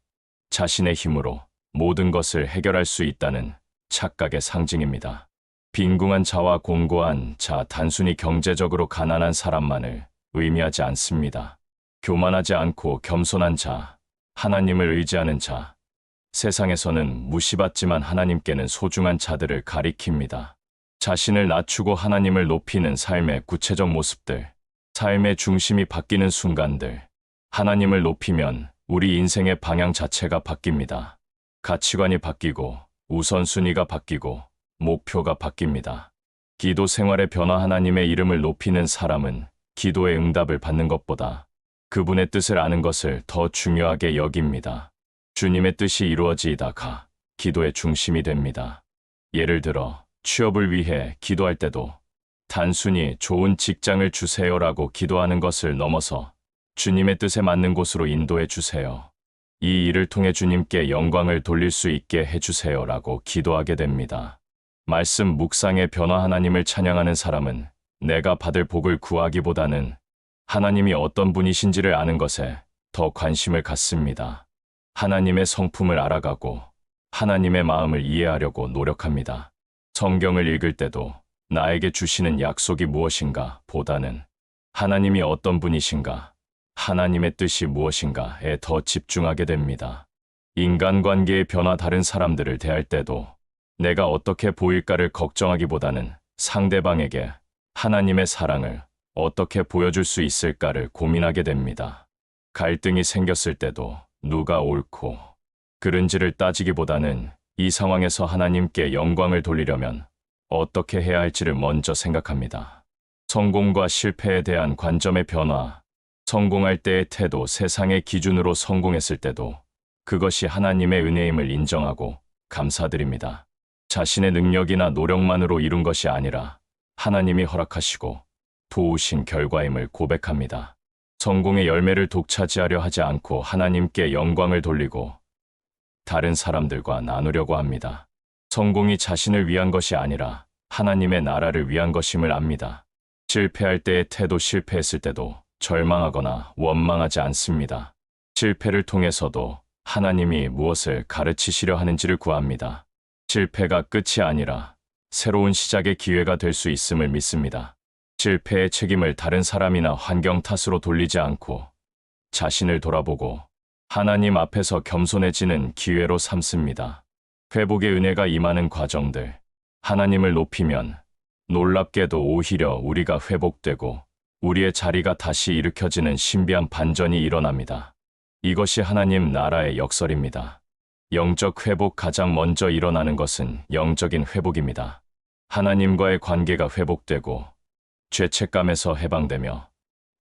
자신의 힘으로 모든 것을 해결할 수 있다는 착각의 상징입니다. 빈궁한 자와 공고한 자, 단순히 경제적으로 가난한 사람만을 의미하지 않습니다. 교만하지 않고 겸손한 자, 하나님을 의지하는 자, 세상에서는 무시받지만 하나님께는 소중한 자들을 가리킵니다. 자신을 낮추고 하나님을 높이는 삶의 구체적 모습들, 삶의 중심이 바뀌는 순간들. 하나님을 높이면 우리 인생의 방향 자체가 바뀝니다. 가치관이 바뀌고 우선순위가 바뀌고 목표가 바뀝니다. 기도 생활의 변화. 하나님의 이름을 높이는 사람은 기도의 응답을 받는 것보다 그분의 뜻을 아는 것을 더 중요하게 여깁니다. 주님의 뜻이 이루어지다가 기도의 중심이 됩니다. 예를 들어 취업을 위해 기도할 때도 단순히 좋은 직장을 주세요라고 기도하는 것을 넘어서 주님의 뜻에 맞는 곳으로 인도해 주세요. 이 일을 통해 주님께 영광을 돌릴 수 있게 해주세요라고 기도하게 됩니다. 말씀 묵상의 변화. 하나님을 찬양하는 사람은 내가 받을 복을 구하기보다는 하나님이 어떤 분이신지를 아는 것에 더 관심을 갖습니다. 하나님의 성품을 알아가고 하나님의 마음을 이해하려고 노력합니다. 성경을 읽을 때도 나에게 주시는 약속이 무엇인가 보다는 하나님이 어떤 분이신가, 하나님의 뜻이 무엇인가에 더 집중하게 됩니다. 인간관계의 변화. 다른 사람들을 대할 때도 내가 어떻게 보일까를 걱정하기보다는 상대방에게 하나님의 사랑을 어떻게 보여줄 수 있을까를 고민하게 됩니다. 갈등이 생겼을 때도 누가 옳고 그른지를 따지기보다는 이 상황에서 하나님께 영광을 돌리려면 어떻게 해야 할지를 먼저 생각합니다. 성공과 실패에 대한 관점의 변화. 성공할 때의 태도. 세상의 기준으로 성공했을 때도 그것이 하나님의 은혜임을 인정하고 감사드립니다. 자신의 능력이나 노력만으로 이룬 것이 아니라 하나님이 허락하시고 도우신 결과임을 고백합니다. 성공의 열매를 독차지하려 하지 않고 하나님께 영광을 돌리고 다른 사람들과 나누려고 합니다. 성공이 자신을 위한 것이 아니라 하나님의 나라를 위한 것임을 압니다. 실패할 때의 태도. 실패했을 때도 절망하거나 원망하지 않습니다. 실패를 통해서도 하나님이 무엇을 가르치시려 하는지를 구합니다. 실패가 끝이 아니라 새로운 시작의 기회가 될 수 있음을 믿습니다. 실패의 책임을 다른 사람이나 환경 탓으로 돌리지 않고 자신을 돌아보고 하나님 앞에서 겸손해지는 기회로 삼습니다. 회복의 은혜가 임하는 과정들. 하나님을 높이면 놀랍게도 오히려 우리가 회복되고 우리의 자리가 다시 일으켜지는 신비한 반전이 일어납니다. 이것이 하나님 나라의 역설입니다. 영적 회복. 가장 먼저 일어나는 것은 영적인 회복입니다. 하나님과의 관계가 회복되고 죄책감에서 해방되며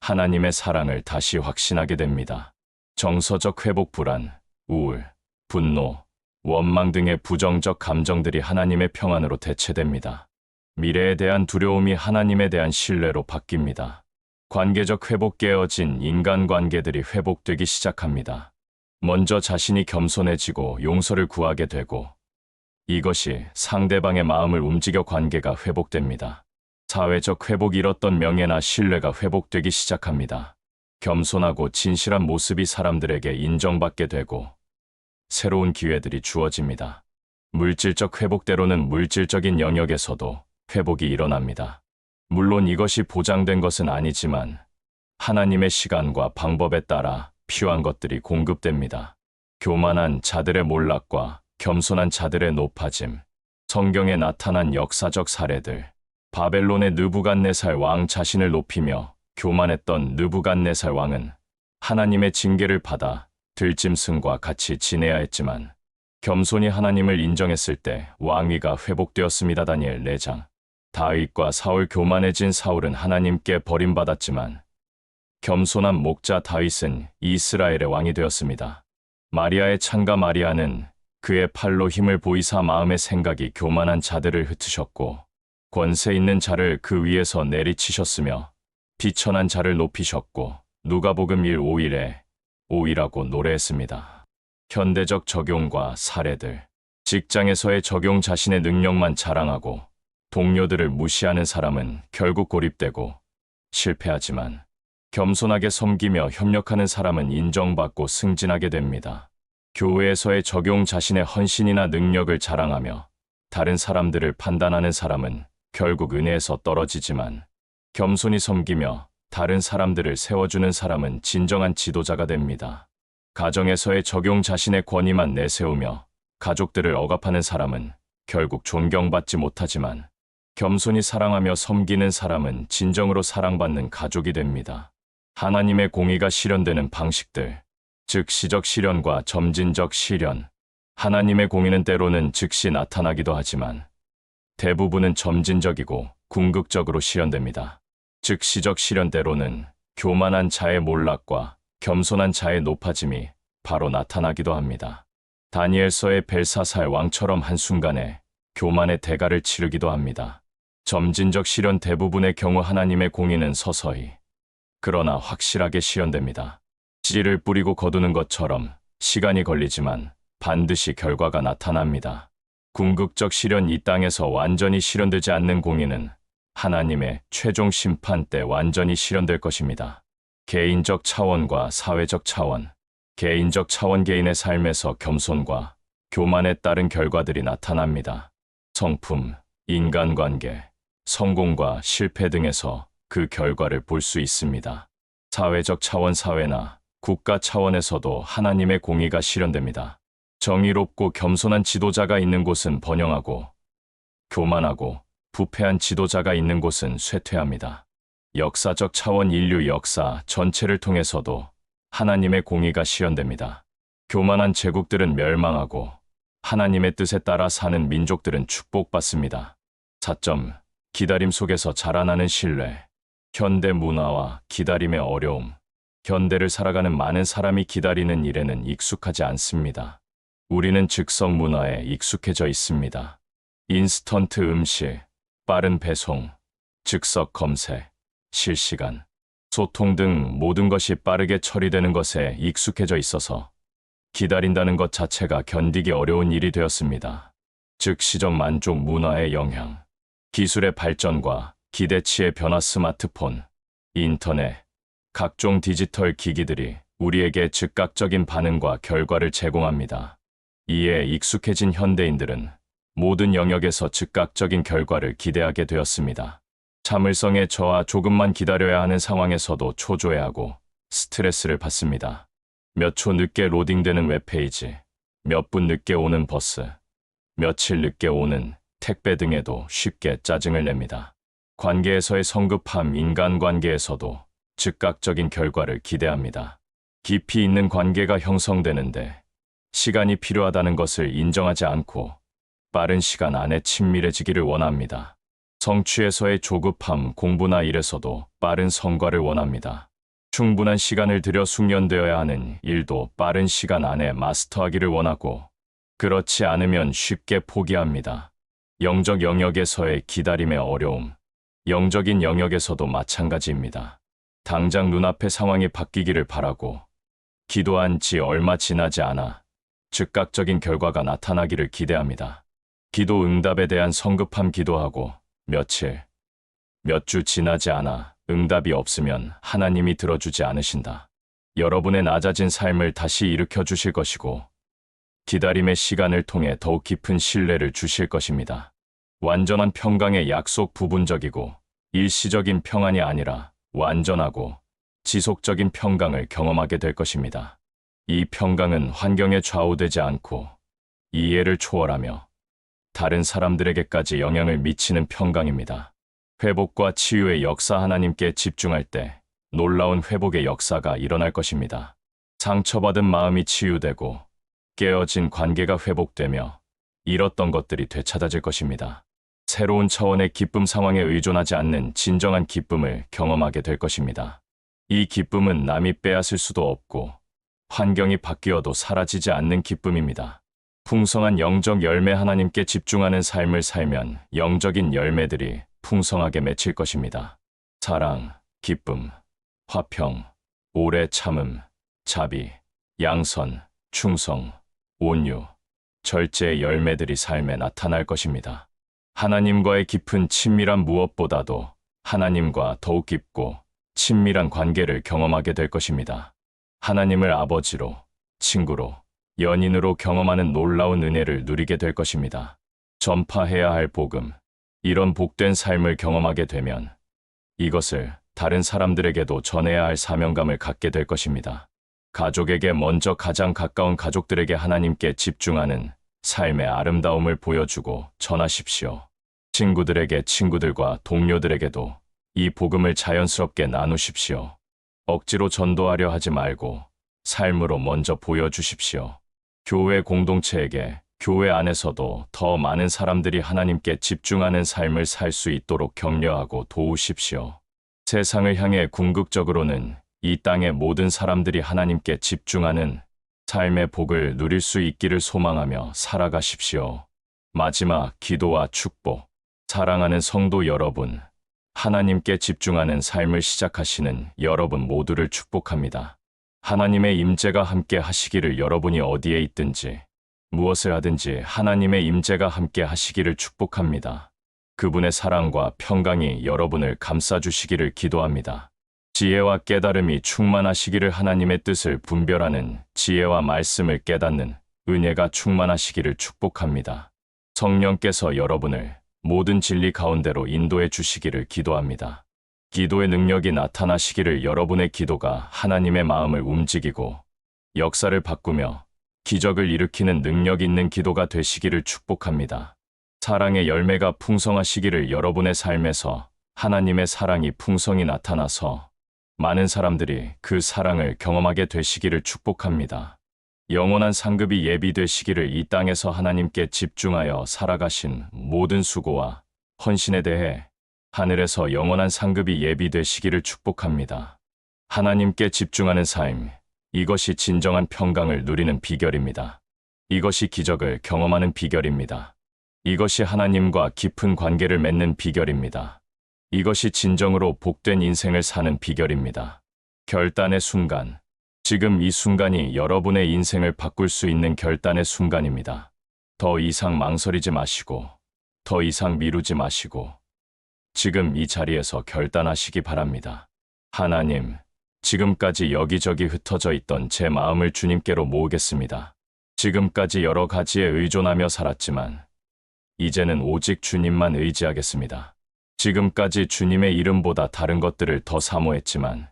하나님의 사랑을 다시 확신하게 됩니다. 정서적 회복. 불안, 우울, 분노, 원망 등의 부정적 감정들이 하나님의 평안으로 대체됩니다. 미래에 대한 두려움이 하나님에 대한 신뢰로 바뀝니다. 관계적 회복. 깨어진 인간관계들이 회복되기 시작합니다. 먼저 자신이 겸손해지고 용서를 구하게 되고 이것이 상대방의 마음을 움직여 관계가 회복됩니다. 사회적 회복. 잃었던 명예나 신뢰가 회복되기 시작합니다. 겸손하고 진실한 모습이 사람들에게 인정받게 되고 새로운 기회들이 주어집니다. 물질적 회복. 때로는 물질적인 영역에서도 회복이 일어납니다. 물론 이것이 보장된 것은 아니지만 하나님의 시간과 방법에 따라 필요한 것들이 공급됩니다. 교만한 자들의 몰락과 겸손한 자들의 높아짐, 성경에 나타난 역사적 사례들, 바벨론의 느부갓네살 왕 자신을 높이며 교만했던 느부갓네살 왕은 하나님의 징계를 받아 들짐승과 같이 지내야 했지만 겸손히 하나님을 인정했을 때 왕위가 회복되었습니다. 다니엘 4장. 다윗과 사울. 교만해진 사울은 하나님께 버림받았지만 겸손한 목자 다윗은 이스라엘의 왕이 되었습니다. 마리아의 창가. 마리아는 그의 팔로 힘을 보이사 마음의 생각이 교만한 자들을 흩으셨고 권세 있는 자를 그 위에서 내리치셨으며 비천한 자를 높이셨고 누가복음 1:5일에 오이라고 노래했습니다. 현대적 적용과 사례들. 직장에서의 적용. 자신의 능력만 자랑하고 동료들을 무시하는 사람은 결국 고립되고 실패하지만 겸손하게 섬기며 협력하는 사람은 인정받고 승진하게 됩니다. 교회에서의 적용. 자신의 헌신이나 능력을 자랑하며 다른 사람들을 판단하는 사람은 결국 은혜에서 떨어지지만 겸손히 섬기며 다른 사람들을 세워주는 사람은 진정한 지도자가 됩니다. 가정에서의 적용. 자신의 권위만 내세우며 가족들을 억압하는 사람은 결국 존경받지 못하지만 겸손히 사랑하며 섬기는 사람은 진정으로 사랑받는 가족이 됩니다. 하나님의 공의가 실현되는 방식들. 즉시적 실현과 점진적 실현. 하나님의 공의는 때로는 즉시 나타나기도 하지만 대부분은 점진적이고 궁극적으로 실현됩니다. 즉시적 실현. 때로는 교만한 자의 몰락과 겸손한 자의 높아짐이 바로 나타나기도 합니다. 다니엘서의 벨사살 왕처럼 한순간에 교만의 대가를 치르기도 합니다. 점진적 실현. 대부분의 경우 하나님의 공의는 서서히 그러나 확실하게 실현됩니다. 씨를 뿌리고 거두는 것처럼 시간이 걸리지만 반드시 결과가 나타납니다. 궁극적 실현. 이 땅에서 완전히 실현되지 않는 공의는 하나님의 최종 심판 때 완전히 실현될 것입니다. 개인적 차원과 사회적 차원. 개인적 차원. 개인의 삶에서 겸손과 교만에 따른 결과들이 나타납니다. 성품, 인간관계, 성공과 실패 등에서 그 결과를 볼 수 있습니다. 사회적 차원. 사회나 국가 차원에서도 하나님의 공의가 실현됩니다. 정의롭고 겸손한 지도자가 있는 곳은 번영하고 교만하고 부패한 지도자가 있는 곳은 쇠퇴합니다. 역사적 차원. 인류 역사 전체를 통해서도 하나님의 공의가 실현됩니다. 교만한 제국들은 멸망하고 하나님의 뜻에 따라 사는 민족들은 축복받습니다. 4점. 기다림 속에서 자라나는 신뢰. 현대 문화와 기다림의 어려움. 현대를 살아가는 많은 사람이 기다리는 일에는 익숙하지 않습니다. 우리는 즉석 문화에 익숙해져 있습니다. 인스턴트 음식, 빠른 배송, 즉석 검색, 실시간, 소통 등 모든 것이 빠르게 처리되는 것에 익숙해져 있어서 기다린다는 것 자체가 견디기 어려운 일이 되었습니다. 즉시적 만족 문화의 영향. 기술의 발전과 기대치의 변화. 스마트폰, 인터넷, 각종 디지털 기기들이 우리에게 즉각적인 반응과 결과를 제공합니다. 이에 익숙해진 현대인들은 모든 영역에서 즉각적인 결과를 기대하게 되었습니다. 참을성의 저하. 조금만 기다려야 하는 상황에서도 초조해하고 스트레스를 받습니다. 몇 초 늦게 로딩되는 웹페이지, 몇 분 늦게 오는 버스, 며칠 늦게 오는 택배 등에도 쉽게 짜증을 냅니다. 관계에서의 성급함. 인간관계에서도 즉각적인 결과를 기대합니다. 깊이 있는 관계가 형성되는데 시간이 필요하다는 것을 인정하지 않고 빠른 시간 안에 친밀해지기를 원합니다. 성취에서의 조급함. 공부나 일에서도 빠른 성과를 원합니다. 충분한 시간을 들여 숙련되어야 하는 일도 빠른 시간 안에 마스터하기를 원하고 그렇지 않으면 쉽게 포기합니다. 영적 영역에서의 기다림의 어려움. 영적인 영역에서도 마찬가지입니다. 당장 눈앞의 상황이 바뀌기를 바라고 기도한 지 얼마 지나지 않아 즉각적인 결과가 나타나기를 기대합니다. 기도 응답에 대한 성급함. 기도하고 며칠, 몇 주 지나지 않아 응답이 없으면 하나님이 들어주지 않으신다. 여러분의 낮아진 삶을 다시 일으켜 주실 것이고 기다림의 시간을 통해 더욱 깊은 신뢰를 주실 것입니다. 완전한 평강의 약속. 부분적이고 일시적인 평안이 아니라 완전하고 지속적인 평강을 경험하게 될 것입니다. 이 평강은 환경에 좌우되지 않고 이해를 초월하며 다른 사람들에게까지 영향을 미치는 평강입니다. 회복과 치유의 역사 하나님께 집중할 때 놀라운 회복의 역사가 일어날 것입니다. 상처받은 마음이 치유되고 깨어진 관계가 회복되며 잃었던 것들이 되찾아질 것입니다. 새로운 차원의 기쁨 상황에 의존하지 않는 진정한 기쁨을 경험하게 될 것입니다. 이 기쁨은 남이 빼앗을 수도 없고 환경이 바뀌어도 사라지지 않는 기쁨입니다. 풍성한 영적 열매 하나님께 집중하는 삶을 살면 영적인 열매들이 풍성하게 맺힐 것입니다. 사랑, 기쁨, 화평, 오래 참음, 자비, 양선, 충성, 온유, 절제의 열매들이 삶에 나타날 것입니다. 하나님과의 깊은 친밀한 무엇보다도 하나님과 더욱 깊고 친밀한 관계를 경험하게 될 것입니다. 하나님을 아버지로, 친구로, 연인으로 경험하는 놀라운 은혜를 누리게 될 것입니다. 전파해야 할 복음, 이런 복된 삶을 경험하게 되면 이것을 다른 사람들에게도 전해야 할 사명감을 갖게 될 것입니다. 가족에게 먼저 가장 가까운 가족들에게 하나님께 집중하는 삶의 아름다움을 보여주고 전하십시오. 친구들에게 친구들과 동료들에게도 이 복음을 자연스럽게 나누십시오. 억지로 전도하려 하지 말고 삶으로 먼저 보여주십시오. 교회 공동체에게 교회 안에서도 더 많은 사람들이 하나님께 집중하는 삶을 살 수 있도록 격려하고 도우십시오. 세상을 향해 궁극적으로는 이 땅의 모든 사람들이 하나님께 집중하는 삶의 복을 누릴 수 있기를 소망하며 살아가십시오. 마지막 기도와 축복. 사랑하는 성도 여러분, 하나님께 집중하는 삶을 시작하시는 여러분 모두를 축복합니다. 하나님의 임재가 함께 하시기를 여러분이 어디에 있든지 무엇을 하든지 하나님의 임재가 함께 하시기를 축복합니다. 그분의 사랑과 평강이 여러분을 감싸주시기를 기도합니다. 지혜와 깨달음이 충만하시기를 하나님의 뜻을 분별하는 지혜와 말씀을 깨닫는 은혜가 충만하시기를 축복합니다. 성령께서 여러분을 모든 진리 가운데로 인도해 주시기를 기도합니다. 기도의 능력이 나타나시기를 여러분의 기도가 하나님의 마음을 움직이고 역사를 바꾸며 기적을 일으키는 능력 있는 기도가 되시기를 축복합니다. 사랑의 열매가 풍성하시기를 여러분의 삶에서 하나님의 사랑이 풍성히 나타나서 많은 사람들이 그 사랑을 경험하게 되시기를 축복합니다. 영원한 상급이 예비되시기를 이 땅에서 하나님께 집중하여 살아가신 모든 수고와 헌신에 대해 하늘에서 영원한 상급이 예비되시기를 축복합니다. 하나님께 집중하는 삶, 이것이 진정한 평강을 누리는 비결입니다. 이것이 기적을 경험하는 비결입니다. 이것이 하나님과 깊은 관계를 맺는 비결입니다. 이것이 진정으로 복된 인생을 사는 비결입니다. 결단의 순간. 지금 이 순간이 여러분의 인생을 바꿀 수 있는 결단의 순간입니다. 더 이상 망설이지 마시고, 더 이상 미루지 마시고, 지금 이 자리에서 결단하시기 바랍니다. 하나님, 지금까지 여기저기 흩어져 있던 제 마음을 주님께로 모으겠습니다. 지금까지 여러 가지에 의존하며 살았지만, 이제는 오직 주님만 의지하겠습니다. 지금까지 주님의 이름보다 다른 것들을 더 사모했지만,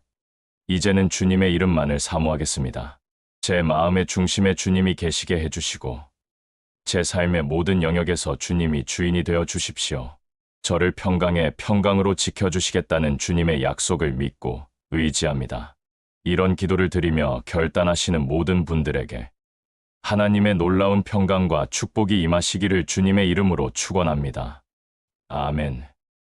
이제는 주님의 이름만을 사모하겠습니다. 제 마음의 중심에 주님이 계시게 해주시고, 제 삶의 모든 영역에서 주님이 주인이 되어 주십시오. 저를 평강의 평강으로 지켜주시겠다는 주님의 약속을 믿고 의지합니다. 이런 기도를 드리며 결단하시는 모든 분들에게 하나님의 놀라운 평강과 축복이 임하시기를 주님의 이름으로 축원합니다. 아멘.